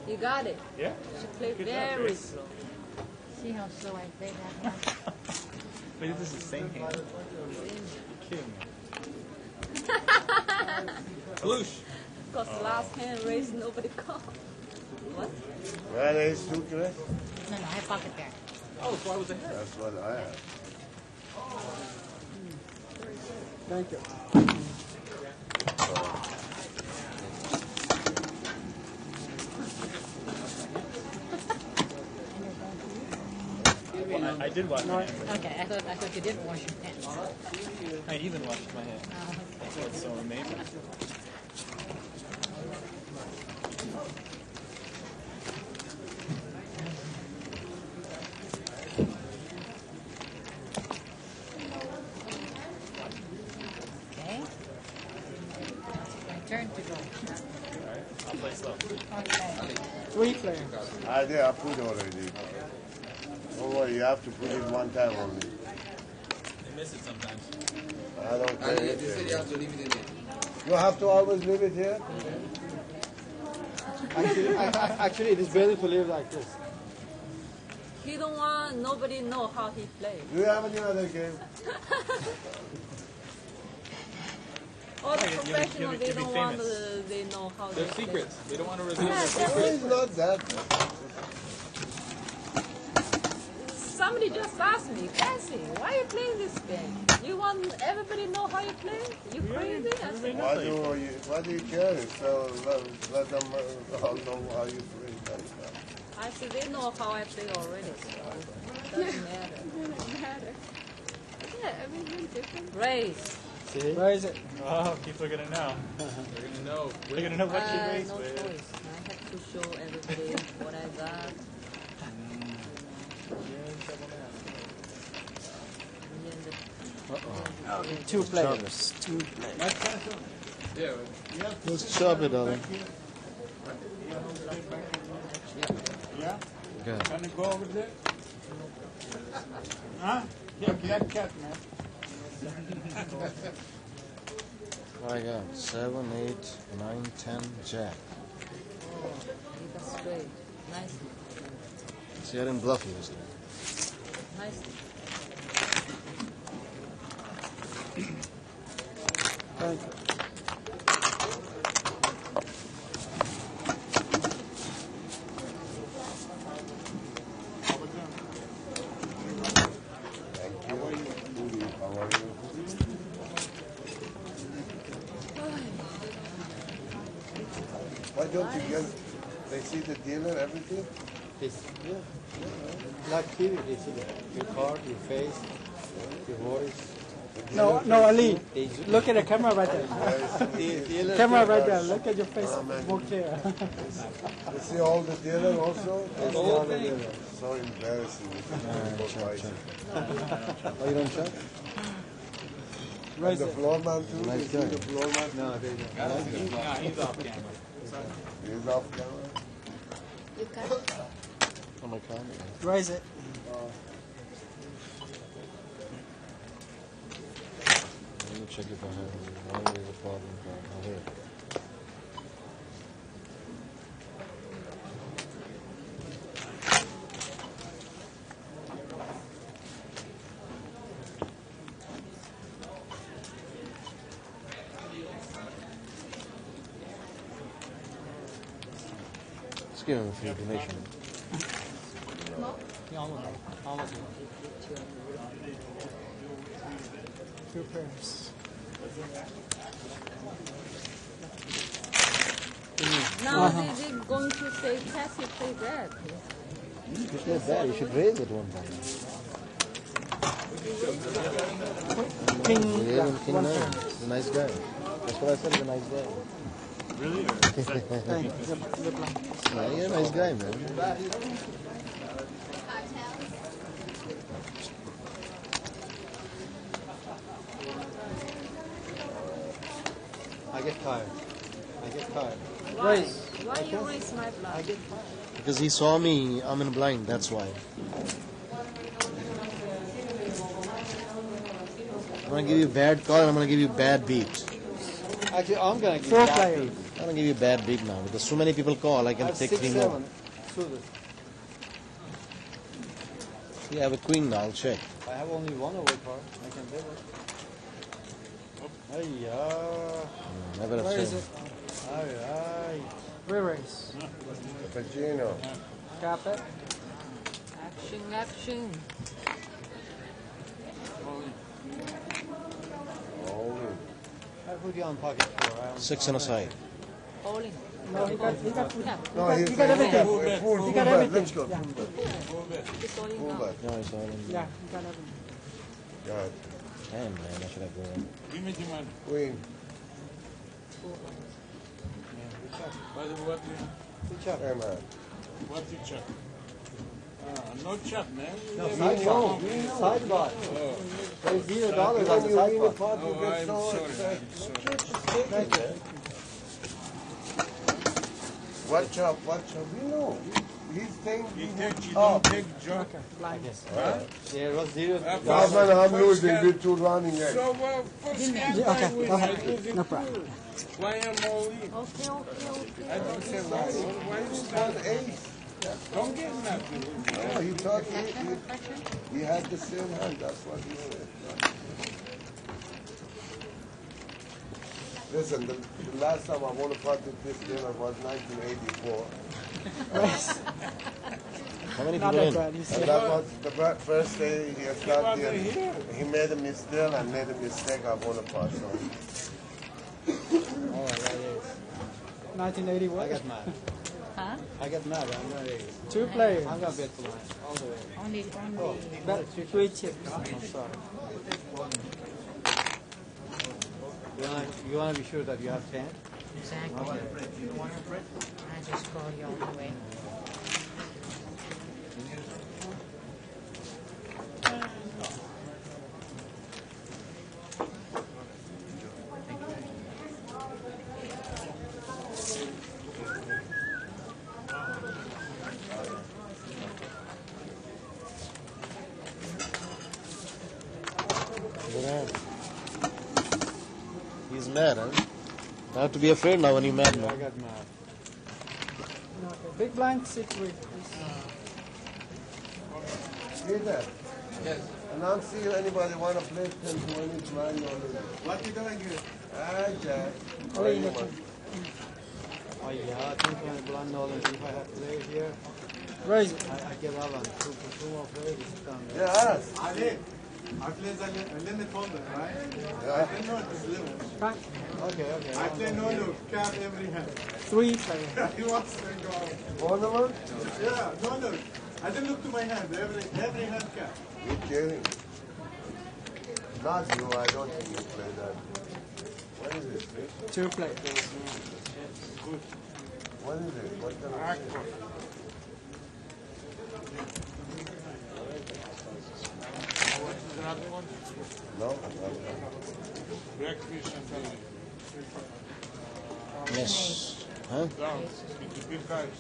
You got it. Yeah. She played very slow. See how slow I play that one? Wait, this is the same hand. King. Kalush. Because last hand raised, nobody called. What? Where is two correct? No, I have pocket pair. Oh, so I was ahead. That's what I have. Thank you. Well, I did wash my hands. Okay, I thought you didn't wash your hands. I even washed my hands. Oh, okay. That's what's so amazing. Okay. My turn to go. Alright, I'll play slow. Okay. 3 players. I did. I put already. Don't worry. You have to put it one time only. They miss it sometimes. I don't care. They said you have to leave it in there. You have to always leave it here. Actually, it is better to live like this. He don't want nobody know how he plays. Do you have any other game? All the Yeah, you'll be professionals, they don't want famous. they know how They're they play. secrets. They don't want to reveal their No, secrets. it's not that. Somebody just asked me, Cassie, why are you playing this game? You want everybody know how you play? You crazy? I said, Why do you care? So let them all know how you play. I said, they know how I play already, so it doesn't matter. It doesn't matter. Yeah, everyone's different. Race. See? Where is it? Oh, people are going to know. They're going to know. They're going to know what you race no with. choice. I have to show everybody what I got. Uh-oh. 2 players. 2 players. Yeah. Let's chop it, darling. Yeah? Good. Can you go over there? Huh? Yeah, black cat, man. What I got? 7, 8, 9, 10, jack. That's straight. Nice. See, I didn't bluff you this time. Nice. Thank you. Why don't you get? They see the dealer, everything. Like TV, they see your card, your face, your voice. No, Ali. Look at the camera right there. Camera right there. Look at your face. More clear. You see all the dealer also? They see all the dealer. So embarrassing. Oh, you don't check? And the floor man too? Nice You see guy. the floor man? No, they don't. No, he's off camera. He's off camera. On my camera. Where is it? Let me check if I have it. I don't think there's a problem. I'll hear it. Let's give him a few information. Almost. 2 pairs. Now they're going to say, Cassie, play that. You should bad. You should raise it one time. King, King 9. He's a nice guy. That's what I said. He's a nice guy. Really? Yeah, you're a nice guy, man. I get tired. Why? Raise. Why you raise my blood? Because he saw me, I'm in a blind, that's why. I'm going to give you a bad call and I'm going to give you a bad beat. Actually, I'm going to give 4 players. I'm going to give you a bad beat now because so many people call, I I can have take 6, 3 7. more. Suited. You have a queen now, I'll check. I have only 1 away card. I can do it. Never have Where is seen. it? Alright. Where is? Pacino. Cap it. Action. Holy. I put you on pocket 4. 6 on a side. Bowling. No, he got No, he got everything. He got everything. Let's go. Yeah. Full bet. Full bet. No, it's all in. Yeah, he got everything. God. Damn, man, I should have gone. Give me the money. Queen. What Hey, man. What you check? No check, man. No, sidebar. Sidebar. There's $0 on the sidebar. Oh, I'm sorry. I'm sorry. Watch out, watch out. We know. He's saying you don't take joke. There was zero. Man, I'm losing with two running eggs. So, first hand Okay, I go win. ahead. I lose in No problem. two. Why am I all in? Okay. I don't say why. Why you start? Don't get nothing. No, he thought he had the same hand. That's what he said. Listen, the last time I won a pot at this dinner was 1984. How many Not people that in? bad. He And said, that was the first day he started there. He made a mistake. I made a mistake. I won a pot. So. Oh, that is. 1981. I got mad. Huh? I got mad. I'm not ready. 2 players. I'm gonna bet for mine all the way. Only. Bet 3 chips. I'm sorry. You wanna be sure that you have 10? Exactly. I just call you all the way. He's mad, huh? I have to be afraid now when you're mad now. I got mad. Big blind 6 with. Hear that? Yes. And I'll see if anybody want to play 10 to 20 blind or what you doing here? Ah, Jack. Oh, you know. Oh yeah, I think I'm blind knowledge. If I have played here, Where is it? I get all on two more players. It's done. Yes. Ali, I play the limit holder, right? Yeah. I play no this limit. Fine. Okay. I play no look, cap every hand. 3 players. He wants to go. Tournament? Yeah, no look. I didn't look to my hand, every hand cap. You kidding? Not you, I don't think you play that. What is it? Fish? 2 players. What is it? What kind of fish? No? Blackfish and fillet. Yes. Huh? Down. It's a big guys.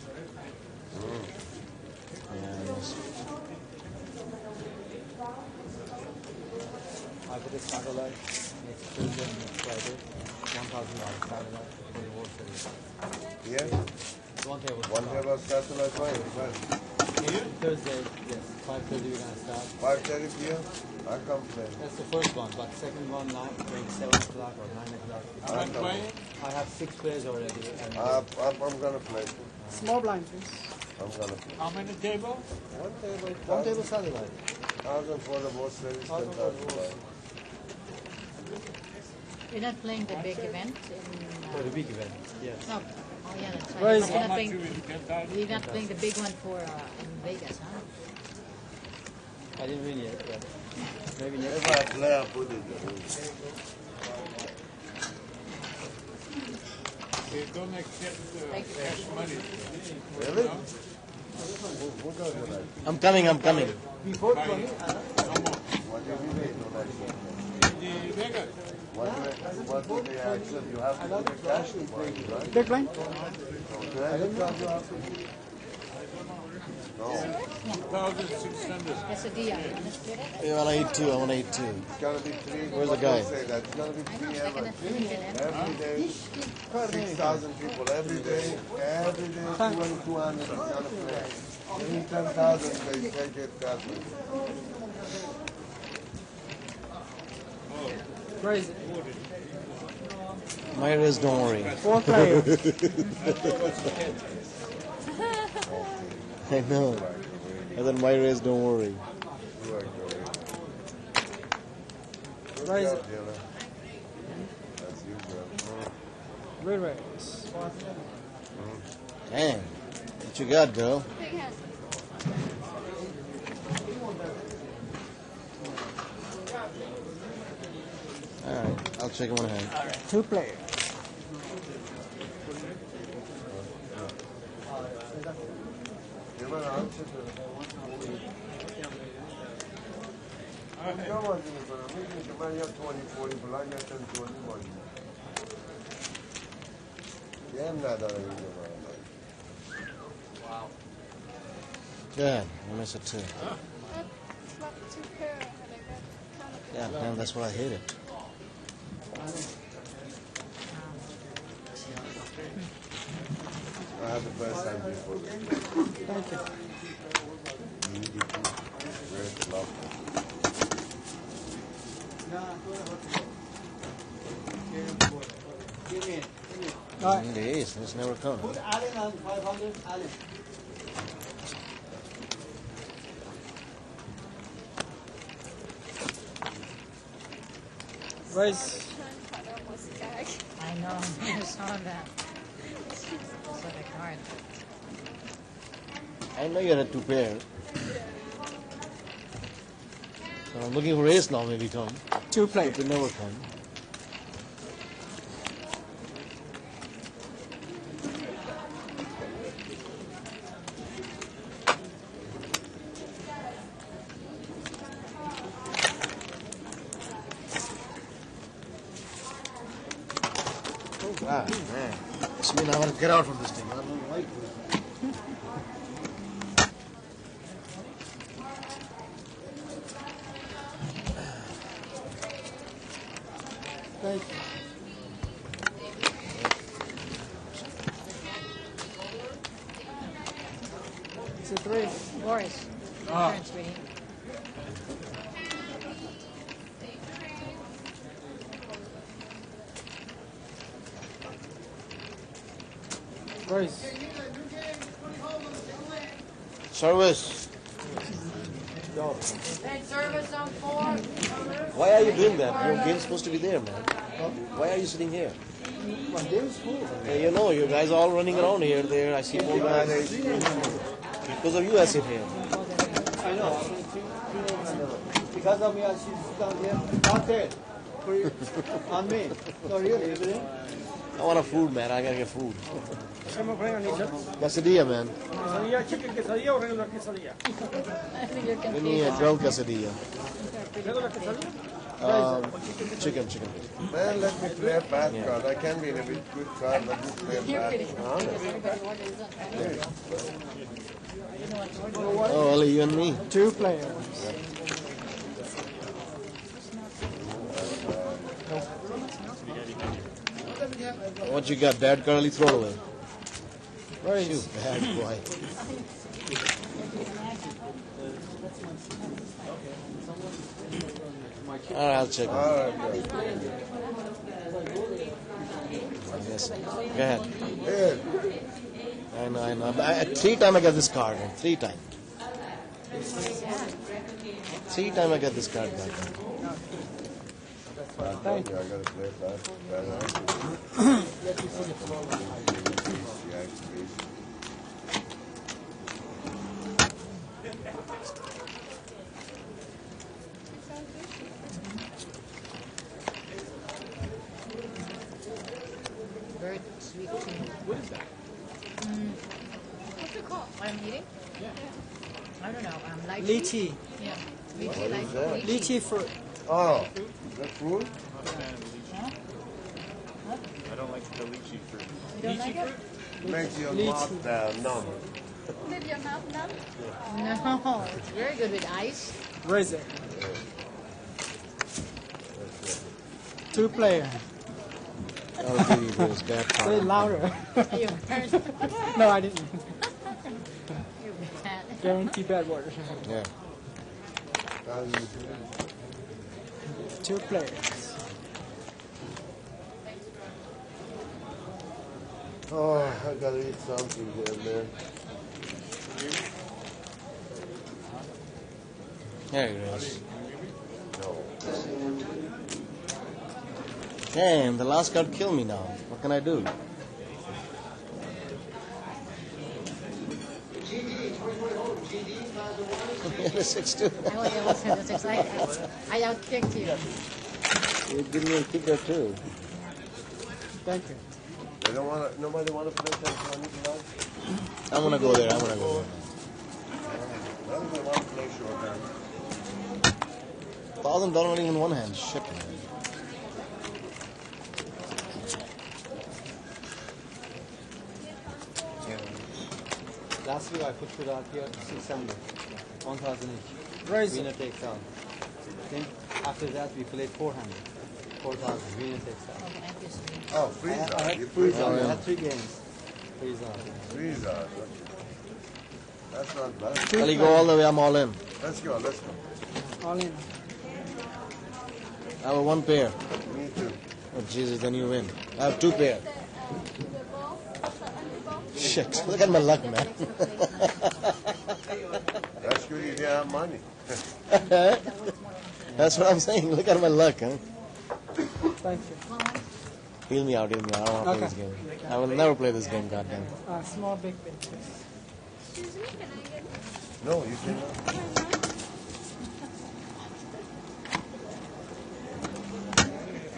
Yeah, yes. I put a satellite next Tuesday and next Friday. $1,000 satellite for the World Series. Yeah? One table. One table satellite right? Thursday, yes. 5:30 we're gonna start. 5:30 p.m.? I come play. That's the first one, but second one now, maybe 7 o'clock or 9 o'clock. I'm playing? I have 6 players already. And I'm gonna play too. Small blind, please. I'm gonna play. How many tables? One table. One table satellite. 1,000 for the World Series, 10,000. You're not playing the big event in. For the big event, yes. No. Oh yeah, that's Where right. is You're it? not playing. You're not playing the big one for in Vegas, huh? I didn't win yet, but maybe next If I play, I put it there. They don't accept cash money. Really? No? Who does it? I'm coming. Before 20? What do you mean? In Vegas. What do they accept? You have to put the cash in for it, right? Big blind? Credit card you have to put? No. 2,600. That's a deal. Understood it? I wanna eat 2. It's gonna be 3. Where's the guy? Say that. It's gonna be 3 Second every day. 6,000 people every day. 200 is gonna play. Give me 10,000, they take it that way. Where is it? My race, don't worry. 4 players. I know. And then my race, don't worry. Where is it? That's usual. Red race. Damn. What you got, girl? Big hand. Alright, I'll check in one hand. 2 players. Good. I miss it too. That's not 2 pair. And I got kind of Yeah, man, that's why I hate it. I have the best hand before. Thank you. Very lovely. It is. It's never come. Put Allen on 500. Allen. Where's I know, I saw that. I saw the card. I know you had 2 pairs. So I'm looking for ace now, maybe come. 2 players. It never come. Ah, man. This means I want to get out from this thing. I don't like it. Thank you. It's a 3. Boris. Ah. Turn, sweetie. Where's Service. Hey, service on 4. Why are you doing that? Your game's supposed to be there, man. Why are you sitting here? my game's full. Hey, you know, you guys are all running around here, there. I see more guys. Because of you, I sit here. I know. Because of me, she's down here. Not there. For you. On me. So really, isn't it? I want a food, man. I gotta get food. Quesadilla, man. ¿Quesadilla, chicken quesadilla o regular quesadilla? Give me a grilled quesadilla. ¿Regular quesadilla? Chicken. Man, let me play a bad card. I can be in a bit good card. Let me play a bad card. Oh, only you and me. 2 players. What you got? Bad curly throwaway. Where is you? Bad boy. All right, I'll check. Yes. Go ahead. I know. 3 times I got this card. 3 times. 3 times I got this card back. Thank you. I gotta play bad. Very sweet tea. What is that? What's it called? What I'm eating? Yeah. I don't know. Lychee. Yeah. What Lychee, is like that? Lychee fruit. Oh, the fruit? I'm not a fan of the lychee. I don't like the lychee fruit. You don't like it? Makes your mouth numb. Leave your mouth numb? No, it's very good with ice. Where is it? 2 players. I'll give you those bad Say cards. louder. You first. No, I didn't. You bad. Guarantee bad words. Yeah. 2 players. Oh, I gotta eat something here and there. There it is. No. Damn, the last card killed me now. What can I do? You had a 6-2. I almost had a 6. I out-kicked you. You give me a kicker too. Thank you. They don't want to, nobody want to play tennis tonight? I'm gonna go there. I'm gonna go there. Nobody want to play shorthand. $1,000 even one hand. Shit, man. Last week I put it out here 600, 1,000 each. Raise Winner it. takes out. Then after that we played 400, 4,000. Winner takes out. Oh, freeze I out. had You freeze freeze out. out. I had 3 games. Freeze out. Freeze out. That's not bad. Ali, go all the way. I'm all in. Let's go, let's go. All in. I have 1 pair. Me too. Oh, Jesus, then you win. I have 2 pair. Shit, look at my luck, man. That's good if you have money. That's what I'm saying. Look at my luck, huh? Thank you. Heal me out, heal me out. I don't want to play this game. I will never play this game, goddamn. Small, big pictures. No, you cannot.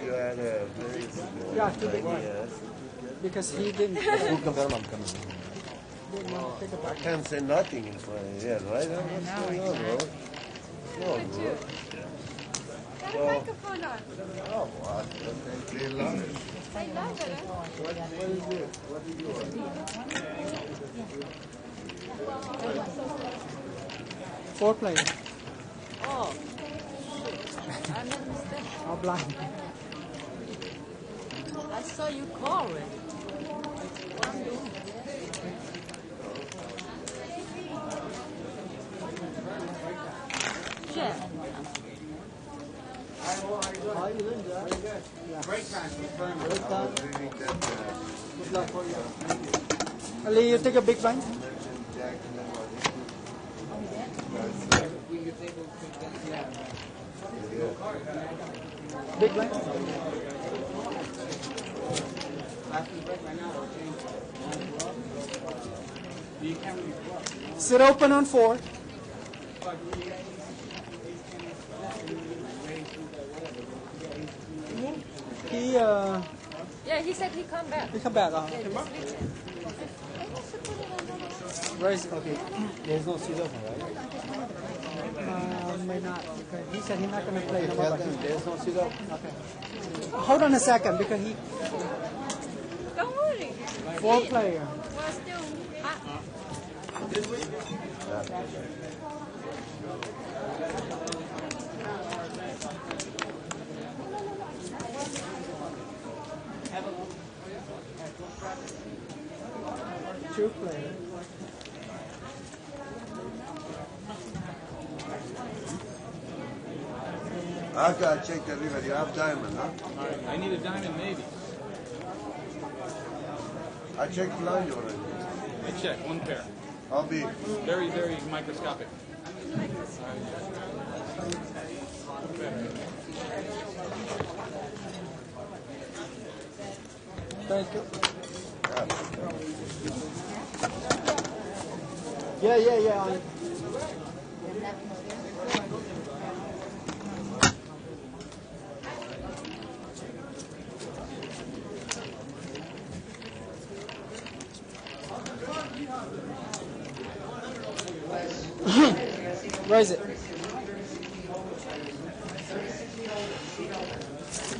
You had a very small Yeah, too big. idea. Because he didn't. Food comes out, I'm coming. I can't say nothing in front of you, right? What's going on, bro? No, bro. Got a microphone on. Oh, what? They love it. I love it. What is it? What are you doing? 4 players. Oh, I made a mistake. All blind. I saw you call it. What I'm doing? Yeah. How are you doing, Jack? Break time. Break time. Good luck for you. Ali, you take a big blind? Big blind? Sit open on 4. He Yeah, he said he come back. he come back. Yeah, this weekend. Where is it? Okay. There's no seat open, right? May not. Okay. He said he's not going to play no Tell more. them there's no seat open. Okay. Hold on a second because he Don't worry. 4 player. We're still hot. Two players. I gotta check the river. You have diamond, huh? I need a diamond maybe. I checked blind already. I check, 1 pair. I'll be. Very, very microscopic. Thank you. Yeah. Where is it?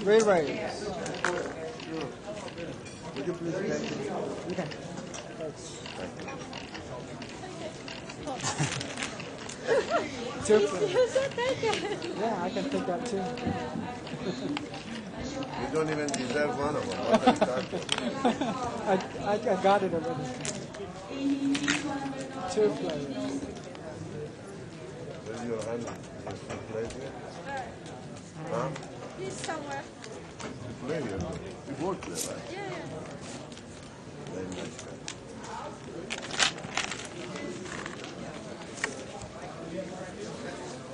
Railway. Would you please take it? Okay. Two players. Yeah, I can take that too. You don't even deserve one of them. What are you talking? I got it already. 2 players. Where's your hand? You still play here? Huh? He's somewhere. You play here? You work there, right? Yeah. Very nice guy.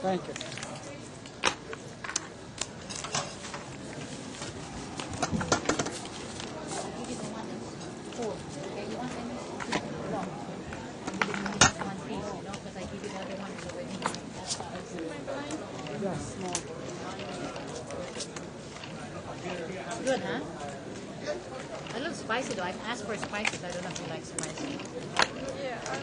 Thank you. Yeah, small. Good, huh? It looks spicy though. I've asked for spicy, so I don't know if you like spicy. Yeah, I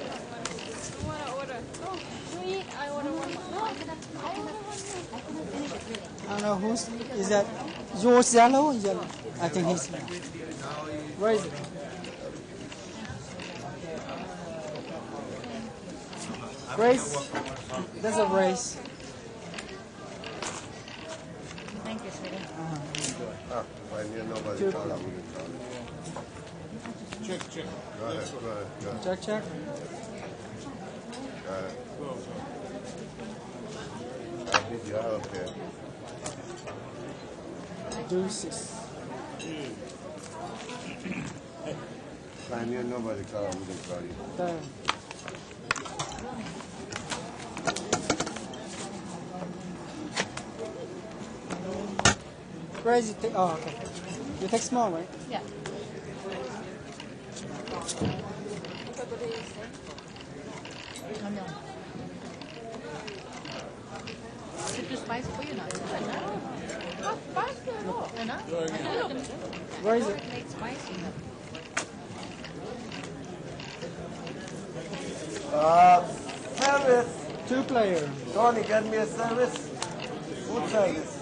want to order. Oh, sweet. I order one more. No, I cannot finish it, really. I don't know who's, is that yours yellow or yellow? I think he's, where is it? Grace? There's a race. Thank you, sweetie. When you nobody Check. call, I wouldn't call it. Check. Go ahead, go ahead. Check. Got it. I'll beat you out there. Deuces. When you nobody call, I wouldn't call you. There. Crazy thing. Oh, okay. You take small, right? Yeah. Oh, no. Is it too spicy for you or not? Not spicy at all. You're not? Where is it? It's spicy. Service. 2 player. Tony, get me a service. Food service.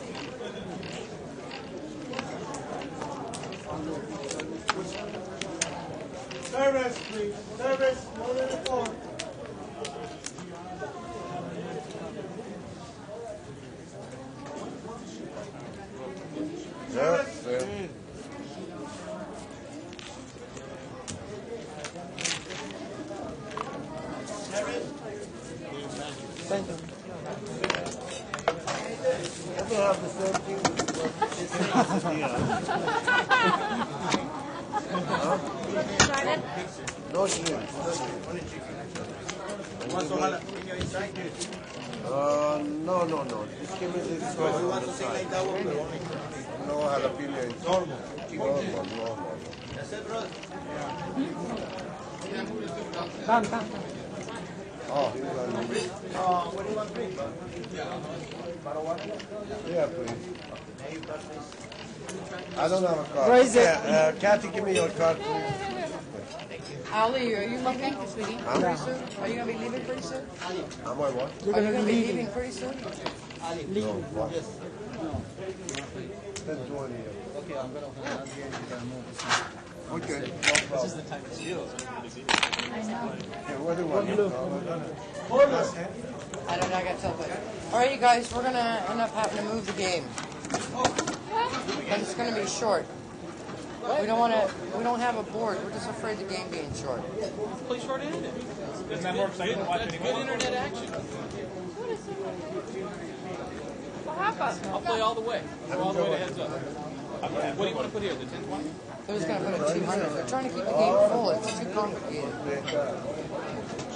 Service, please. Service, 1 and a 4. Yes, sir. Thank you. Let me have the same thing. No shrimp. No. Just give me this one. You want something like that one? No jalapeno. Normal. That's it, bro. Come. Oh, he's on the What do you want to drink, bro? Yeah, please. I don't have a card. Where is it? Kathy, give me your card, please. Ali, are you leaving? Thank you, sweetie. Huh? Pretty soon? Are you going to be leaving pretty soon? Am I what? You're Are you gonna going to be be leaving. leaving pretty soon? No, what? Let's do it here. Okay, I'm going to hold on here and you're going to move this one. Okay. This is the time to steal. Okay, what do you want? I don't know, I got something. Alright, you guys, we're going to end up having to move the game. But it's going to be short. We don't have a board. We're just afraid the game being short. Play short-handed. Isn't that more exciting to watch anymore? Good internet action. What happened? I'll play all the way. Go all the way to heads up. What do you want to put here? The 10-20? It was going to put it 200. They're trying to keep the game full. It's too complicated.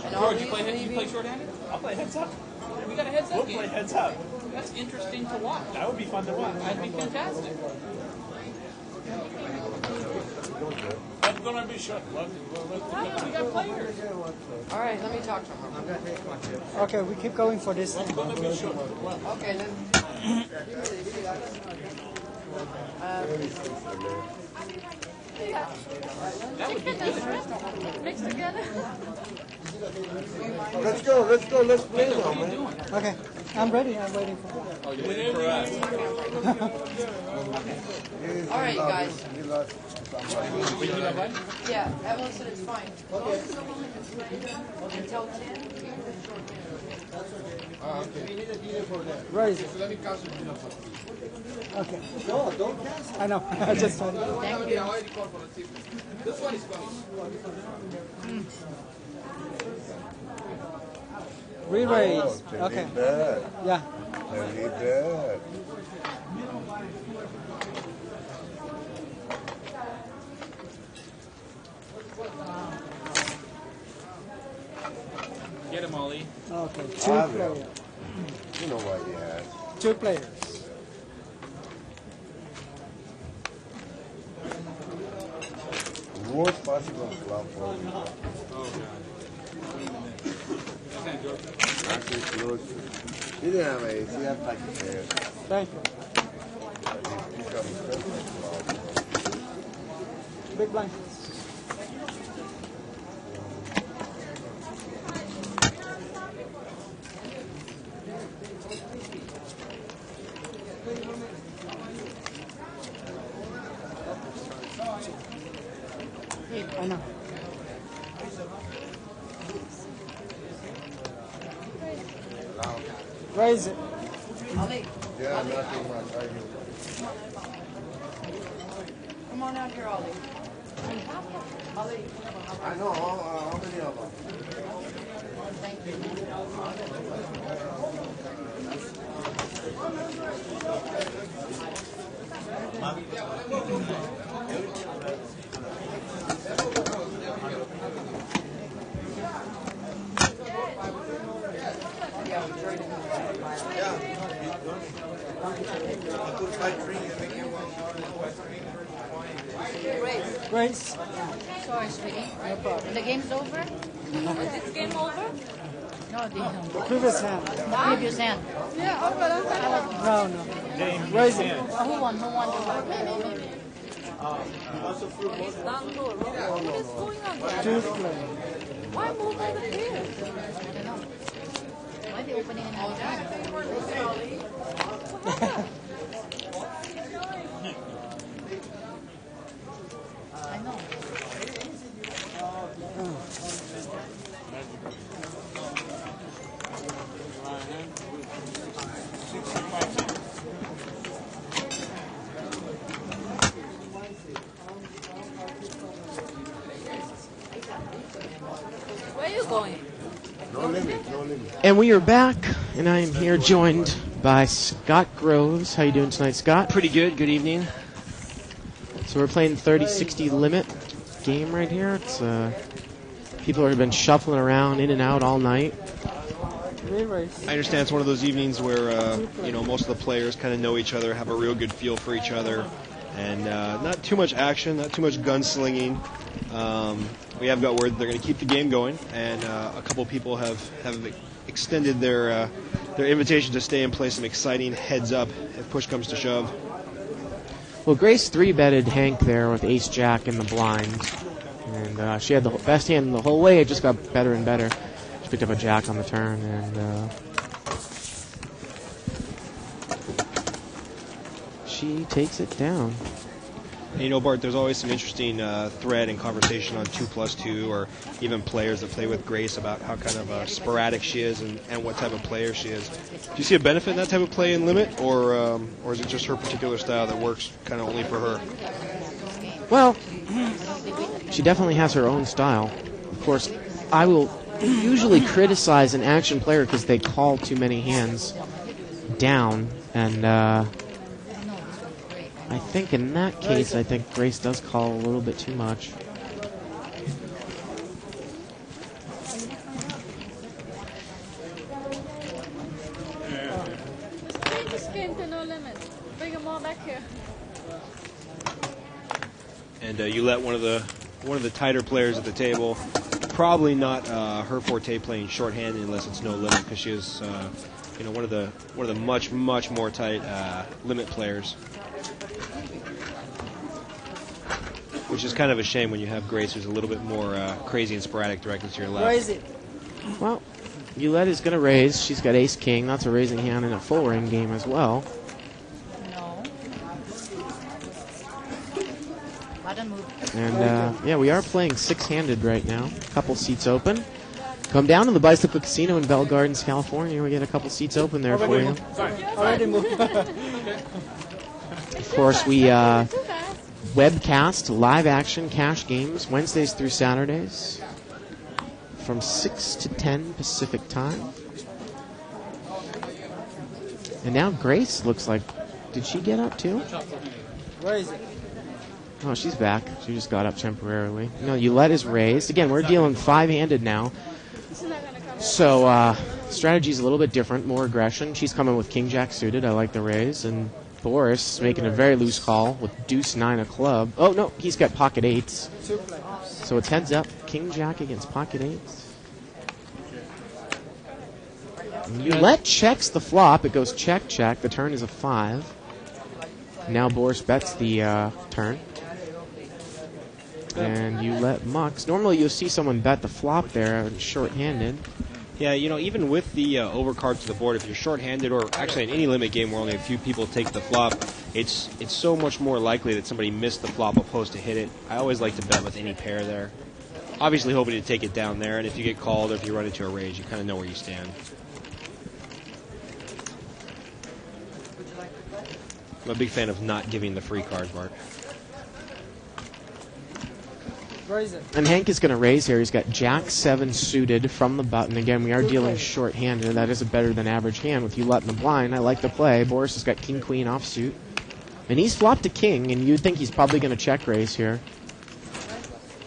And all George, these you play maybe... short-handed? I'll play heads up. We got a heads up We'll game. play heads up. That's interesting to watch. That would be fun to watch. That'd be fantastic. I'm going to be short. We got players. All right, let me talk to him. Okay, we keep going for this. Okay, then. That would be good. Mixed together. Let's go, let's play now, man. Okay, I'm ready. I'm waiting for it. Oh, you're waiting for us. All right, you guys. He lost somebody. Yeah, Evelyn said it's fine. Until 10. Where is it? Let me cancel dinner for you. Okay. No, don't cancel. I know. I just told you. Thank you. I already called for the tip. This one is coming. Re-raise. They Okay. need that. Yeah. They need that. Get him, Ollie. Okay. I Two will. players. You know what he has. 2 players. Worst possible club for you. Oh, God. Actually, close. You didn't have ace. You have like pairs. Thank you. Big blind. I know. Raise it. Yeah, nothing much. Come on out here, Ollie. Ollie. I know. How many of them? Thank Grace. Sorry, sweetie. No problem. The game's over? Is this game over? No, The previous hand. the previous hand. Yeah, oh, but I'm No. Raise it. Who won? Who won? What is going on there? Two play. Why move over here? Why are they opening another hand? I know. Where are you going? No limit. No limit. And we are back, and I am here joined by Scott Groves. How you doing tonight, Scott? Pretty good. Good evening. So we're playing 30-60 limit game right here. It's people have been shuffling around in and out all night. I understand it's one of those evenings where most of the players kind of know each other, have a real good feel for each other, and not too much action, not too much gunslinging. We have got word that they're going to keep the game going, and a couple people have extended their invitation to stay and play some exciting heads up if push comes to shove. Well, Grace 3-betted Hank there with ace-jack in the blind. And she had the best hand the whole way. It just got better and better. She picked up a jack on the turn. And she takes it down. And Bart, there's always some interesting thread and conversation on 2+2, or even players that play with Grace about how kind of sporadic she is and what type of player she is. Do you see a benefit in that type of play in limit, or is it just her particular style that works kind of only for her? Well, she definitely has her own style. Of course, I will usually criticize an action player because they call too many hands down, and I think in that case, I think Grace does call a little bit too much. Bring this game to no limit. Bring them all back here. And you let one of the tighter players at the table, probably not her forte playing shorthanded unless it's no limit, because she is one of the much more tight limit players. Which is kind of a shame when you have Grace, who's a little bit more crazy and sporadic directly to your left. Raise it. Well, Yulette is going to raise. She's got ace-king. That's a raising hand in a full ring game as well. No. Button move. And, we are playing six-handed right now. A couple seats open. Come down to the Bicycle Casino in Bell Gardens, California. We get a couple seats open there for you. Already moved. Of course, we webcast live action cash games Wednesdays through Saturdays from 6 to 10 Pacific time. And now Grace looks like, did she get up too? Where is it? Oh, she's back. She just got up temporarily. No, Yulette is raised. Again, we're dealing five-handed now. So strategy's a little bit different, more aggression. She's coming with king-jack suited. I like the raise. And Boris making a very loose call with deuce-9 of club. Oh, no, he's got pocket eights. So it's heads up, king-jack against pocket eights. Roulette checks the flop. It goes check, check. The turn is a 5. Now Boris bets the turn. And you let mucks. Normally you'll see someone bet the flop there, short-handed. Yeah, you know, even with the overcard to the board, if you're short-handed, or actually in any limit game where only a few people take the flop, it's so much more likely that somebody missed the flop opposed to hit it. I always like to bet with any pair there. Obviously hoping to take it down there, and if you get called or if you run into a raise, you kind of know where you stand. I'm a big fan of not giving the free card, Bart. Raise it. And Hank is going to raise here. He's got Jack-7 suited from the button. Again, we are dealing short-handed. That is a better than average hand with you letting the blind. I like the play. Boris has got King-Queen offsuit. And he's flopped a king, and you'd think he's probably going to check raise here.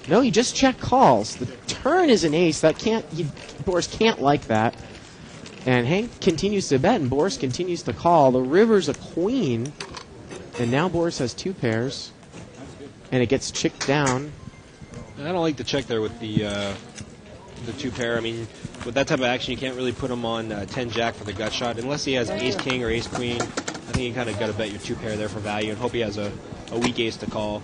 No, he just check calls. The turn is an ace. Boris can't like that. And Hank continues to bet, and Boris continues to call. The river's a queen. And now Boris has 2 pairs. And it gets chipped down. I don't like the check there with the 2 pair. I mean, with that type of action, you can't really put him on 10-jack for the gut shot. Unless he has ace-king or ace-queen, I think you kind of got to bet your 2 pair there for value and hope he has a weak ace to call.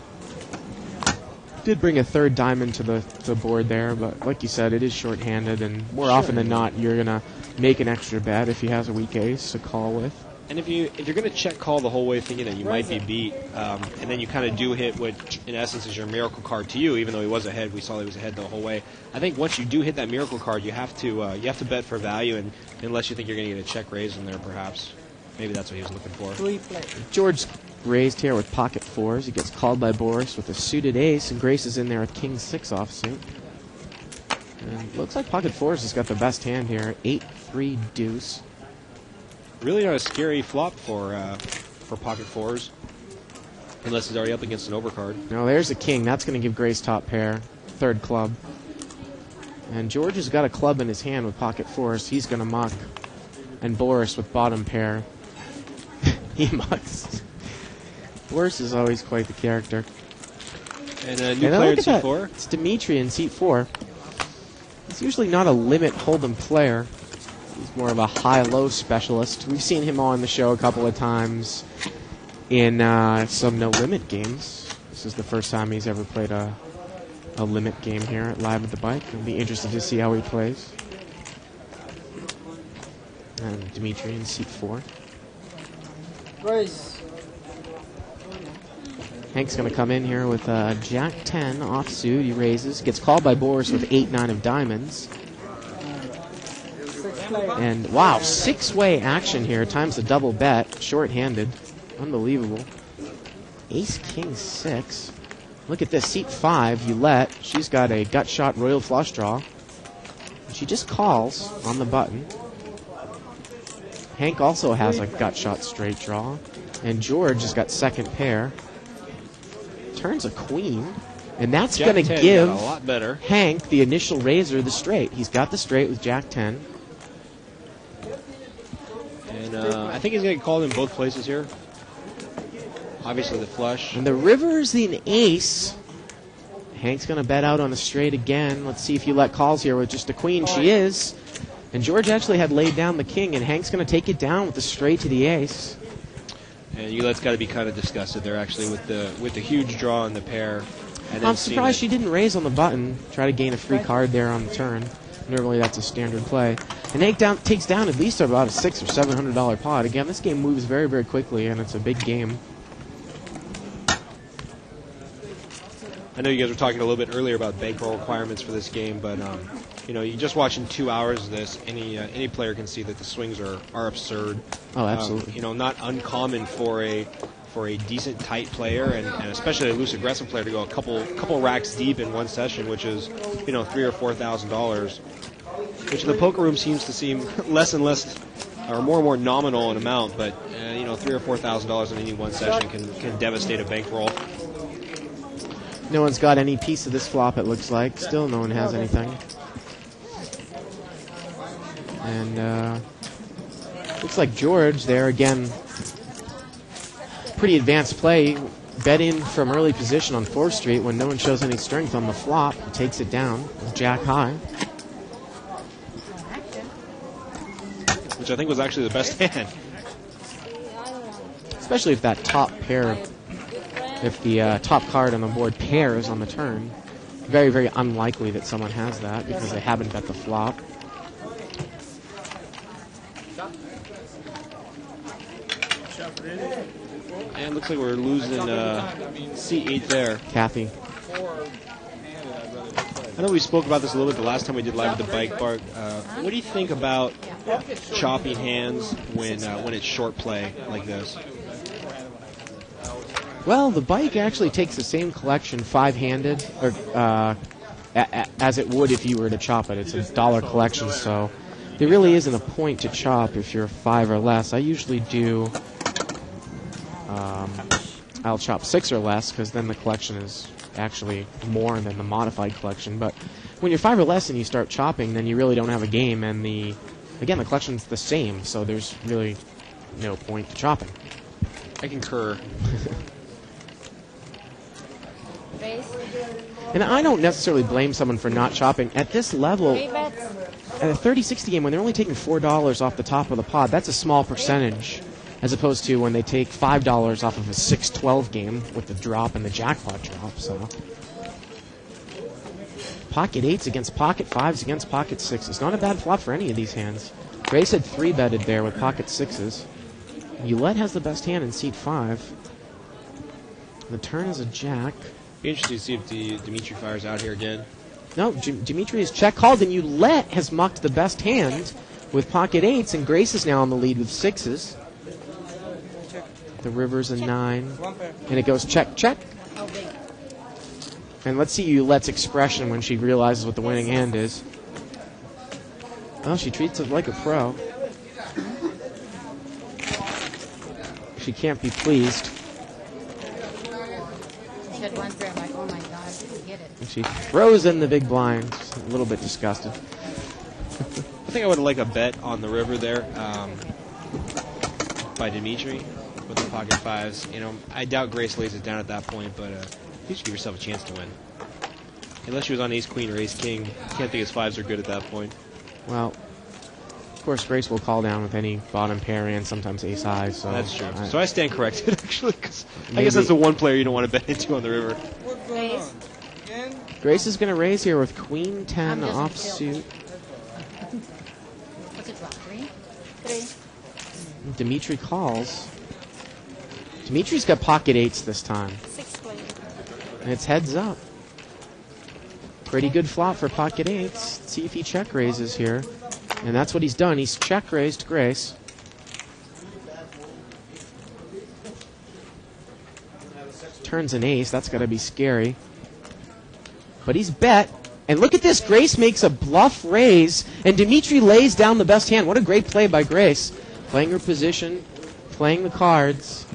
Did bring a 3rd diamond to the board there, but like you said, it is short-handed, and more often than not, you're going to make an extra bet if he has a weak ace to call with. And if you're going to check call the whole way thinking that you might be beat, and then you kind of do hit what in essence is your miracle card to you, even though he was ahead, we saw he was ahead the whole way. I think once you do hit that miracle card, you have to bet for value, and unless you think you're going to get a check raise in there, perhaps. Maybe that's what he was looking for. George raised here with pocket 4s. He gets called by Boris with a suited ace, and Grace is in there with King-6 offsuit. And looks like pocket 4s has got the best hand here. 8-3 deuce. Really not a scary flop for pocket 4s, unless he's already up against an overcard. No, there's a king. That's going to give Grace top pair, 3rd club. And George has got a club in his hand with pocket 4s. He's going to muck. And Boris with bottom pair. He mucks. Boris is always quite the character. And a new player in seat 4. It's Dimitri in seat 4. He's usually not a limit hold'em player. He's more of a high-low specialist. We've seen him on the show a couple of times in some no-limit games. This is the first time he's ever played a limit game here at Live at the Bike. I'll be interested to see how he plays. And Dimitri in seat 4. Raise. Hank's going to come in here with Jack-10 offsuit. He raises. Gets called by Boris with 8-9 of diamonds. And wow, 6-way action here. Times a double bet. Short-handed. Unbelievable. Ace-King-6. Look at this. Seat 5, you let. She's got a gut shot royal flush draw. She just calls on the button. Hank also has a gut shot straight draw. And George has got 2nd pair. Turns a queen. And that's going to give a lot better. Hank, the initial raiser, the straight. He's got the straight with Jack-10. And I think he's going to get called in both places here. Obviously the flush. And the river's the ace. Hank's going to bet out on a straight again. Let's see if you let calls here with just a queen. She is. And George actually had laid down the king, and Hank's going to take it down with the straight to the ace. And Eulette's got to be kind of disgusted there, actually, with the huge draw on the pair. And I'm surprised she didn't raise on the button. Try to gain a free card there on the turn. Normally that's a standard play. And Hank takes down at least about a $600 or $700 pot. Again, this game moves very, very quickly, and it's a big game. I know you guys were talking a little bit earlier about bankroll requirements for this game, but you know, you just watching 2 hours of this, any player can see that the swings are absurd. Oh, absolutely. You know, not uncommon for a decent tight player and especially a loose aggressive player to go a couple racks deep in one session, which is, you know, $3,000 or $4,000, which in the poker room seems to seem less and less or more and more nominal in amount, but you know, $3,000 or $4,000 in any one session can devastate a bankroll. No one's got any piece of this flop, it looks like. Still no one has anything. And looks like George there again. Pretty advanced play. Bet in from early position on 4th Street when no one shows any strength on the flop. He takes it down with Jack high. which I think was actually the best hand. Especially if that top pair, if the top card on the board pairs on the turn. Very, very unlikely that someone has that because they haven't bet the flop. And looks like we're losing C8 there. Kathy. I know we spoke about this a little bit the last time we did live at the Bike Park. What do you think about chopping hands when it's short play like this? Well, the bike actually takes the same collection five-handed, or as it would if you were to chop it. It's a dollar collection, so there really isn't a point to chop if you're 5 or less. I usually do. I'll chop 6 or less because then the collection is actually more than the modified collection. But when you're 5 or less and you start chopping, then you really don't have a game, and the collection's the same, so there's really no point to chopping. I concur. And I don't necessarily blame someone for not chopping. At this level, at a 30-60 game, when they're only taking $4 off the top of the pot, that's a small percentage, as opposed to when they take $5 off of a 6-12 game with the drop and the jackpot drop. So, pocket 8s against pocket 5s against pocket 6s. Not a bad flop for any of these hands. Grace had 3-betted there with pocket 6s. Roulette has the best hand in seat 5. The turn is a jack. Be interesting to see if Dimitri fires out here again. No, Dimitri is check called, and Roulette has mucked the best hand with pocket 8s, and Grace is now on the lead with 6s. The river's a 9, and it goes check, check. And let's see Roulette's expression when she realizes what the winning hand is. Oh, she treats it like a pro. She can't be pleased. She had one pair, I'm like, oh my God, you get it. And she throws in the big blind, just a little bit disgusted. I think I would like a bet on the river there by Dimitri with the pocket 5s. You know, I doubt Grace lays it down at that point, but you should give yourself a chance to win. Unless she was on ace queen or ace king, can't think his 5s are good at that point. Well, of course, Grace will call down with any bottom pair and sometimes ace high. So that's true. So I stand corrected, actually, because I guess that's the one player you don't want to bet into on the river. Grace is going to raise here with queen 10 offsuit. What's it drop? 3? 3. Dimitri calls. Dimitri's got pocket 8s this time. 6 play. And it's heads up. Pretty good flop for pocket 8s. Let's see if he check raises here. And that's what he's done. He's check raised Grace. Turns an ace. That's got to be scary. But he's bet. And look at this. Grace makes a bluff raise. And Dimitri lays down the best hand. What a great play by Grace. Playing her position. Playing the cards.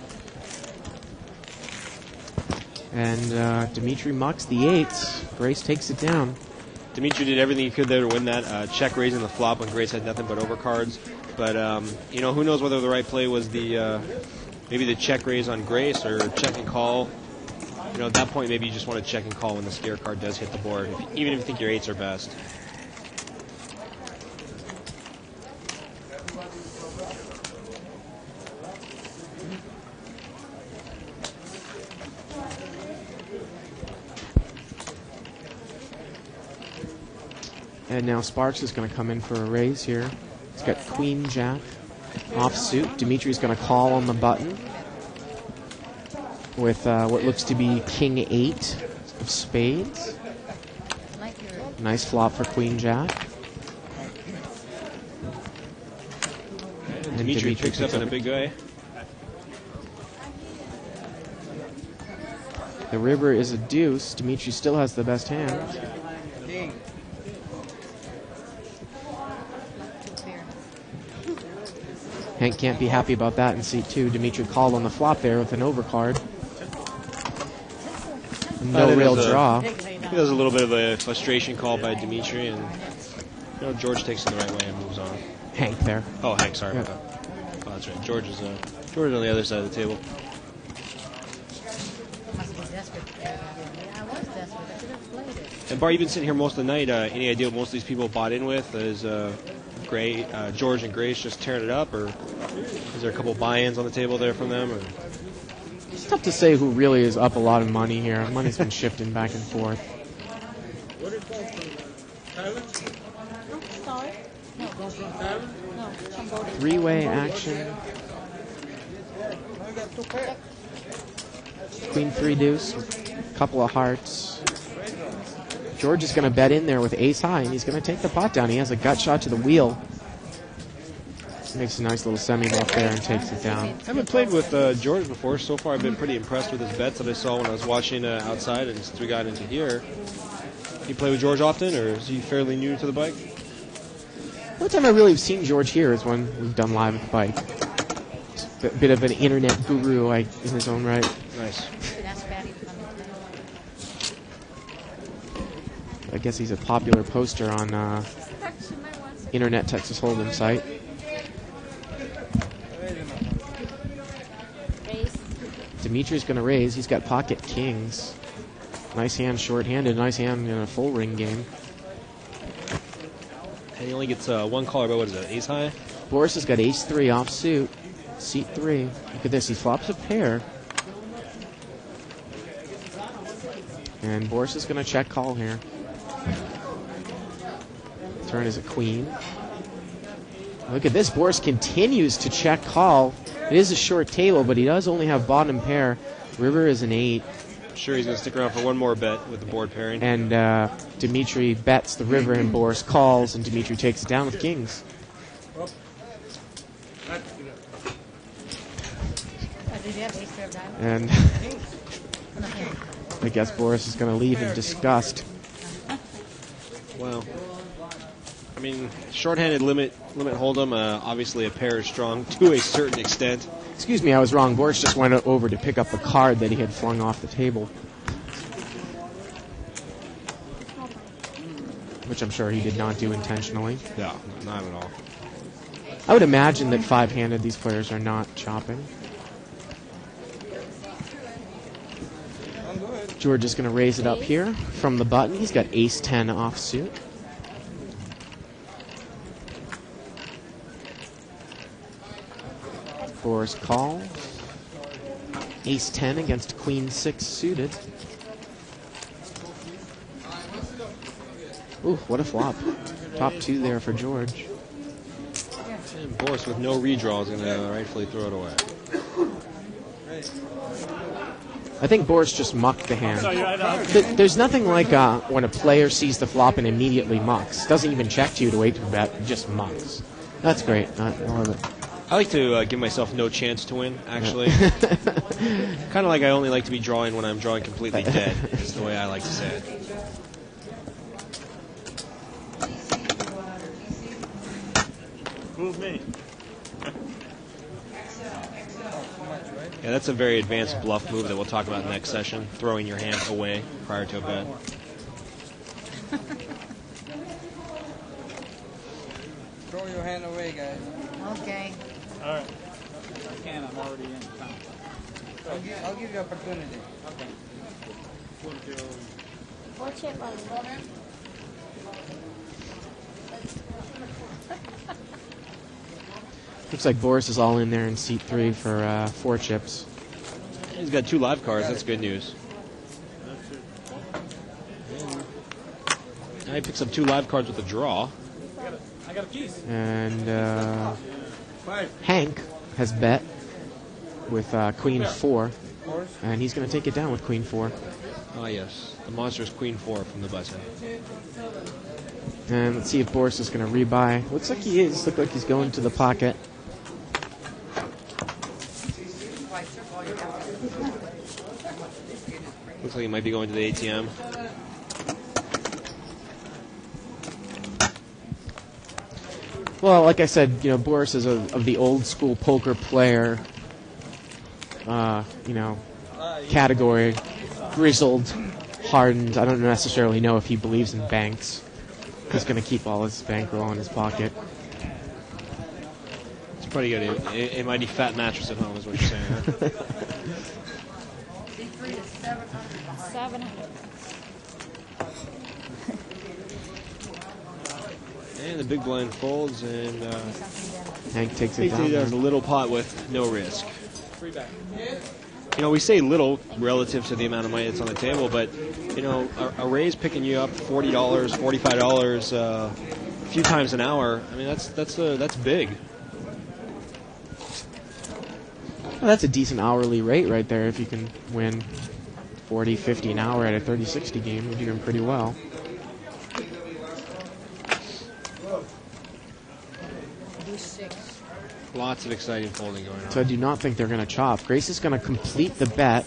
And Dimitri mucks the 8s. Grace takes it down. Dimitri did everything he could there to win that. Check raising the flop when Grace had nothing but overcards. But, you know, who knows whether the right play was the maybe the check raise on Grace or check and call. You know, at that point, maybe you just want to check and call when the scare card does hit the board, even if you think your 8s are best. And now Sparks is going to come in for a raise here. He's got queen jack offsuit. Dimitri's going to call on the button with what looks to be king 8 of spades. Nice flop for queen jack. And Dimitri picks up in a big way. The river is a deuce. Dimitri still has the best hand. Hank can't be happy about that in seat 2. Dimitri called on the flop there with an overcard. No real draw. I think there's a little bit of a frustration call by Dimitri, and you know, George takes it the right way and moves on. Hank there. Oh, Hank, sorry about that. Oh, that's right. George is on the other side of the table. Must be desperate. Yeah, I was desperate. I could have played it. And Bart, you've been sitting here most of the night. Any idea what most of these people bought in with? Is George and Grace just tearing it up, or is there a couple buy-ins on the table there from them? Or? It's tough to say who really is up a lot of money here. Money's been shifting back and forth. What is that from Thailand? Sorry? No. Comes from Thailand? No, Cambodia. Three-way action. Queen 3 deuce, couple of hearts. George is going to bet in there with ace high, and he's going to take the pot down. He has a gut shot to the wheel. Makes a nice little semi-bluff there and takes it down. I haven't played with George before. So far, I've been pretty impressed with his bets that I saw when I was watching outside, and since we got into here. You play with George often, or is he fairly new to the bike? The only time I really have seen George here is when we've done live at the bike. Just a bit of an internet guru in his own right. Nice. I guess he's a popular poster on Internet Texas Hold'em site. Dimitri's going to raise. He's got pocket kings. Nice hand short-handed. Nice hand in a full ring game. And he only gets one caller, but what is it, ace high? Boris has got ace 3 offsuit. Seat 3. Look at this. He flops a pair. And Boris is going to check call here. Turn is a queen. Look at this. Boris continues to check call. It is a short table, but he does only have bottom pair. River is an 8. I'm sure he's going to stick around for one more bet with the board pairing. And Dimitri bets the river, and Boris calls, and Dimitri takes it down with kings. And I guess Boris is going to leave in disgust. Wow. I mean, shorthanded limit hold'em. Obviously, a pair is strong to a certain extent. Excuse me, I was wrong. Boris just went over to pick up a card that he had flung off the table, which I'm sure he did not do intentionally. No, not at all. I would imagine that five-handed these players are not chopping. George is going to raise it up here from the button. He's got ace 10 offsuit. Boris calls. Ace 10 against queen 6 suited. Ooh, what a flop. Top 2 there for George. And Boris with no redraw is going to rightfully throw it away. I think Boris just mucked the hand. There's nothing like when a player sees the flop and immediately mucks. Doesn't even check to you to wait to bet, just mucks. That's great. I love it. I like to give myself no chance to win, actually. Kind of like I only like to be drawing when I'm drawing completely dead, is the way I like to say it. Move me. Yeah, that's a very advanced bluff move that we'll talk about next session, throwing your hand away prior to a bet. Throw your hand away, guys. Okay. All right. I can. I'm already in town. I'll give you opportunity. Okay. Watch it, buddy. Looks like Boris is all in there in seat 3 for 4 chips. He's got 2 live cards. That's good news. Now he picks up 2 live cards with a draw. I got a piece. And Hank has bet with queen 4. And he's going to take it down with queen 4. Ah, yes. The monster's queen 4 from the button. And let's see if Boris is going to rebuy. Looks like he is. Looks like he's going to the pocket. Looks like he might be going to the ATM. Well, like I said, Boris is of the old school poker player, category, grizzled, hardened. I don't necessarily know if he believes in banks. He's going to keep all his bankroll in his pocket. It's pretty good. A mighty fat mattress at home is what you're saying, huh? C3 is 700. And the big blind folds, and Hank takes it he down. does a little pot with no risk. You know, we say little relative to the amount of money that's on the table, but you know, a raise picking you up $40, $45 a few times an hour. I mean, that's big. Well, that's a decent hourly rate right there. If you can win 40, 50 an hour at a 30-60 game, you're doing pretty well. Lots of exciting folding going on. So I do not think they're going to chop. Grace is going to complete the bet,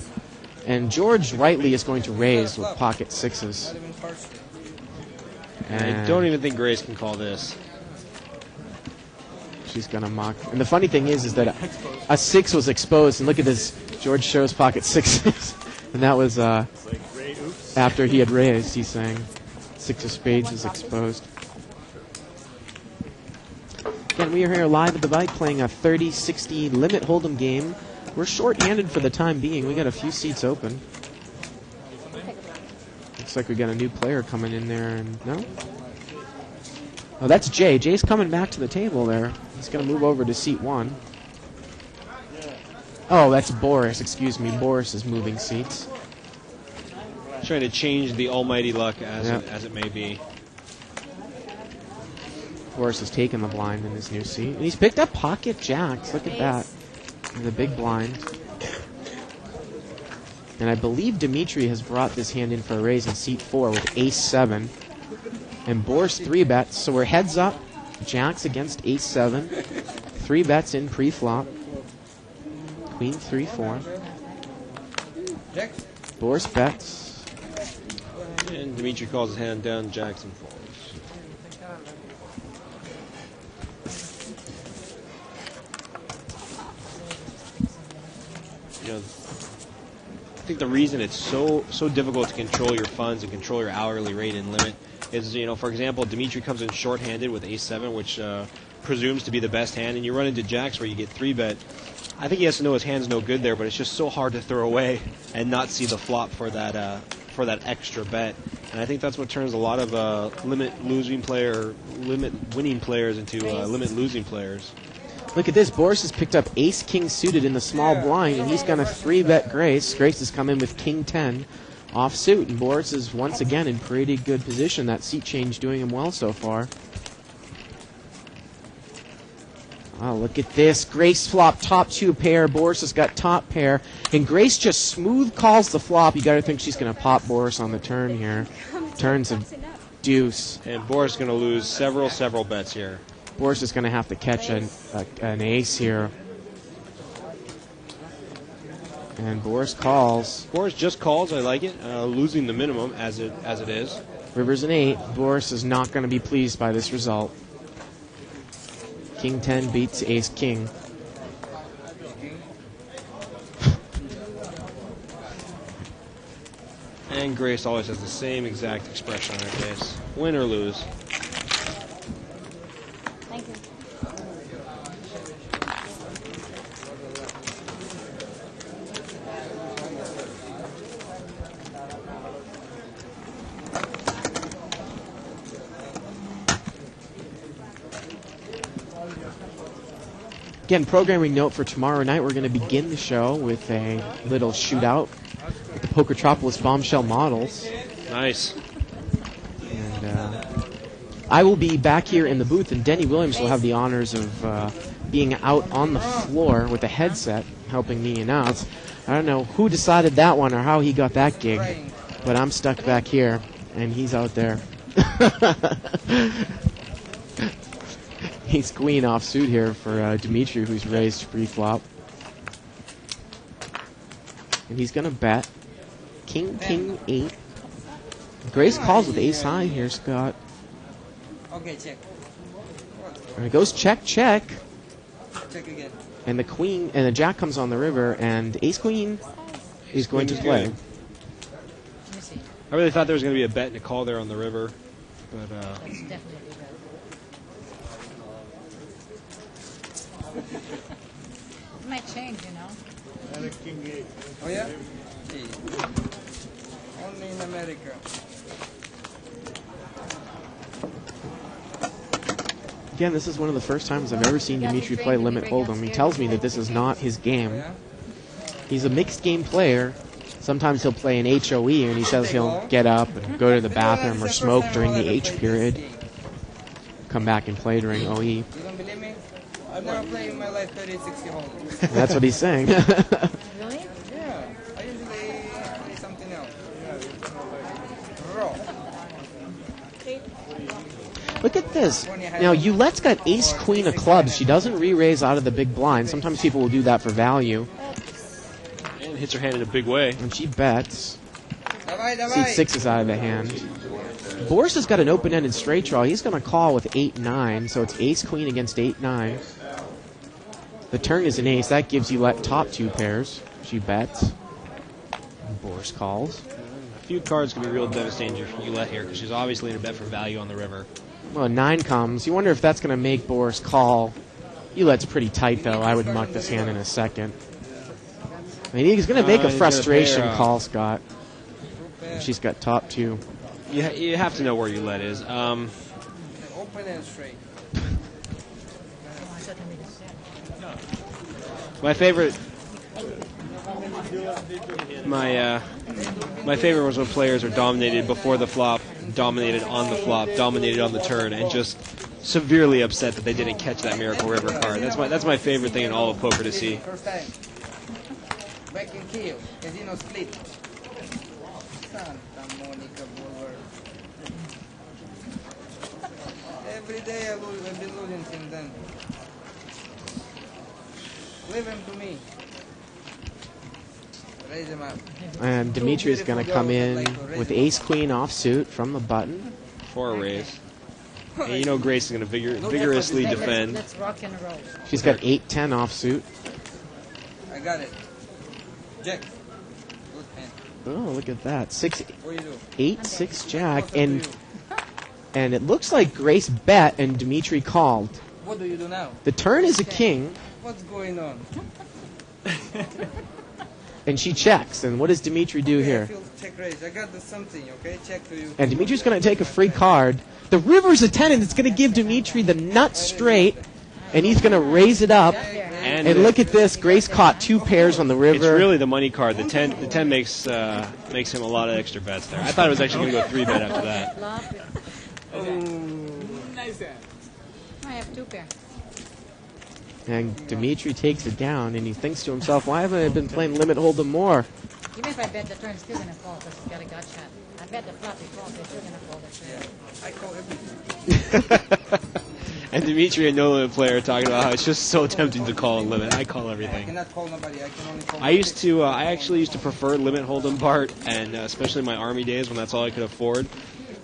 and George rightly is going to raise with pocket sixes. And I don't even think Grace can call this. She's going to mock. And the funny thing is that a 6 was exposed, and look at this. George shows pocket sixes, and that was after he had raised. He's saying 6 of spades is exposed. Again, we are here live at the bike playing a 30-60 limit hold'em game. We're short-handed for the time being. We got a few seats open. Looks like we got a new player coming in there, and no? Oh, that's Jay. Jay's coming back to the table there. He's going to move over to seat 1. Oh, that's Boris. Excuse me. Boris is moving seats. Trying to change the almighty luck as it may be. Boris has taken the blind in his new seat. And he's picked up pocket jacks. Look at that. And the big blind. And I believe Dimitri has brought this hand in for a raise in seat 4 with ace-7. And Boris 3-bets. So we're heads up. Jacks against ace-7. 3 bets in pre-flop. Queen 3-4. Boris bets. And Dimitri calls his hand down, Jackson folds. You know, I think the reason it's so difficult to control your funds and control your hourly rate and limit is, you know, for example, Dimitri comes in short-handed with ace-7, which presumes to be the best hand, and you run into jacks where you get 3-bet. I think he has to know his hand's no good there, but it's just so hard to throw away and not see the flop for that extra bet. And I think that's what turns a lot of limit winning players into limit losing players. Look at this. Boris has picked up ace-king suited in the small blind, and he's going to 3-bet Grace. Grace has come in with king-10 off-suit, and Boris is once again in pretty good position. That seat change doing him well so far. Oh, look at this. Grace flop top 2 pair. Boris has got top pair. And Grace just smooth calls the flop. You got to think she's going to pop Boris on the turn here. Turns a deuce. And Boris is going to lose several bets here. Boris is going to have to catch an ace here. And Boris calls. Boris just calls. I like it. Losing the minimum as it is. River's an 8. Boris is not going to be pleased by this result. King 10 beats ace king. And Grace always has the same exact expression on her face. Win or lose. Thank you. Again, programming note for tomorrow night, we're going to begin the show with a little shootout with the Pokertropolis Bombshell models. Nice. And I will be back here in the booth, and Denny Williams will have the honors of being out on the floor with a headset, helping me announce. I don't know who decided that one or how he got that gig, but I'm stuck back here, and he's out there. He's queen off suit here for Dimitri, who's raised pre-flop. And he's going to bet. King, 8. Grace calls with ace high here, Scott. Okay, check. And it goes check. Check again. And the queen, and the jack comes on the river, and ace queen is going to play. I really thought there was going to be a bet and a call there on the river. But That's definitely better. It might change, you know. And a king 8. Oh, yeah? Only in America. Again, this is one of the first times I've ever seen Dimitri play Limit Hold'em. He tells me that this is not his game. He's a mixed game player. Sometimes he'll play an HOE, and he says he'll get up and go to the bathroom or smoke during the H period. Come back and play during OE. You don't believe me? I've never played in my life 30, 60 hold'em. That's what he's saying. Really? Yeah. I usually play something else. Raw. Look at this. Now, Ouellette's got ace queen of clubs. She doesn't re-raise out of the big blind. Sometimes people will do that for value. And hits her hand in a big way. And she bets. Seat 6 is out of the hand. Boris has got an open-ended straight draw. He's going to call with 8-9, so it's ace queen against 8-9. The turn is an ace. That gives Oulette top 2 pairs. She bets. And Boris calls. A few cards can be real devastating for Oulette here because she's obviously in a bet for value on the river. Well, 9 comes. You wonder if that's going to make Boris call. Oulette's pretty tight, though. I would muck this hand in a second. I mean, he's going to make a frustration call, Scott. She's got top 2. You have to know where Oulette is. Open and straight. My favorite... My favorite was when players are dominated before the flop, dominated on the flop, dominated on the turn, and just severely upset that they didn't catch that Miracle River card. That's my favorite thing in all of poker to see. First time. Back in Kiev. Casino split. Santa Monica Boulevard. Every day I lose. I've been losing since then. Leave him to me. Raise him up. And Dimitri's going to come in with ace-queen offsuit from the button. For a raise. And you know Grace is going to vigorously defend. Let's rock and roll. She's got 8-10 offsuit. I got it. Jack. Good hand. Oh, look at that. What do you do? 8-6 Jack. And it looks like Grace bet and Dimitri called. What do you do now? The turn is a king. What's going on? And she checks. And what does Dimitri do here? Check raise. I got the something, okay? Check to you. And Dimitri's going to take a free card. The river's a 10, and it's going to give Dimitri the nut straight. And he's going to raise it up. And look at this. Grace caught 2 pairs on the river. It's really the money card. The 10 makes him a lot of extra bets there. I thought it was actually going to go 3-bet after that. Nice hand. I have 2 pairs. And Dimitri takes it down, and he thinks to himself, why haven't I been playing Limit Hold'em more? Even if I bet the turn's still going to fall because he's got a gut shot. I bet the flop he falls, they're still going to fall the turn. I call everything. And Dimitri, a no-limit player, talking about how it's just so tempting to call and limit. I call everything. I cannot call nobody. I can only call I actually used to prefer Limit Hold'em Bart, and especially in my Army days when that's all I could afford.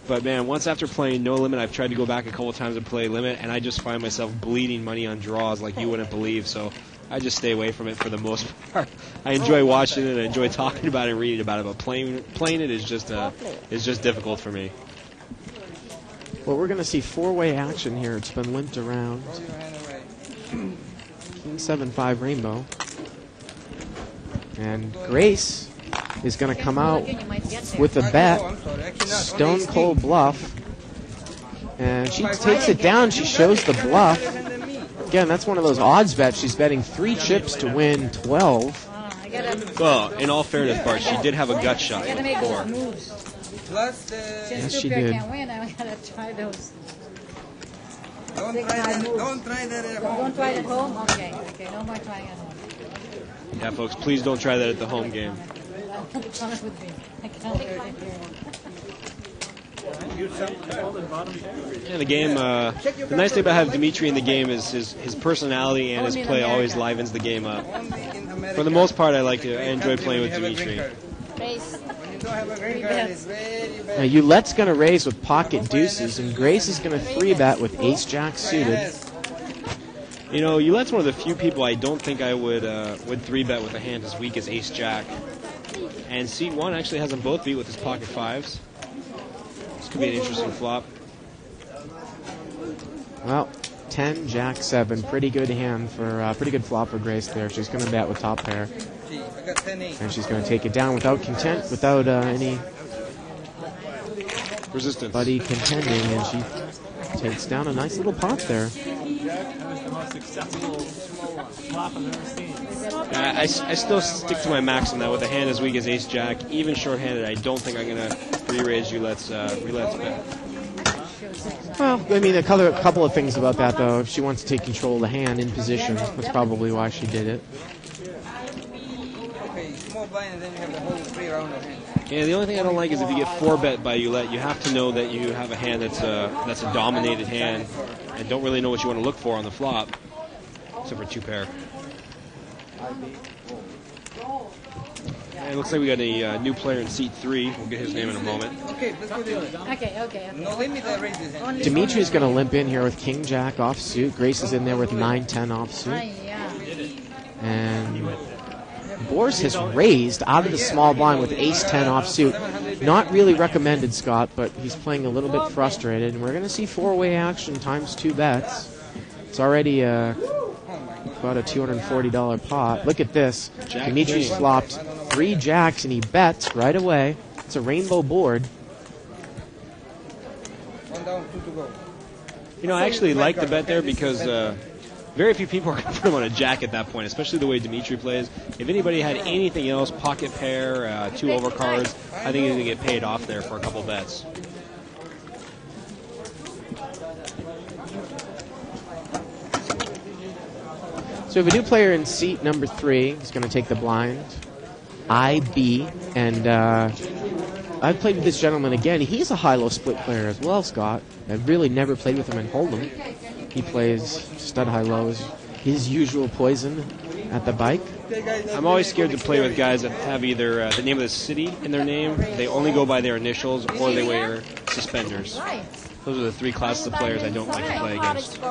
But man, once after playing No Limit, I've tried to go back a couple times and play Limit, and I just find myself bleeding money on draws like you wouldn't believe. So I just stay away from it for the most part. I enjoy watching it, I enjoy talking about it and reading about it, but playing it is just difficult for me. Well, we're going to see 4-way action here. It's been limped around. King 7-5 rainbow. And Grace is going to come out with a bet. Stone cold bluff. And she takes it down. She shows the bluff. Again, that's one of those odds bets. She's betting 3 chips to win 12. Well, in all fairness, Bart, she did have a gut shot before. Yes, she did. Can't win, I gotta try those. Don't try that at home. Don't try it at home? Okay, no more trying at home. Yeah, folks, please don't try that at the home game. Come with me. I can't take it Yeah, the game. The nice thing about having Dimitri in the game is his personality and his play always livens the game up. For the most part, I enjoy playing with Dimitri. Now, Oulette's going to raise with pocket deuces, and Grace is going to 3-bet with ace-jack suited. You know, Oulette's one of the few people I don't think I would 3-bet with a hand as weak as ace-jack. And seat 1 actually has them both beat with his pocket 5s. This could be an interesting flop. Well, 10, jack 7, pretty good hand for pretty good flop for Grace there. She's going to bet with top pair, and she's going to take it down without any resistance, buddy contending, and she Takes down a nice little pot there. That was the most successful flop I've ever seen. I still stick to my maxim that with a hand as weak as Ace Jack, even short-handed, I don't think I'm going to re-raise Roulette's bet. Well, I mean, a couple of things about that, though. If she wants to take control of the hand in position, that's probably why she did it. Okay, small blind and then you have the whole 3 round of hands. Yeah, the only thing I don't like is if you get 4-bet by Roulette, you have to know that you have a hand that's a dominated hand and don't really know what you want to look for on the flop, except for 2-pair. And it looks like we got a new player in seat 3. We'll get his name in a moment. Okay, let's go do it. Okay. No limit, I raise his hand. Dimitri's going to limp in here with King Jack offsuit. Grace is in there with 9-10 offsuit. And Boris has raised out of the small blind with Ace-10 offsuit. Not really recommended, Scott, but he's playing a little bit frustrated. And we're going to see 4-way action times 2 bets. It's already about a $240 pot. Look at this. Dimitri's flopped 3 jacks, and he bets right away. It's a rainbow board. 1 down, 2 to go. You know, I actually like the bet there because very few people are going to put him on a jack at that point, especially the way Dimitri plays. If anybody had anything else, pocket pair, 2 overcards, I think he's going to get paid off there for a couple bets. So we have a new player in seat number 3. He's going to take the blind. IB. And I've played with this gentleman again. He's a high-low split player as well, Scott. I've really never played with him in Hold'em. He plays stud high-low, his usual poison at the bike. I'm always scared to play with guys that have either the name of the city in their name, they only go by their initials, or they wear suspenders. Those are the 3 classes of players I don't like to play against.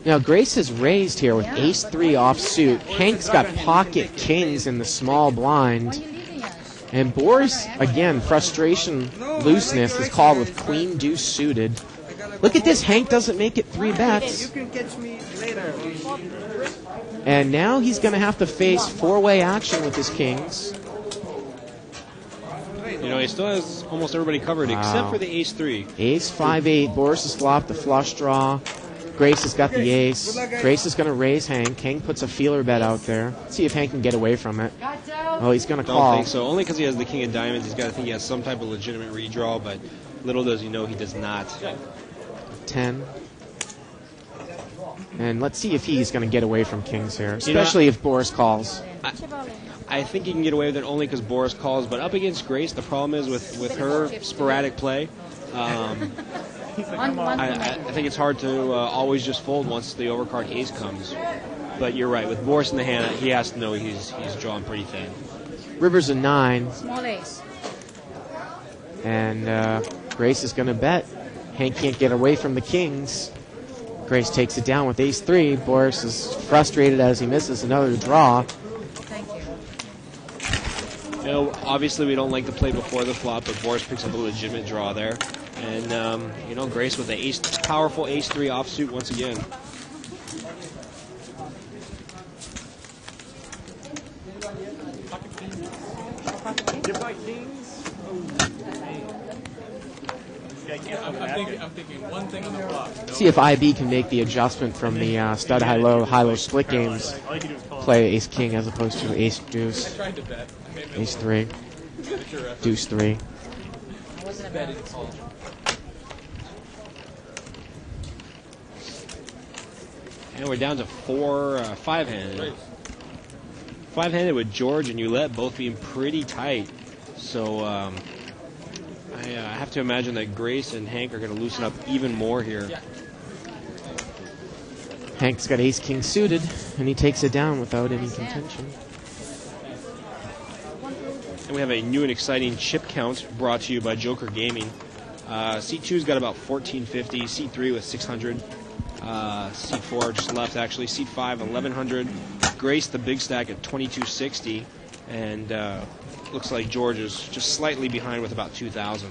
Now, Grace has raised here with Ace-3 offsuit. Hank's got pocket kings in the small blind. And Boris, again, frustration, looseness is called with Queen-Deuce suited. Look at this. Hank doesn't make it 3 bets. You can catch me later. And now he's going to have to face 4-way action with his kings. You know, he still has almost everybody covered except for the Ace-3. Ace-5-8. Boris has flopped the flush draw. Grace has got the ace. Grace is going to raise Hank. Hank puts a feeler bet out there. Let's see if Hank can get away from it. Oh, he's going to call. I don't think so. Only because he has the king of diamonds. He's got to think he has some type of legitimate redraw, but little does he know he does not. 10. And let's see if he's going to get away from kings here, especially if Boris calls. I think he can get away with it only because Boris calls, but up against Grace, the problem is with her sporadic play, I think it's hard to always just fold once the overcard ace comes. But you're right, with Boris in the hand, he has to know he's drawn pretty thin. River's a 9. Small ace. And Grace is going to bet. Hank can't get away from the kings. Grace takes it down with Ace-3. Boris is frustrated as he misses another draw. You know, obviously we don't like to play before the flop, but Boris picks up a legitimate draw there. And, you know, Grace with the powerful Ace-3 offsuit once again. I'm thinking one thing on the flop. See if IB can make the adjustment from the stud high-low split games. Play Ace-King as opposed to Ace-Deuce. Ace-3. Deuce-3. And we're down to 5-handed. 5-handed with George and Roulette both being pretty tight. So I have to imagine that Grace and Hank are going to loosen up even more here. Hank's got Ace-King suited, and he takes it down without any contention. And we have a new and exciting chip count brought to you by Joker Gaming. Seat 2's got about 1450. Seat 3 with 600. Seat 4 just left, actually. Seat 5, 1100. Grace, the big stack, at 2260. And looks like George is just slightly behind with about 2,000.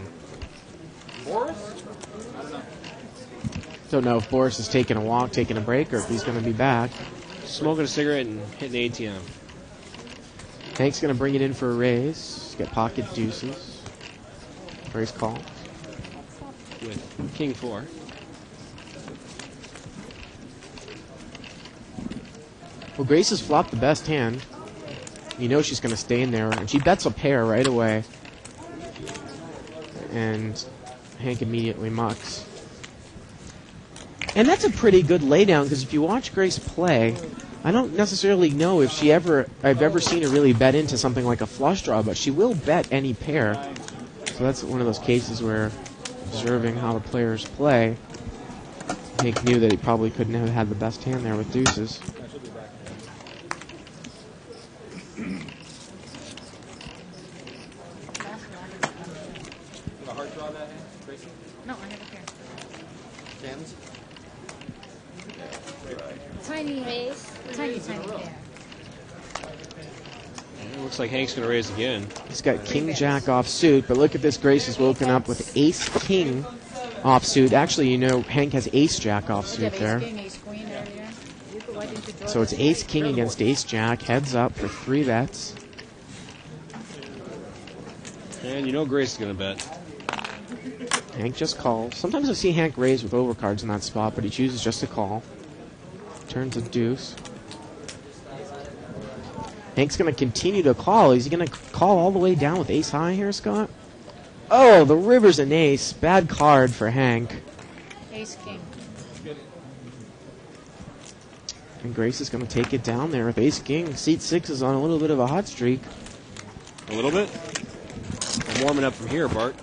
Boris? I don't know. Don't know if Boris is taking a walk, taking a break, or if he's going to be back. Smoking a cigarette and hitting the ATM. Hank's going to bring it in for a raise. Get pocket deuces. Raise call. With King 4. Well, Grace has flopped the best hand. You know she's going to stay in there, and she bets a pair right away. And Hank immediately mucks. And that's a pretty good laydown, because if you watch Grace play, I don't necessarily know if I've ever seen her really bet into something like a flush draw, but she will bet any pair. So that's one of those cases where, observing how the players play, Hank knew that he probably couldn't have had the best hand there with deuces. No, I have a pair. Jams? Tiny raise. Tiny pair. It looks like Hank's going to raise again. He's got king-jack offsuit, but look at this. Grace is woken up with ace-king offsuit. Actually, you know, Hank has ace-jack offsuit there. So it's ace-king against ace-jack. Heads up for 3 bets. And you know Grace is going to bet. Hank just calls. Sometimes I see Hank raise with overcards in that spot, but he chooses just to call. Turns a deuce. Hank's going to continue to call. Is he going to call all the way down with ace high here, Scott? Oh, the river's an ace. Bad card for Hank. Ace king. And Grace is going to take it down there with ace king. Seat 6 is on a little bit of a hot streak. A little bit? I'm warming up from here, Bart.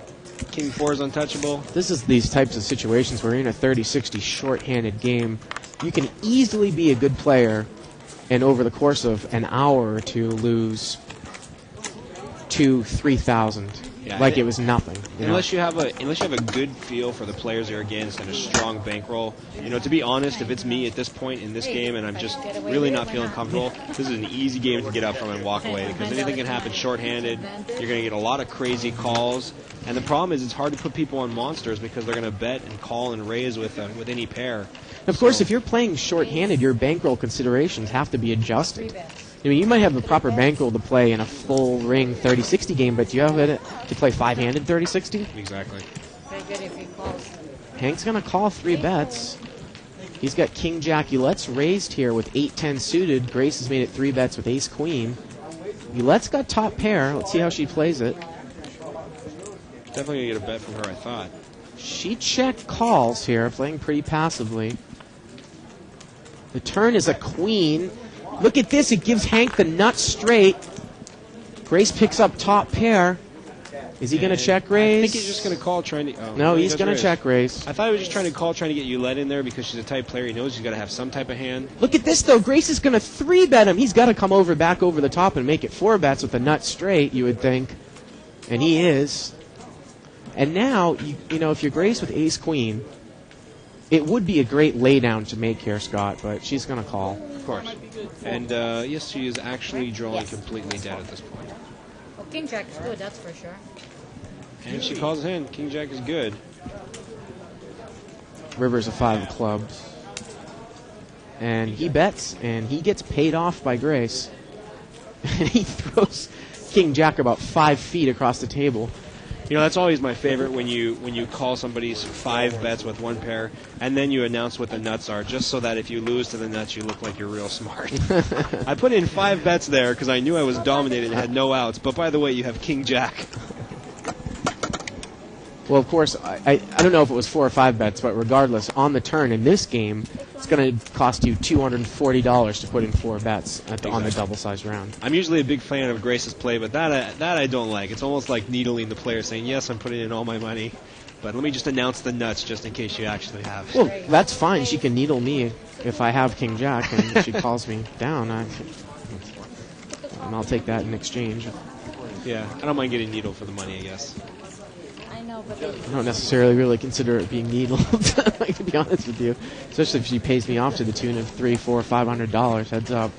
King 4 is untouchable. This is these types of situations where you're in a 30-60 short-handed game. You can easily be a good player and over the course of an hour or two lose 2,000-3,000 like it was nothing. Unless you have a good feel for the players you're against and a strong bankroll. You know, to be honest, if it's me at this point in this game and I'm just really not feeling comfortable, this is an easy game to get up from and walk away, because anything can happen shorthanded. You're going to get a lot of crazy calls, and the problem is it's hard to put people on monsters because they're going to bet and call and raise with any pair. Of course, if you're playing short-handed, your bankroll considerations have to be adjusted. I mean, you might have the proper bankroll to play in a full ring 30-60 game, but do you have it to play 5-handed 30-60? Exactly. Very good if he calls. Hank's going to call 3 bets. He's got king-jack. Ulette's raised here with 8-10 suited. Grace has made it 3 bets with ace-queen. Ulette's got top pair. Let's see how she plays it. Definitely going to get a bet from her, I thought. She check calls here, playing pretty passively. The turn is a queen. Look at this. It gives Hank the nut straight. Grace picks up top pair. Is he going to check raise? I think he's just going to call trying to... Oh, no, he's going to check raise. I thought he was just trying to call, trying to get Ulette in there because she's a type player. He knows he's got to have some type of hand. Look at this, though. Grace is going to 3-bet him. He's got to come back over the top and make it 4 bets with the nut straight, you would think. And he is. And now, you know, if you're Grace with ace-queen, it would be a great laydown to make here, Scott, but she's going to call. Of course. And, yes, she is actually drawing completely dead at this point. Well, king jack is good, that's for sure. And she calls in. King jack is good. River's a 5 of clubs. And he bets, and he gets paid off by Grace. And he throws king jack about 5 feet across the table. You know, that's always my favorite when you call somebody's 5 bets with 1 pair, and then you announce what the nuts are, just so that if you lose to the nuts, you look like you're real smart. I put in 5 bets there because I knew I was dominated and had no outs, but by the way, you have king jack. Well, of course, I don't know if it was 4 or 5 bets, but regardless, on the turn in this game, it's going to cost you $240 to put in 4 bets on the double-sized round. I'm usually a big fan of Grace's play, but that I don't like. It's almost like needling the player, saying, yes, I'm putting in all my money, but let me just announce the nuts just in case you actually have. Well, that's fine. She can needle me if I have king jack and she calls me down. And I'll take that in exchange. Yeah, I don't mind getting needled for the money, I guess. I don't necessarily really consider it being needled, to be honest with you. Especially if she pays me off to the tune of $300, $400, $500. Heads up.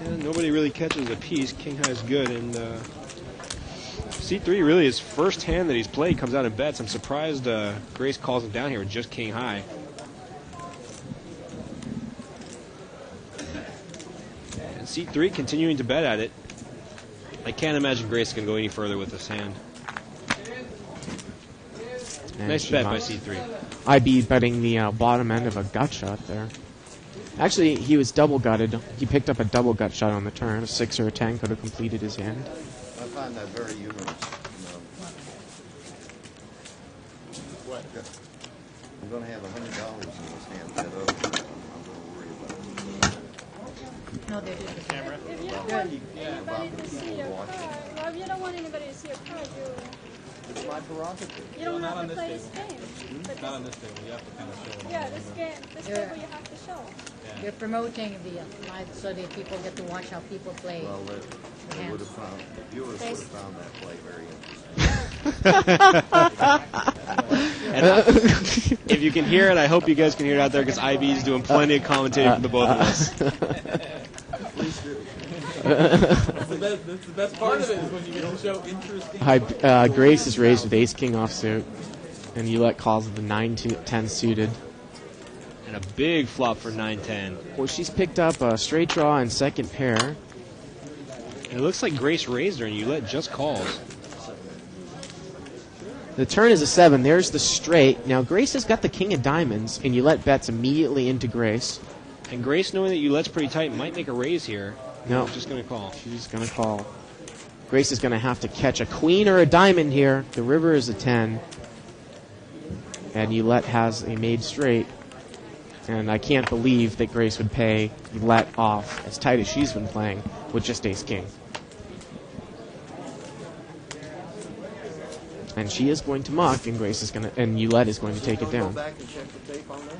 And nobody really catches a piece. King high is good, and C3 really his first hand that he's played comes out and bets. I'm surprised Grace calls him down here with just king high. And C3 continuing to bet at it. I can't imagine Grace can go any further with this hand. And nice bet by C3. IB betting the bottom end of a gut shot there. Actually, he was double gutted. He picked up a double gut shot on the turn. A 6 or a 10 could have completed his hand. I find that very humorous. What? I'm going to have $100 in this hand bet up. I'm going to worry about it. No, they're good. Camera. If you don't want anybody to see your card, well, if you don't want anybody to see your card, It's my prerogative. you don't Not have on to this play this table. game. But Not on this table. You have to kind of show them. yeah, this table you have to show. You're promoting the live so that people get to watch how people play. Well, they would have found, the viewers would have found that play very interesting. If you can hear it, I hope you guys can hear it out there because IB's doing plenty of commentating for the both of us. That's the best part of it is when you get to show interesting. Grace is raised with ace-king offsuit, and Yulette calls it the 9-10 suited. And a big flop for 9-10. Well, she's picked up a straight draw and second pair. And it looks like Grace raised her, and Yulette just calls. The turn is a 7. There's the straight. Now, Grace has got the king of diamonds, and Yulette bets immediately into Grace. And Grace, knowing that Yulette's pretty tight, might make a raise here. No. Just going to call. She's going to call. Grace is going to have to catch a queen or a diamond here. The river is a 10. And Yulette has a made straight. And I can't believe that Grace would pay Yulette off as tight as she's been playing with just ace-king. And she is going to muck, and Grace is going to, and Yulette is going to take it down. Go back and check the tape on there.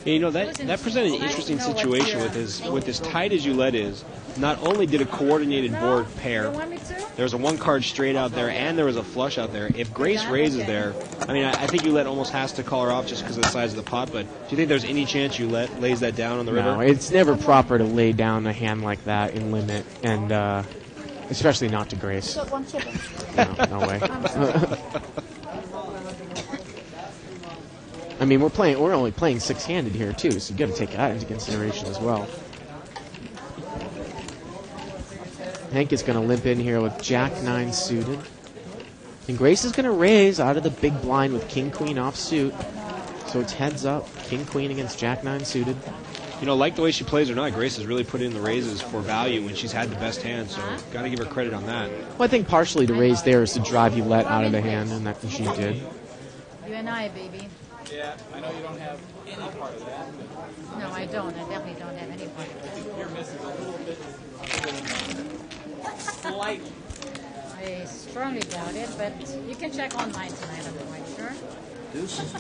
Yeah, you know, that presented an interesting situation with as tight as Yulette is. Not only did a coordinated board pair, there was a one card straight out there, and there was a flush out there. If Grace raises there, I mean, I think Yulette almost has to call her off just because of the size of the pot, but do you think there's any chance Yulette lays that down on the river? No, it's never proper to lay down a hand like that in limit, and especially not to Grace. No way. I mean, we're only playing 6-handed here too, so you got to take that into consideration as well. Hank is going to limp in here with Jack-9 suited. And Grace is going to raise out of the big blind with King-Queen offsuit. So it's heads up, King-Queen against Jack-9 suited. You know, like the way she plays or not, Grace has really put in the raises for value when she's had the best hand, so got to give her credit on that. Well, I think partially to raise there is to drive Yulette out of the hand, and that she did. You and I, baby. Yeah, I know you don't have any part of that. No, I don't. I definitely don't have any part of that. Your miss is a little bit slight. I strongly doubt it, but you can check online tonight, I'm quite sure.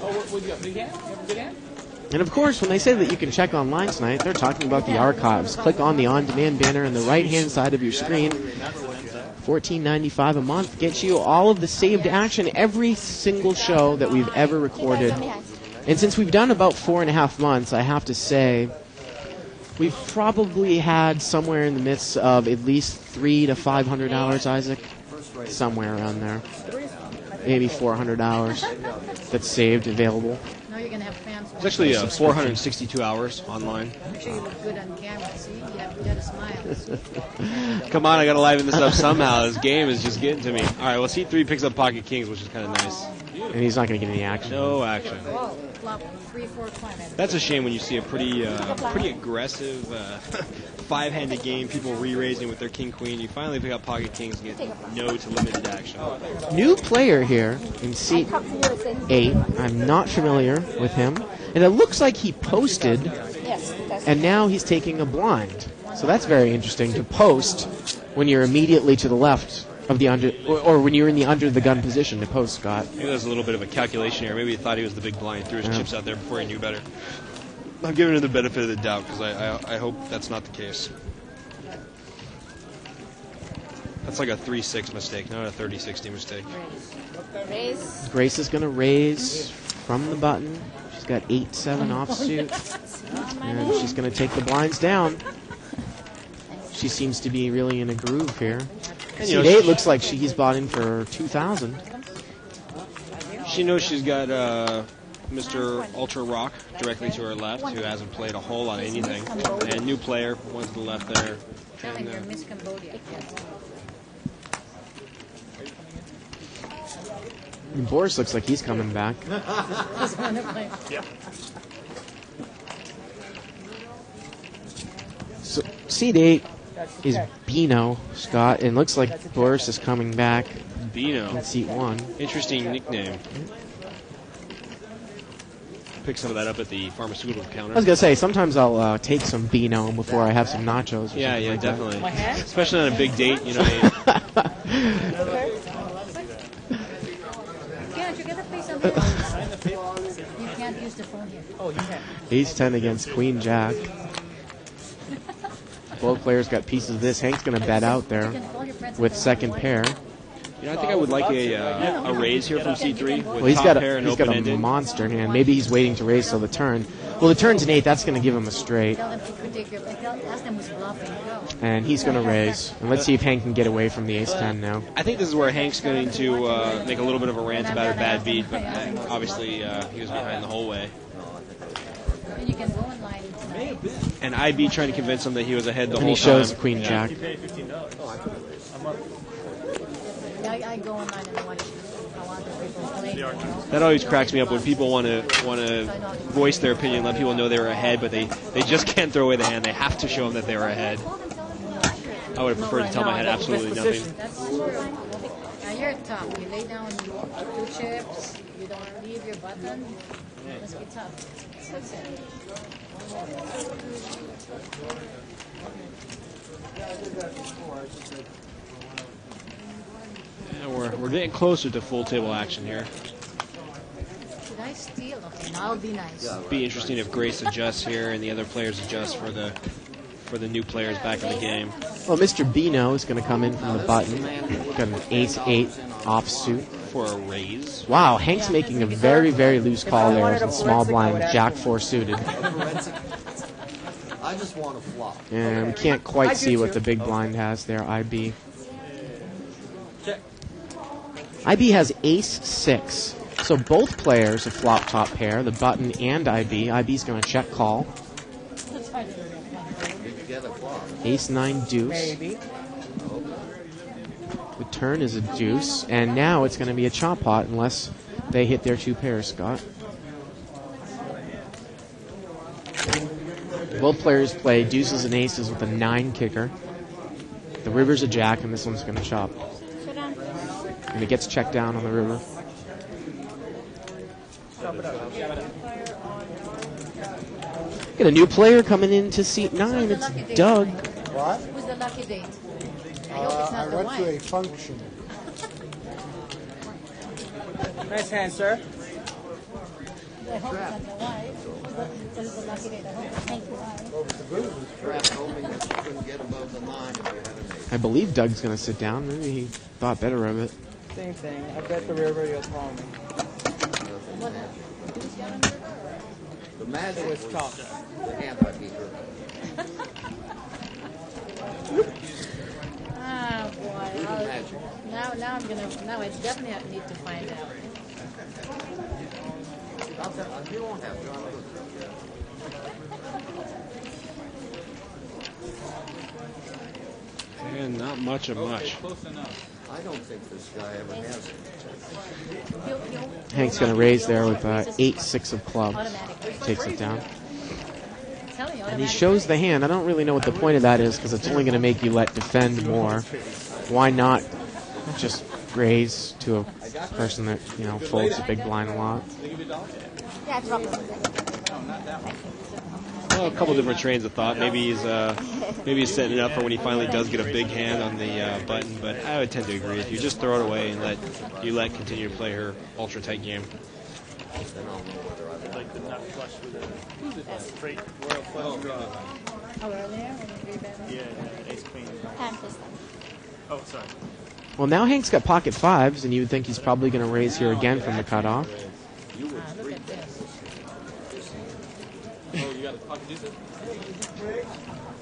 Oh, what you got? Big hand? You have a good hand? And of course, when they say that you can check online tonight, they're talking about the archives. Click on the on-demand banner on the right-hand side of your screen. $14.95 a month gets you all of the saved action, every single show that we've ever recorded. And since we've done about 4.5 months, I have to say, we've probably had somewhere in the midst of at least $300 to $500, Isaac, somewhere around there. Maybe $400 that's saved, available. No, you're going to have fans. It's actually 462 hours online. Make sure you look good on camera. See, you got to smile. Come on, I got to liven this up somehow. This game is just getting to me. All right, well, C3 picks up pocket kings, which is kind of nice. And he's not going to get any action. No action. Whoa, flop 3-4 climbing. That's a shame when you see a pretty aggressive five-handed game, people re-raising with their king-queen. You finally pick up pocket kings and get no to limited action. New player here in seat 8. I'm not familiar with him. And it looks like he posted, and now he's taking a blind. So that's very interesting to post when you're immediately to the left of the under, or when you're in the under the gun position to post, Scott. Maybe there's a little bit of a calculation here. Maybe he thought he was the big blind, threw his chips out there before he knew better. I'm giving him the benefit of the doubt because I hope that's not the case. That's like a 3-6 mistake, not a 30-60 mistake. Raise. Grace is going to raise from the button. She's got 8-7 offsuit. And she's going to take the blinds down. She seems to be really in a groove here. Seat 8 looks like he's bought in for $2,000. She knows she's got Mr. Ultra Rock directly to her left, who hasn't played a whole lot of anything. And new player, one to the left there. Telling her Miss Cambodia. Boris looks like he's coming back. He's going to play. Yeah. So, seed 8 is Bino, Scott, and looks like Boris is coming back Bino. in seat 1. Interesting nickname. Pick some of that up at the pharmaceutical counter. I was going to say, sometimes I'll take some Beano before I have some nachos. Or Yeah, something like definitely. that. Especially on a big date, you know. Can't you get a piece of it? You can't use the phone here. Oh, you can. Ace 10 against Queen Jack. Both players got pieces of this. Hank's going to bet out there with second pair. You know, I think I would like a raise here from C3 with Well, he's top got pair and a open-ended. monster hand. Maybe he's waiting to raise till the turn. Well, the turn's an 8. That's going to give him a straight. Tell them to predict your. Ask them who's bluffing. Go. And he's going to raise. And let's see if Hank can get away from the Ace 10 now. I think this is where Hank's going to make a little bit of a rant about a bad beat, but obviously he was behind the whole way. And you can go online. And IB trying to convince him that he was ahead the And whole he shows time. Queen Jack. You pay $15. I go online and watch how other people play. That always cracks me up when people want to voice their opinion, let people know they were ahead, but they just can't throw away the hand. They have to show them that they were ahead. I would have preferred to tell them I had absolutely nothing. That's true. Now you're tough. You lay down 2 chips. You don't leave your button. Must be tough. That's it. Yeah, we're getting closer to full table action here. Should I steal? Okay, now I'll be nice. Be interesting if Grace adjusts here and the other players adjust for the new players back in the game. Well, Mr. Bino is going to come in from the button. Got an Ace 8 offsuit. For a raise. Wow, Hank's making a very, very loose call there with small blind, Jack 4 suited. I just want to flop. And we can't quite see what the big blind has there, IB. IB has Ace 6. So both players have flop top pair, the button and IB. IB's going to check call. Ace 9 deuce. The turn is a deuce, and now it's going to be a chop pot unless they hit their 2 pairs, Scott. Both players play deuces and aces with a 9 kicker. The river's a jack, and this one's going to chop. And it gets checked down on the river. Got a new player coming into seat 9. It's Doug. What? Who's the lucky date? I hope it's not I the went to a wife. function. Nice hand, sir. I hope it's not the wife. Who's the lucky date? I hope it's not the wife. I believe Doug's going to sit down. Maybe he thought better of it. Same thing. I bet the river you'll tell me. The magic was tough. The hand I beat her. Ah, boy. Now I'm gonna. Now I definitely need to find out. You won't have to. And not much of much. I don't think this guy ever has it. Hank's going to raise there with 8-6 of clubs. Takes it down. And he shows the hand. I don't really know what the point of that is because it's only going to make you let defend more. Why not just raise to a person that, you know, folds a big blind a lot? Yeah, drop it. Well, a couple different trains of thought. Maybe he's setting it up for when he finally does get a big hand on the button. But I would tend to agree with you. Just throw it away and let continue to play her ultra tight game. Like the nut flush with a straight royal flush draw. Oh, earlier when you rebanded? Yeah, ace queen. Oh, sorry. Well, now Hank's got pocket 5s, and you would think he's probably going to raise here again from the cutoff. Look at this. Oh, you got a pocket deuce?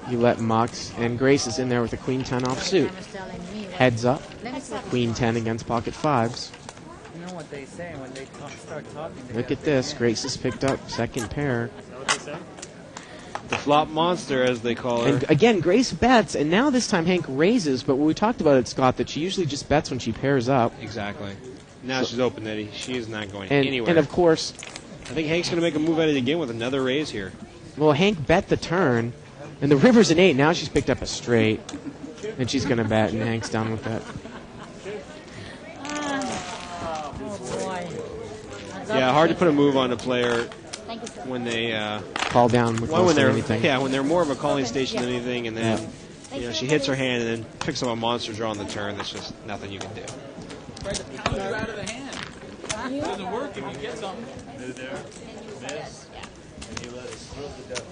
You let Mux, and Grace is in there with a Queen 10 offsuit. Heads up. Queen 10 against pocket 5s. You know what they say when they start talking. Look at this. Grace has picked up second pair. Is that what they say? The flop monster, as they call her. And again, Grace bets, and now this time Hank raises, but we talked about it, Scott, that she usually just bets when she pairs up. Exactly. Now she's open, Eddie. She is not going And, anywhere. and of course, I think Hank's going to make a move at it again with another raise here. well, Hank bet the turn, and the river's an 8. Now she's picked up a straight, and she's going to bet, and Hank's down with that. Oh boy. Yeah, hard to put a move on a player when they Call down with when most of they're anything. when they're more of a calling station than anything, and then she hits her hand and then picks up a monster draw on the turn. That's just nothing you can do. Try to pound you out of the hand. It doesn't work if you get something. Move there, miss, and you let it slip the death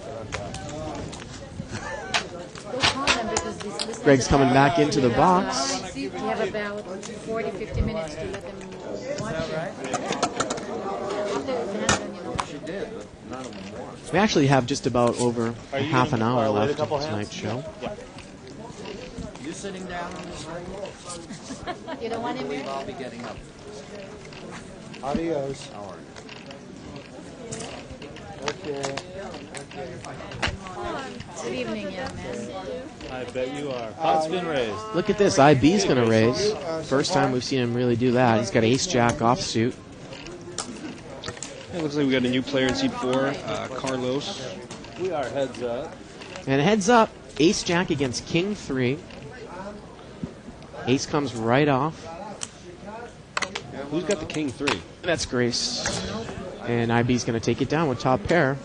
Greg's coming back into the box. You have about 40, 50 minutes to let them watch it. She did, but none of them won. We actually have just about over Are you half an gonna, hour wait a left couple of hands? tonight's show. Yeah. You sitting down on this ring? You don't want him here? I'll be getting up. Adios. How are you? Okay. Good evening, young man. I bet you are. Pot's been raised. Look at this. IB's going to raise. First time we've seen him really do that. He's got ace-jack offsuit. It looks like we got a new player in seat 4, Carlos. We are heads up. And heads up, ace-jack against king 3. Ace comes right off. Who's got the king 3? That's Grace. And IB's going to take it down with top pair.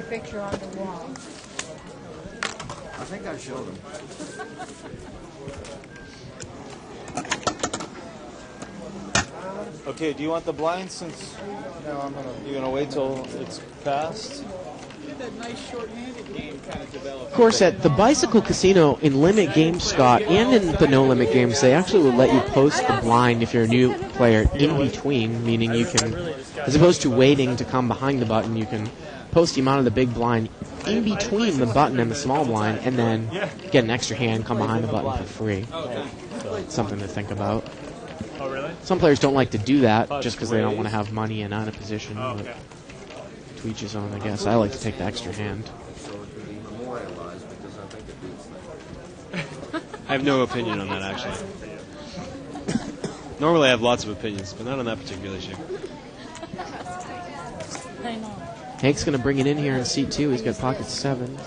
Picture on the wall. I think I showed him. Okay, do you want the blind since you're gonna wait till it's passed? That nice short-handed game kind of developed. Of course, at the Bicycle Casino in limit games, Scott, and in the no-limit games, they actually will let you post the blind if you're a new player in between, meaning you can, as opposed to waiting to come behind the button, you can post the amount of the big blind in between the button and the small blind, and then get an extra hand, come behind the button for free. Something to think about. Oh, really? Some players don't like to do that just because they don't want to have money and out of position. But to each his own, I guess. I like to take the extra hand. So it could be memorialized because I think it beats that. I have no opinion on that, actually. Normally I have lots of opinions, but not on that particular issue. I know. Hank's going to bring it in here in seat 2. He's got pocket 7s.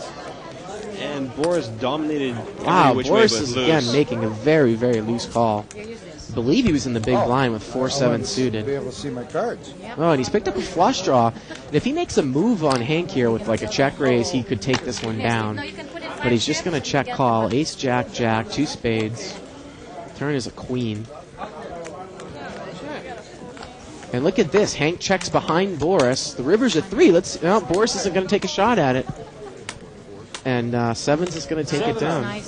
And Boris dominated Wow, every which Boris way but is loose. again making a very, very loose call. I believe he was in the big blind with 4-7 suited. Be able to see my cards. Oh, and he's picked up a flush draw. And if he makes a move on Hank here with like a check raise, he could take this one down. But he's just going to check call. Ace, jack, jack, 2 spades. Turn is a queen. And look at this. Hank checks behind Boris. The river's a 3. Boris isn't going to take a shot at it. And 7s is going to take it down.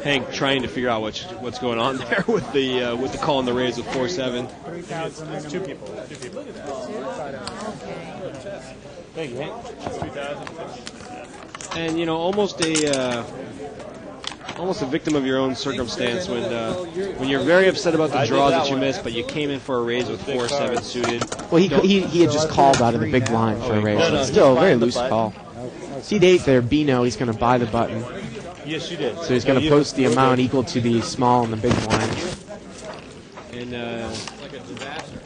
Hank trying to figure out what's going on there with the call and the raise with 4-7. 3,000. It's two people. Thank you, Hank. It's 2,000. And almost a victim of your own circumstance when you're very upset about the draw that you missed, but you came in for a raise with 4-7 suited. Well, he had just called out of the big blind for a raise. No, It's still a very loose button. call. Seat 8 there, Bino, he's going to buy the button. Yes, you did. So he's going to post the amount equal to the small and the big blind. And like a disaster.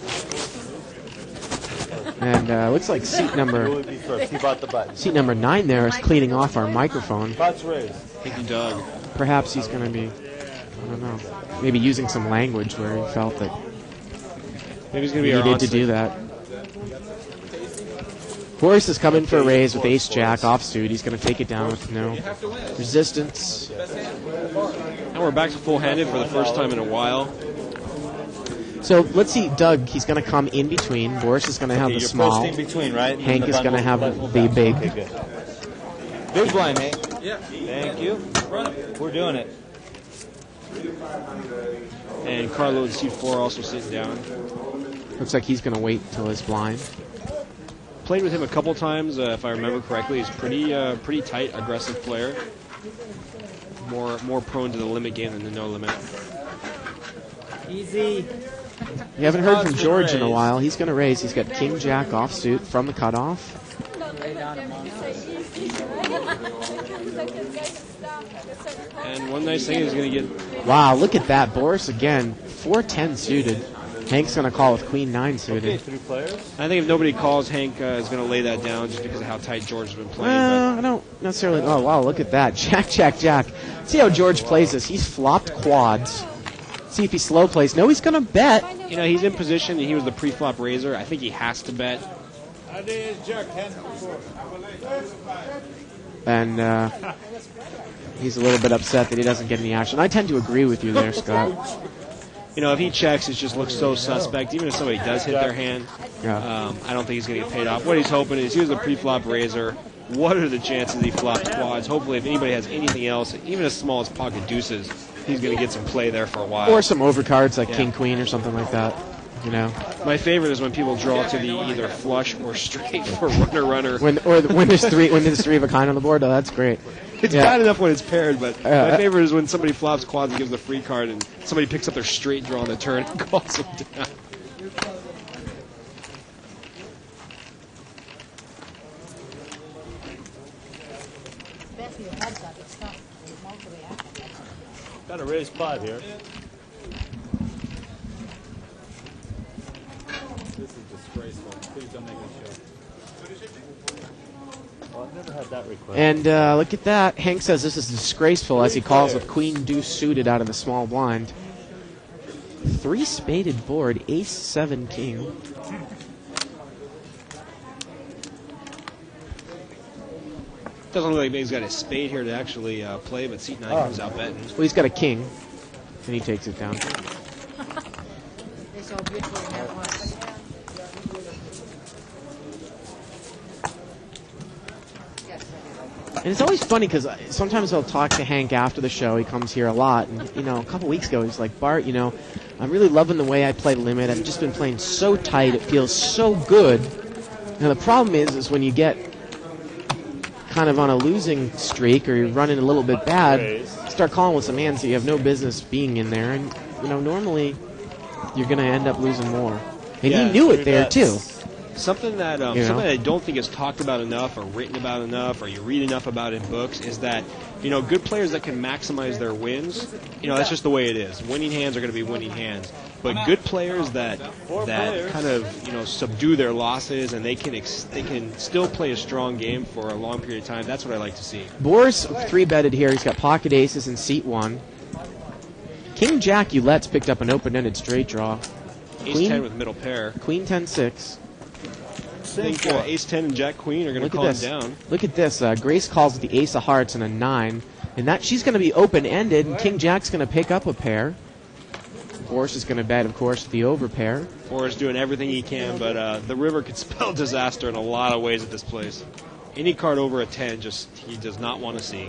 And looks like seat number He bought the button. seat number 9 there is cleaning off our microphone. Pot's raised. Thank you, Doug. Perhaps he's going to be, I don't know, maybe using some language where he felt that Maybe he's going to he be our needed to on-site. do that. Boris is coming for a raise with ace-jack offsuit. He's going to take it down with no resistance. And we're back to full-handed for the first time in a while. So let's see, Doug, he's going to come in between. Boris is going to have Okay, the you're small. posting between, right? And Hank the is going to button have will the pass. big. Okay, good. Big blind, Hank. Yeah. Thank you. We're doing it. And Carlo in seat 4 also sitting down. Looks like he's going to wait till his blind. Played with him a couple times, if I remember correctly. He's pretty tight, aggressive player. More prone to the limit game than the no limit. Easy. You haven't heard from George in a while. He's going to raise. He's got king-jack offsuit from the cutoff. Lay down a monster. And one nice thing is going to get... Wow, look at that. Boris again, 4-10 suited. Hank's going to call with Queen 9 suited. Okay, 3 players. I think if nobody calls, Hank is going to lay that down just because of how tight George has been playing. Well, I don't necessarily... Oh, wow, look at that. Jack, Jack, Jack. See how George plays this. He's flopped quads. See if he slow plays. No, he's going to bet. You know, he's in position. He was the pre-flop raiser. I think he has to bet. And he's a little bit upset that he doesn't get any action. I tend to agree with you there, Scott. You know, if he checks, it just looks so suspect. Even if somebody does hit their hand, I don't think he's going to get paid off. What he's hoping is he was a pre-flop raiser. What are the chances he flops quads? Hopefully, if anybody has anything else, even as small as pocket deuces, he's going to get some play there for a while. Or some overcards like King Queen or something like that. You know, my favorite is when people draw to the either flush or straight for runner. When there's three of a kind on the board. Oh, that's great. It's bad enough when it's paired, but my favorite is when somebody flops quads and gives a free card, and somebody picks up their straight draw on the turn and calls them down. Got a raise 5 here. This is disgraceful. Please don't make me show. Well, I've never had that request. And look at that. Hank says this is disgraceful as he calls with Queen Deuce suited out of the small blind. 3 spaded board, Ace 7 King. Doesn't look like he's got a spade here to actually play, but seat 9 comes out betting. Well, he's got a king, and he takes it down. They're so beautiful in that one. And it's always funny because sometimes I'll talk to Hank after the show. He comes here a lot. And, you know, a couple weeks ago, he's like, Bart, you know, I'm really loving the way I play Limit. I've just been playing so tight. It feels so good. Now, the problem is when you get kind of on a losing streak or you're running a little bit bad, start calling with some hands that you have no business being in there. And, you know, normally you're going to end up losing more. And he knew it there, too. Something that something that I don't think is talked about enough or written about enough or you read enough about in books is that, you know, good players that can maximize their wins, you know, that's just the way it is. Winning hands are going to be winning hands. But good players that kind of, you know, subdue their losses and they can still play a strong game for a long period of time, that's what I like to see. Boris 3-betted here. He's got pocket aces in seat 1. King Jack Ouellette's picked up an open-ended straight draw. Ace 10 with middle pair. Queen 10-6. I think Ace 10 and Jack Queen are going to call him down. Look at this. Grace calls with the Ace of Hearts and a 9. And that she's going to be open-ended, and King Jack's going to pick up a pair. Boris is going to bet, of course, the over pair. Boris doing everything he can, but the river could spell disaster in a lot of ways at this place. Any card over a 10, he does not want to see.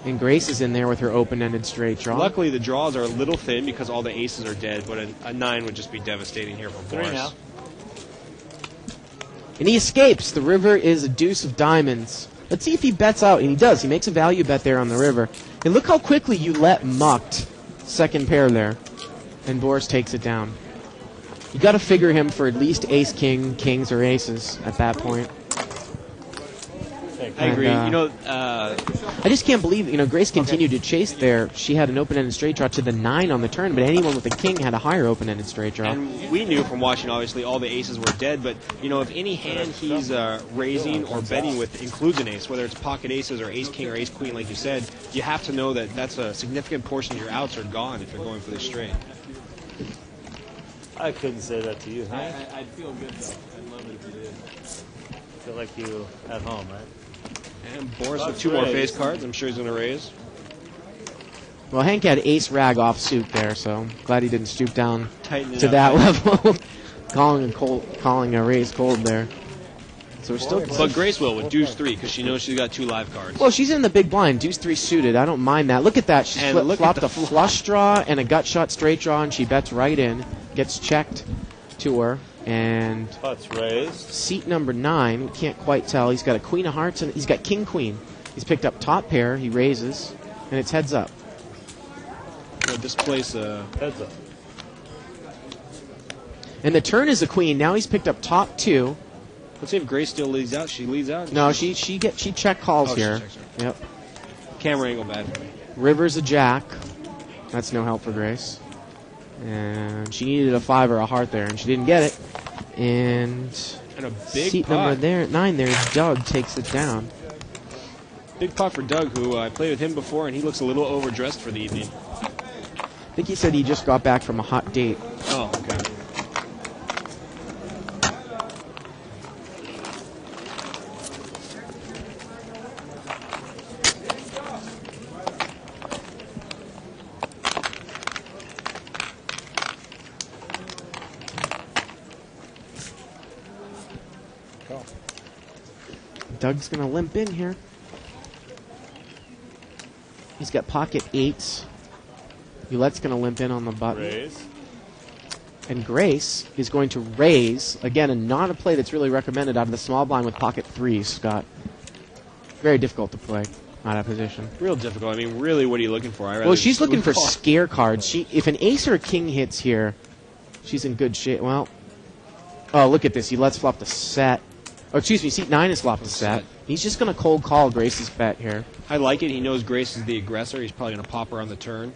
And Grace is in there with her open-ended straight draw. Luckily, the draws are a little thin because all the aces are dead, but a 9 would just be devastating here for Boris. 3 now. And he escapes. The river is a deuce of diamonds. Let's see if he bets out. And he does. He makes a value bet there on the river. And look how quickly Ouellette mucked second pair there. And Boris takes it down. You got to figure him for at least ace-king, kings, or aces at that point. I agree. You know, I just can't believe, you know, Grace continued to chase there. She had an open-ended straight draw to the 9 on the turn, but anyone with a king had a higher open-ended straight draw. And we knew from watching, obviously, all the aces were dead, but, you know, if any hand he's raising or betting with includes an ace, whether it's pocket aces or ace-king or ace-queen, like you said, you have to know that that's a significant portion of your outs are gone if you're going for this straight. I couldn't say that to you, huh? I'd feel good, though. I'd love it if you did. Feel like you at home, right? And Boris with 2 more face cards. I'm sure he's going to raise. Well, Hank had ace rag off suit there, so I'm glad he didn't stoop down Tighten it to up, that right? level. calling a raise cold there. So we're still. But Grace will with deuce 3 because she knows she's got 2 live cards. Well, she's in the big blind, deuce 3 suited. I don't mind that. Look at that. She's And look flopped at a the flush draw and a gut shot straight draw, and she bets right in. Gets checked to her. And Putts raised. Seat number 9, we can't quite tell. He's got a queen of hearts and he's got king queen. He's picked up top pair. He raises, and it's heads up. Well, this place heads up. And the turn is a queen. Now he's picked up top 2. Let's see if Grace still leads out. She leads out. No, she check calls Oh, she here. checks her. Yep. camera angle bad for me. River's a jack. That's no help for Grace. And she needed a 5 or a heart there, and she didn't get it. And a big seat pot. number there, 9 there, Doug takes it down. Big pot for Doug, who I played with him before, and he looks a little overdressed for the evening. I think he said he just got back from a hot date. Oh, okay. Doug's going to limp in here. He's got pocket 8s. Ouellette's going to limp in on the button. Raise. And Grace is going to raise. Again, and not a play that's really recommended out of the small blind with pocket 3s, Scott. Very difficult to play out of position. Real difficult. I mean, really, what are you looking for? Well, she's looking for scare cards. If an ace or a king hits here, she's in good shape. Well, oh, look at this. Ouellette's flopped a set. Oh, excuse me, seat 9 is flopped a set. He's just going to cold call Grace's bet here. I like it. He knows Grace is the aggressor. He's probably going to pop her on the turn.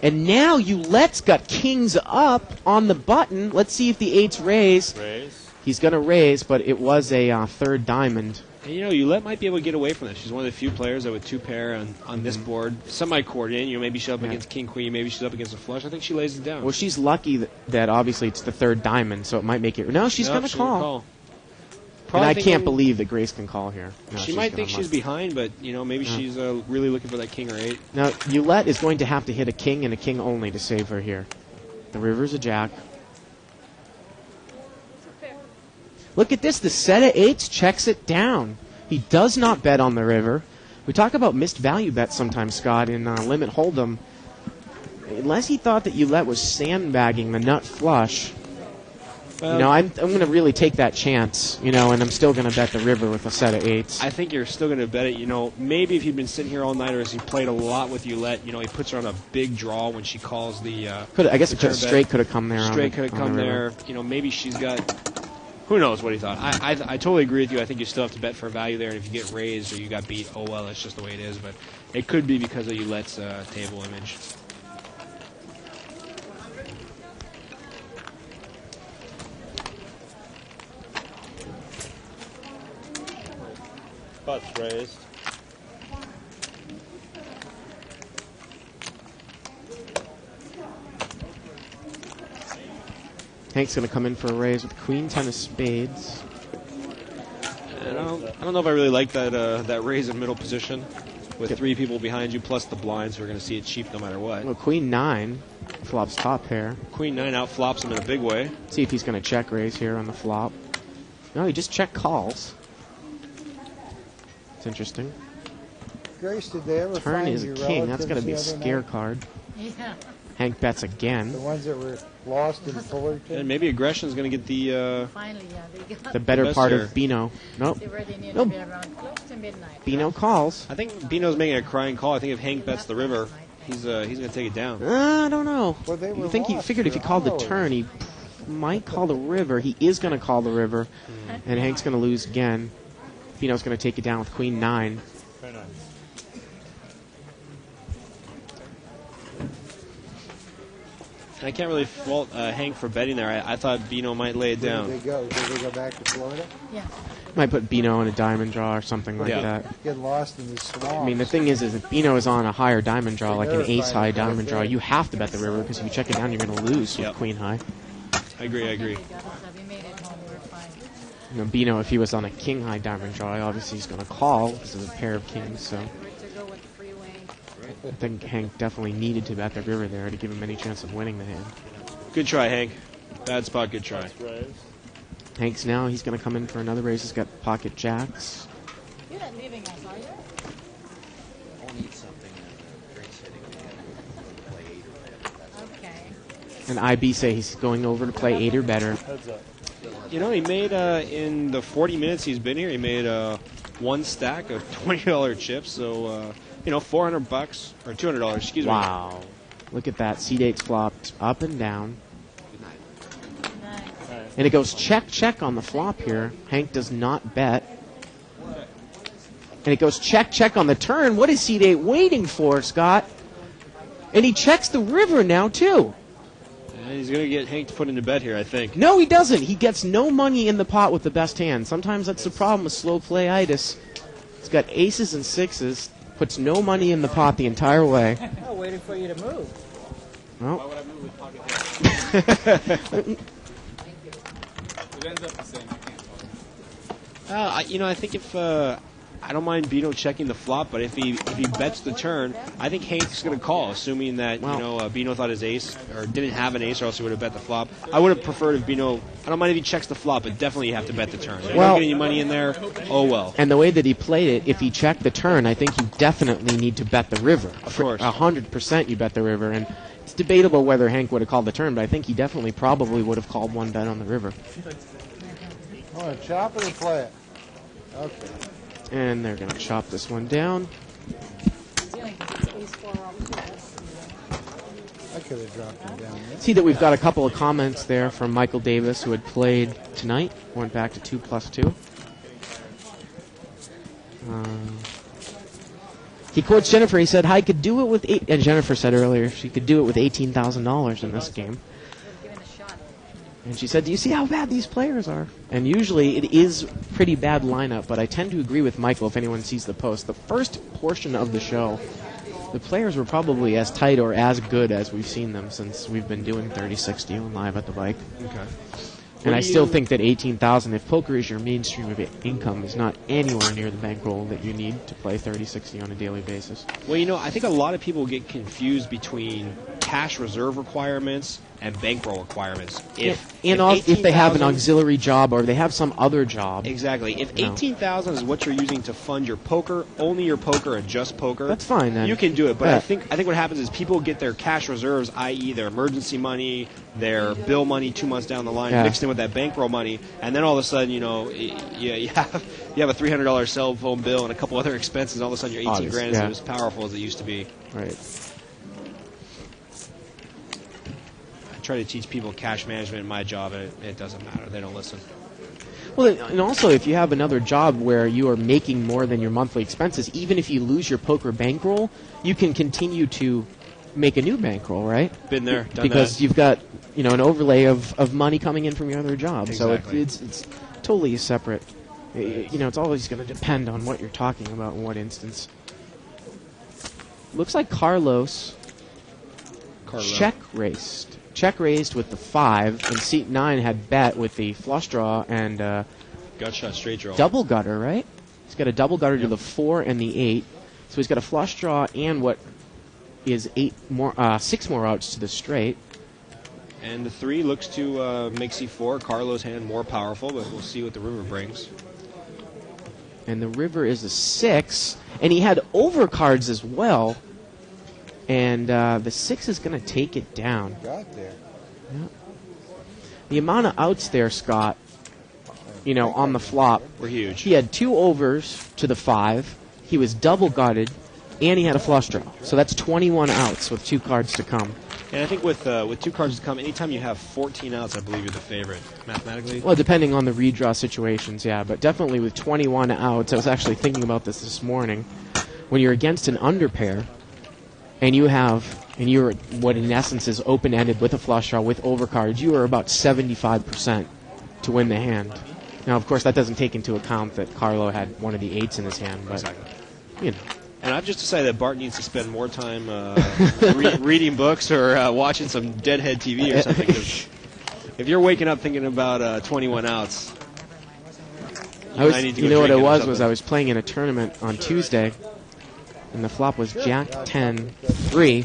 And now Ouellette's got kings up on the button. Let's see if the 8s raise. Raise. He's going to raise, but it was a third diamond. And, you know, Oulette might be able to get away from this. She's one of the few players that would 2-pair on this board. Semi-coordinated. You know, maybe she's up against king, queen. Maybe she's up against a flush. I think she lays it down. Well, she's lucky that obviously it's the third diamond, so it might make it. No, she's going to call. And I can't believe that Grace can call here. No, she might think she's behind, but you know maybe she's really looking for that king or 8. Now Oulette is going to have to hit a king and a king only to save her here. The river's a jack. Look at this. The set of 8s checks it down. He does not bet on the river. We talk about missed value bets sometimes, Scott, in Limit Hold'em. Unless he thought that Oulette was sandbagging the nut flush. You know, I'm going to really take that chance, you know, and I'm still going to bet the river with a set of 8s. I think you're still going to bet it. You know, maybe if he'd been sitting here all night or as he played a lot with Oulette, you know, he puts her on a big draw when she calls the I guess straight could have come there. Straight could have come there. You know, maybe she's got... Who knows what he thought. I totally agree with you. I think you still have to bet for value there, and if you get raised or you got beat, oh well, that's just the way it is. But it could be because of Oulette's table image. Butts raised. Hank's going to come in for a raise with queen 10 of spades. I don't know if I really like that raise in middle position with 3 people behind you plus the blinds who are going to see it cheap no matter what. Well, queen 9 flops top pair. Queen 9 out flops him in a big way. See if he's going to check raise here on the flop. No, he just check calls. It's interesting. Grace, did they ever Turn find is a your king. That's got to be a relatives the scare other night? card. Yeah. Hank bets again. The ones that were lost in Fullerton? And maybe aggression's going to get the Finally, yeah, they got the better part here. of Bino. Nope. They really need to Nope. be around close to midnight. Bino calls. I think Bino's making a crying call. I think if Hank bets the river, he's going to take it down. I don't know. Well, they were I think he lost figured if he for called the hours. turn, he might call the river. He is going to call the river, and Hank's going to lose again. Bino's going to take it down with queen 9. Very nice. I can't really fault Hank for betting there. I thought Bino might lay it down. Did they go back to Florida? Yeah. Might put Bino in a diamond draw or something like that. Get lost in the swamp. I mean, the thing is if Bino is on a higher diamond draw, like an ace-high diamond draw, you have to bet the river because if you check it down, you're going to lose with queen high. I agree. We made it home. We're fine. You know, Bino, if he was on a king-high diamond draw, obviously he's going to call because of a pair of kings, so... We're to go with freeway. I think Hank definitely needed to bet the river there to give him any chance of winning the hand. Good try, Hank. Bad spot, good try. Hank's now, he's going to come in for another raise. He's got pocket jacks. You're not leaving us, are you? I'll need something Grace hitting again. Play 8 or better. Okay. And IB say he's going over to play 8 or better. Heads up. You know, he made, in the 40 minutes he's been here, he made one stack of $20 chips. So, you know, $400 or $200, excuse me. Wow. Look at that. C-dates flopped up and down. And it goes check, check on the flop here. Hank does not bet. And it goes check, check on the turn. What is seat 8 waiting for, Scott? And he checks the river now, too. And he's going to get Hank to put into bed here, I think. No, he doesn't. He gets no money in the pot with the best hand. Sometimes that's the problem with slow play-itis. He's got aces and sixes, puts no money in the pot the entire way. I'm waiting for you to move. Well. Why would I move with pocket hand? It ends up the same. You can't I think if I don't mind Bino checking the flop, but if he bets the turn, I think Hank's going to call, assuming that Bino thought his ace or didn't have an ace, or else he would have bet the flop. I would have preferred if Bino. I don't mind if he checks the flop, but definitely you have to bet the turn. If you don't get any money in there, oh well. And the way that he played it, if he checked the turn, I think you definitely need to bet the river. Of course, 100% you bet the river, and it's debatable whether Hank would have called the turn, but I think he definitely probably would have called one bet on the river. Oh, chop it or play it? Okay. And they're going to chop this one down. I could have dropped him down there. See that we've got a couple of comments there from Michael Davis, who had played tonight. Went back to 2+2. He quotes Jennifer. He said, I could do it with and Jennifer said earlier she could do it with $18,000 in this game. And she said, do you see how bad these players are? And usually it is pretty bad lineup, but I tend to agree with Michael if anyone sees the post. The first portion of the show, the players were probably as tight or as good as we've seen them since we've been doing 30-60 on Live at the Bike. Okay. And I still think that $18,000, if poker is your mainstream of income, is not anywhere near the bankroll that you need to play 30-60 on a daily basis. Well, I think a lot of people get confused between cash reserve requirements and bankroll requirements. If they have an auxiliary job or they have some other job. Exactly. If $18,000 is what you're using to fund your poker, only your poker and just poker, that's fine then. You can do it. But I think what happens is people get their cash reserves, i.e. their emergency money, their bill money 2 months down the line, mixed in with that bankroll money, and then all of a sudden, you have a $300 cell phone bill and a couple other expenses, and all of a sudden your 18 grand isn't as powerful as it used to be. Right. Try to teach people cash management in my job, and it doesn't matter. They don't listen. Well, and also if you have another job where you are making more than your monthly expenses, even if you lose your poker bankroll, you can continue to make a new bankroll, right? Been there, done because that. You've got an overlay of money coming in from your other job. Exactly. So it's totally separate. It's always going to depend on what you're talking about in what instance. Looks like Carlos check raised with the 5, and seat 9 had bet with the flush draw and gut shot straight draw. Double gutter, right? He's got a double gutter to the 4 and the 8. So he's got a flush draw and what is 6 more outs to the straight. And the 3 looks to make C4. Carlos' hand more powerful, but we'll see what the river brings. And the river is a 6, and he had overcards as well. And the 6 is going to take it down. Got there. Yeah. The amount of outs there, Scott, on the flop were huge. He had 2 overs to the 5. He was double gutted, and he had a flush draw. So that's 21 outs with 2 cards to come. And I think with 2 cards to come, anytime you have 14 outs, I believe you're the favorite mathematically. Well, depending on the redraw situations, yeah, but definitely with 21 outs. I was actually thinking about this morning. When you're against an underpair, and you're what in essence is open-ended with a flush draw with overcards, you are about 75% to win the hand. Now, of course, that doesn't take into account that Carlo had one of the 8s in his hand, but And I've just decided that Bart needs to spend more time reading books or watching some Deadhead TV or something. If you're waking up thinking about 21 outs, I need to go what it drinking or was something. I was playing in a tournament on Tuesday, and the flop was Jack 10-3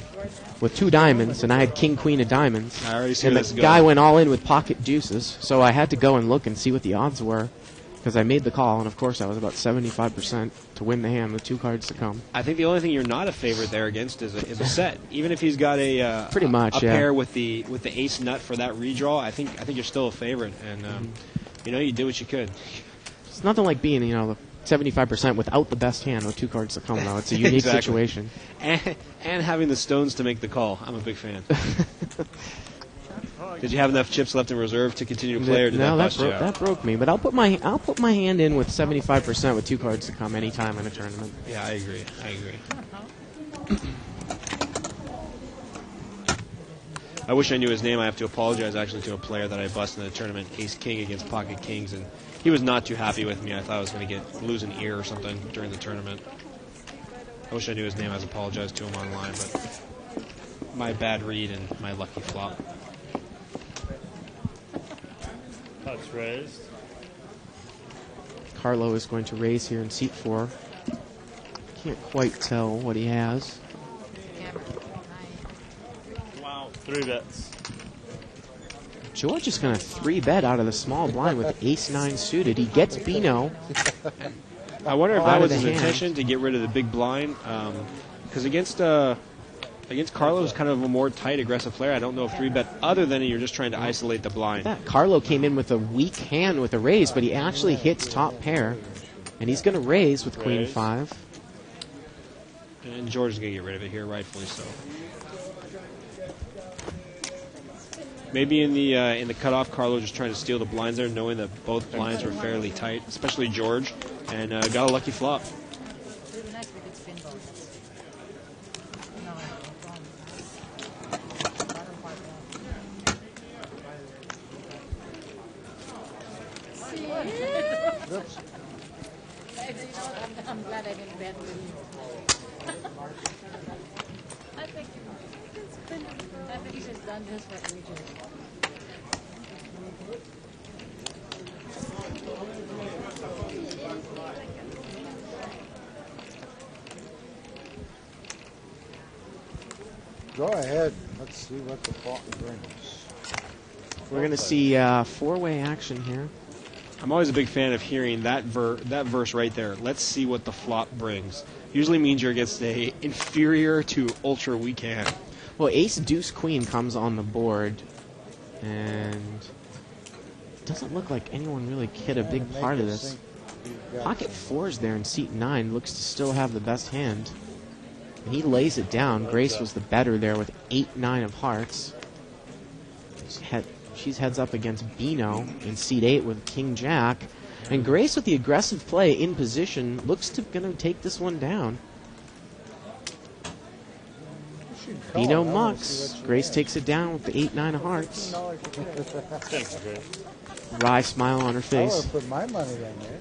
with 2 diamonds, and I had King Queen of diamonds. I already see and where this the is guy going. went all in with pocket deuces, so I had to go and look and see what the odds were, because I made the call, and of course I was about 75% to win the hand with 2 cards to come. I think the only thing you're not a favorite there against is a set. Even if he's got a pretty much a yeah. pair with the ace nut for that redraw, I think you're still a favorite, and you did what you could. It's nothing like being the 75% without the best hand with 2 cards to come, though. It's a unique situation. And having the stones to make the call. I'm a big fan. Did you have enough chips left in reserve to continue to play, or did No, that bust you out? that broke me. But I'll put my hand in with 75% with 2 cards to come anytime in a tournament. Yeah, I agree. I wish I knew his name. I have to apologize actually to a player that I busted in the tournament, Ace King against Pocket Kings, and he was not too happy with me. I thought I was going to lose an ear or something during the tournament. I wish I knew his name. I was apologized to him online, but my bad read and my lucky flop. That's raised. Carlo is going to raise here in seat 4. Can't quite tell what he has. Wow, 3 bets. George is going to 3-bet out of the small blind with ace-9 suited. He gets Beano. I wonder if Out that of was the his hand. intention to get rid of the big blind, because against Carlos, kind of a more tight, aggressive player. I don't know if 3-bet other than you're just trying to isolate the blind. That Carlo came in with a weak hand with a raise, but he actually hits top pair, and he's going to raise with Queen Raise. 5. And George is going to get rid of it here, rightfully so. Maybe in the cutoff, Carlo just trying to steal the blinds there, knowing that both blinds were fairly tight, especially George, and got a lucky flop. I'm glad I didn't bet with you. I think she's done this for ages. Go ahead. Let's see what the flop brings. We're going to see 4-way action here. I'm always a big fan of hearing that verse right there. Let's see what the flop brings. Usually means you're against a inferior to ultra weak hand. Well, ace deuce queen comes on the board, and it doesn't look like anyone really hit a big part of this. Pocket 4's there in seat 9, looks to still have the best hand. And he lays it down. Grace was the better there with 8-9 of hearts. She's heads up against Beano in seat 8 with King Jack. And Grace with the aggressive play in position looks to going to take this one down. Beano mucks. Grace takes it down with the 8-9 of hearts. Thanks, Grace. Wry smile on her I face. would put my money down there.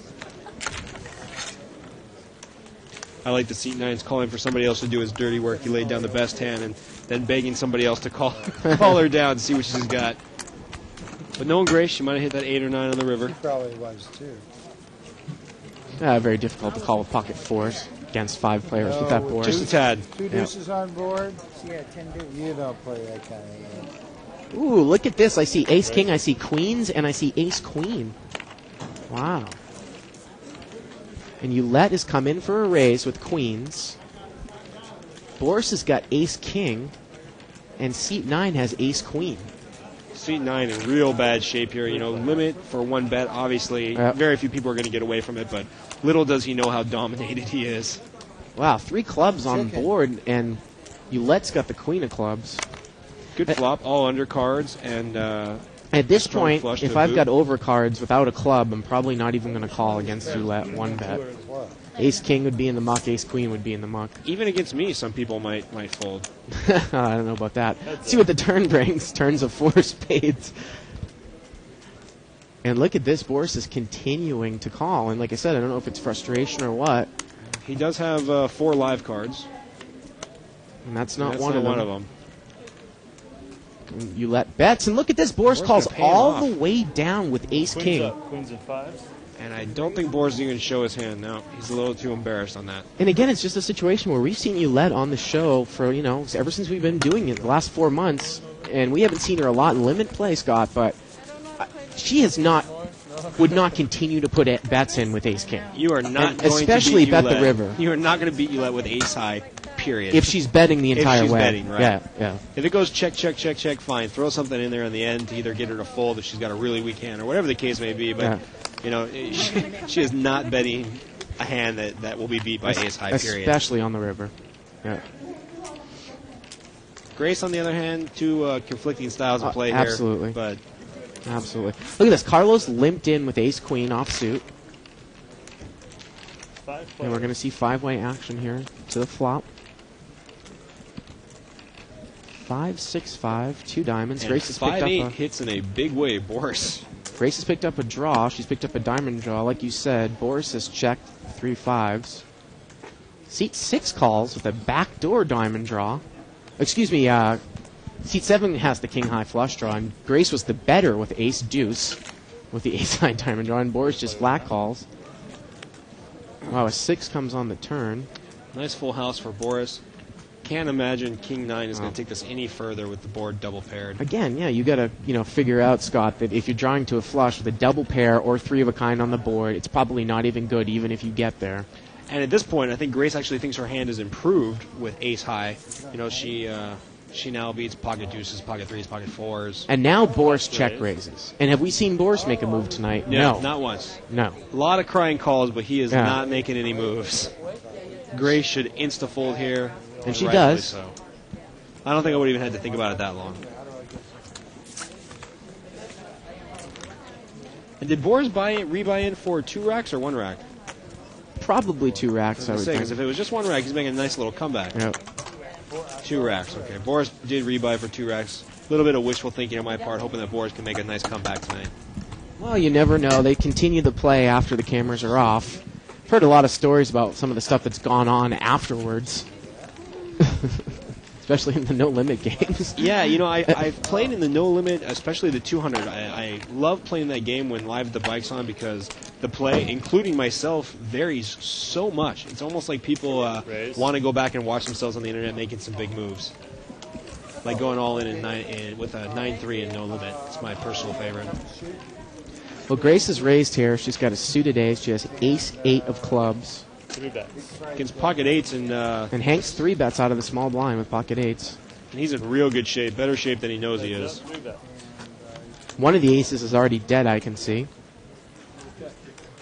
I like the seat 9's calling for somebody else to do his dirty work. He laid down the best hand and then begging somebody else to call her down and see what she's got. But knowing Grace, she might have hit that 8 or 9 on the river. She probably was too. Very difficult to call with pocket 4s against 5 players with that board. Just a tad. Two deuces on board. Yeah, 10 deuces. You don't play that kind of game. Ooh, look at this. I see ace king, I see queens, and I see ace queen. Wow. And Ouellette has come in for a raise with queens. Boris has got ace king, and seat 9 has ace queen. Seat 9 in real bad shape here. You know, limit for 1 bet. Obviously, very few people are going to get away from it, but little does he know how dominated he is. Wow, 3 clubs on board, and Ouellette's got the queen of clubs. Good flop, all undercards, and at this strong point, flush if to I've boot. got overcards without a club, I'm probably not even going to call against Ouellette 1 bet. Ace king would be in the muck, ace queen would be in the muck. Even against me, some people might fold. I don't know about that. Let's see what the turn brings. Turns of 4 spades. And look at this. Boris is continuing to call. And like I said, I don't know if it's frustration or what. He does have 4 live cards. And that's not That's one not of them. one of them. Ouellette bets. And look at this. Boris Boris calls gonna pay him all off. the way down with ace Queens king. up. Queens and 5s. And I don't think Boris is going to show his hand now. He's a little too embarrassed on that. And again, it's just a situation where we've seen Ouellette on the show for, ever since we've been doing it the last 4 months. And we haven't seen her a lot in limit play, Scott, but she would not continue to put bets in with ace king. You are not And going especially to beat bet the Ouellette. river. You are not going to beat Ouellette with ace high, period. If she's betting the entire if she's way. betting, right. Yeah. If it goes check, check, check, check, fine. Throw something in there in the end to either get her to fold if she's got a really weak hand or whatever the case may be. But, she is not betting a hand that will be beat by ace high, period. Especially on the river. Yeah. Grace, on the other hand, two conflicting styles of play here. Absolutely. But absolutely. Look at this. Carlos limped in with ace-queen offsuit. And we're going to see five-way action here to the flop. 5-6-5, 2 diamonds. And Grace has picked up 5-8 hits in a big way, Boris. Grace has picked up a draw. She's picked up a diamond draw. Like you said, Boris has checked 3 5s. Seat 6 calls with a backdoor diamond draw. Excuse me, Seat 7 has the king-high flush draw, and Grace was the better with ace-deuce with the ace-high diamond draw, and Boris just flat calls. Wow, a 6 comes on the turn. Nice full house for Boris. Can't imagine King 9 is going to take this any further with the board double paired. Again, yeah, you got to figure out, Scott, that if you're drawing to a flush with a double pair or 3 of a kind on the board, it's probably not even good, even if you get there. And at this point, I think Grace actually thinks her hand is improved with ace high. She now beats pocket deuces, pocket threes, pocket fours. And now Boris check raises. And have we seen Boris make a move tonight? No. Not once. No. A lot of crying calls, but he is not making any moves. Grace should insta-fold here. And she does. So. I don't think I would even have to think about it that long. And did Boris rebuy in for 2 racks or 1 rack? Probably 2 racks, I would think. If it was just 1 rack, he's making a nice little comeback. Yep. 2 racks, okay. Boris did rebuy for 2 racks. A little bit of wishful thinking on my part, hoping that Boris can make a nice comeback tonight. Well, you never know. They continue the play after the cameras are off. I've heard a lot of stories about some of the stuff that's gone on afterwards. Especially in the no-limit games. Yeah, I've played in the no-limit, especially the 200. I love playing that game when Live at the Bike's on because the play, including myself, varies so much. It's almost like people want to go back and watch themselves on the internet making some big moves. Like going all in with a 9-3 in no-limit. It's my personal favorite. Well, Grace is raised here. She's got a suited ace. She has ace-8 of clubs. 3 bets. Against pocket 8s and Hank's 3 bets out of the small blind with pocket 8s. And he's in real good shape, better shape than he knows he is. One of the aces is already dead, I can see.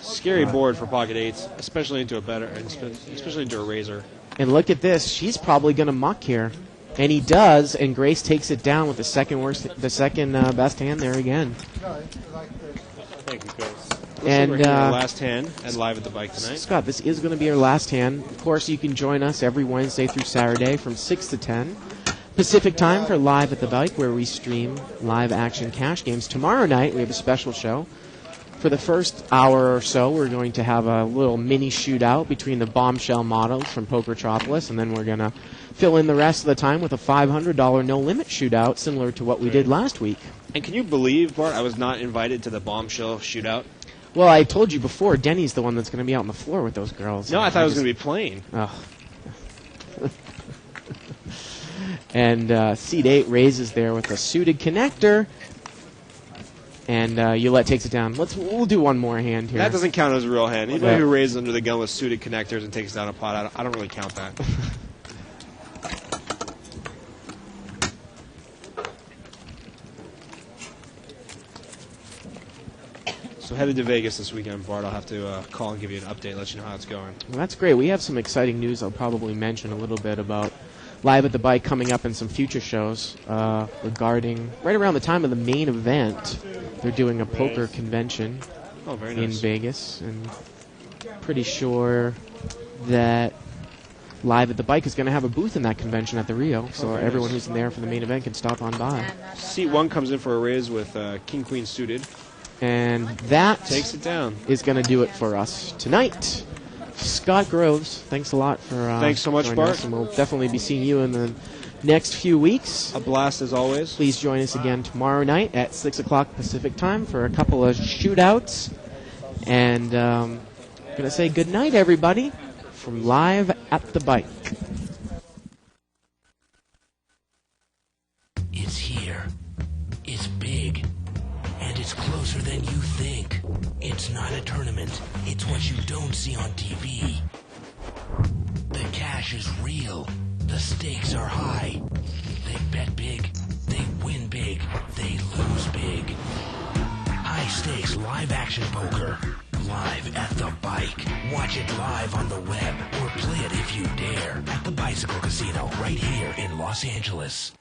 Scary board for pocket 8s, especially into a razor. And look at this, she's probably going to muck here. And he does, and Grace takes it down with the second best hand there again. Thank you, Grace. And our last hand at Live at the Bike tonight. Scott, this is going to be our last hand. Of course, you can join us every Wednesday through Saturday from 6 to 10 Pacific time for Live at the Bike, where we stream live action cash games. Tomorrow night, we have a special show. For the first hour or so, we're going to have a little mini shootout between the bombshell models from Pokertropolis, and then we're going to fill in the rest of the time with a $500 no-limit shootout, similar to what we did last week. And can you believe, Bart, I was not invited to the bombshell shootout? Well, I told you before, Denny's the one that's going to be out on the floor with those girls. No, I thought I was going to be playing. Oh. And seat 8 raises there with a suited connector. And Yolette takes it down. We'll do one more hand here. That doesn't count as a real hand. Anybody who raises under the gun with suited connectors and takes down a pot, I don't really count that. So headed to Vegas this weekend, Bart. I'll have to call and give you an update, let you know how it's going. Well, that's great. We have some exciting news I'll probably mention a little bit about Live at the Bike coming up in some future shows regarding right around the time of the main event. They're doing a poker convention in Vegas, and pretty sure that Live at the Bike is going to have a booth in that convention at the Rio, so everyone who's in there for the main event can stop on by. Seat 1 comes in for a raise with King-Queen suited. And that takes it down. Is going to do it for us tonight. Scott Groves, thanks a lot for thanks so much, Bart. And we'll definitely be seeing you in the next few weeks. A blast as always. Please join us again tomorrow night at 6 o'clock Pacific time for a couple of shootouts. And I'm going to say good night, everybody, from Live at the Bike. It's here. It's big. And it's closer than you think. It's not a tournament. It's what you don't see on TV. The cash is real. The stakes are high. They bet big. They win big. They lose big. High stakes live action poker. Live at the Bike. Watch it live on the web or play it if you dare at the Bicycle Casino right here in Los Angeles.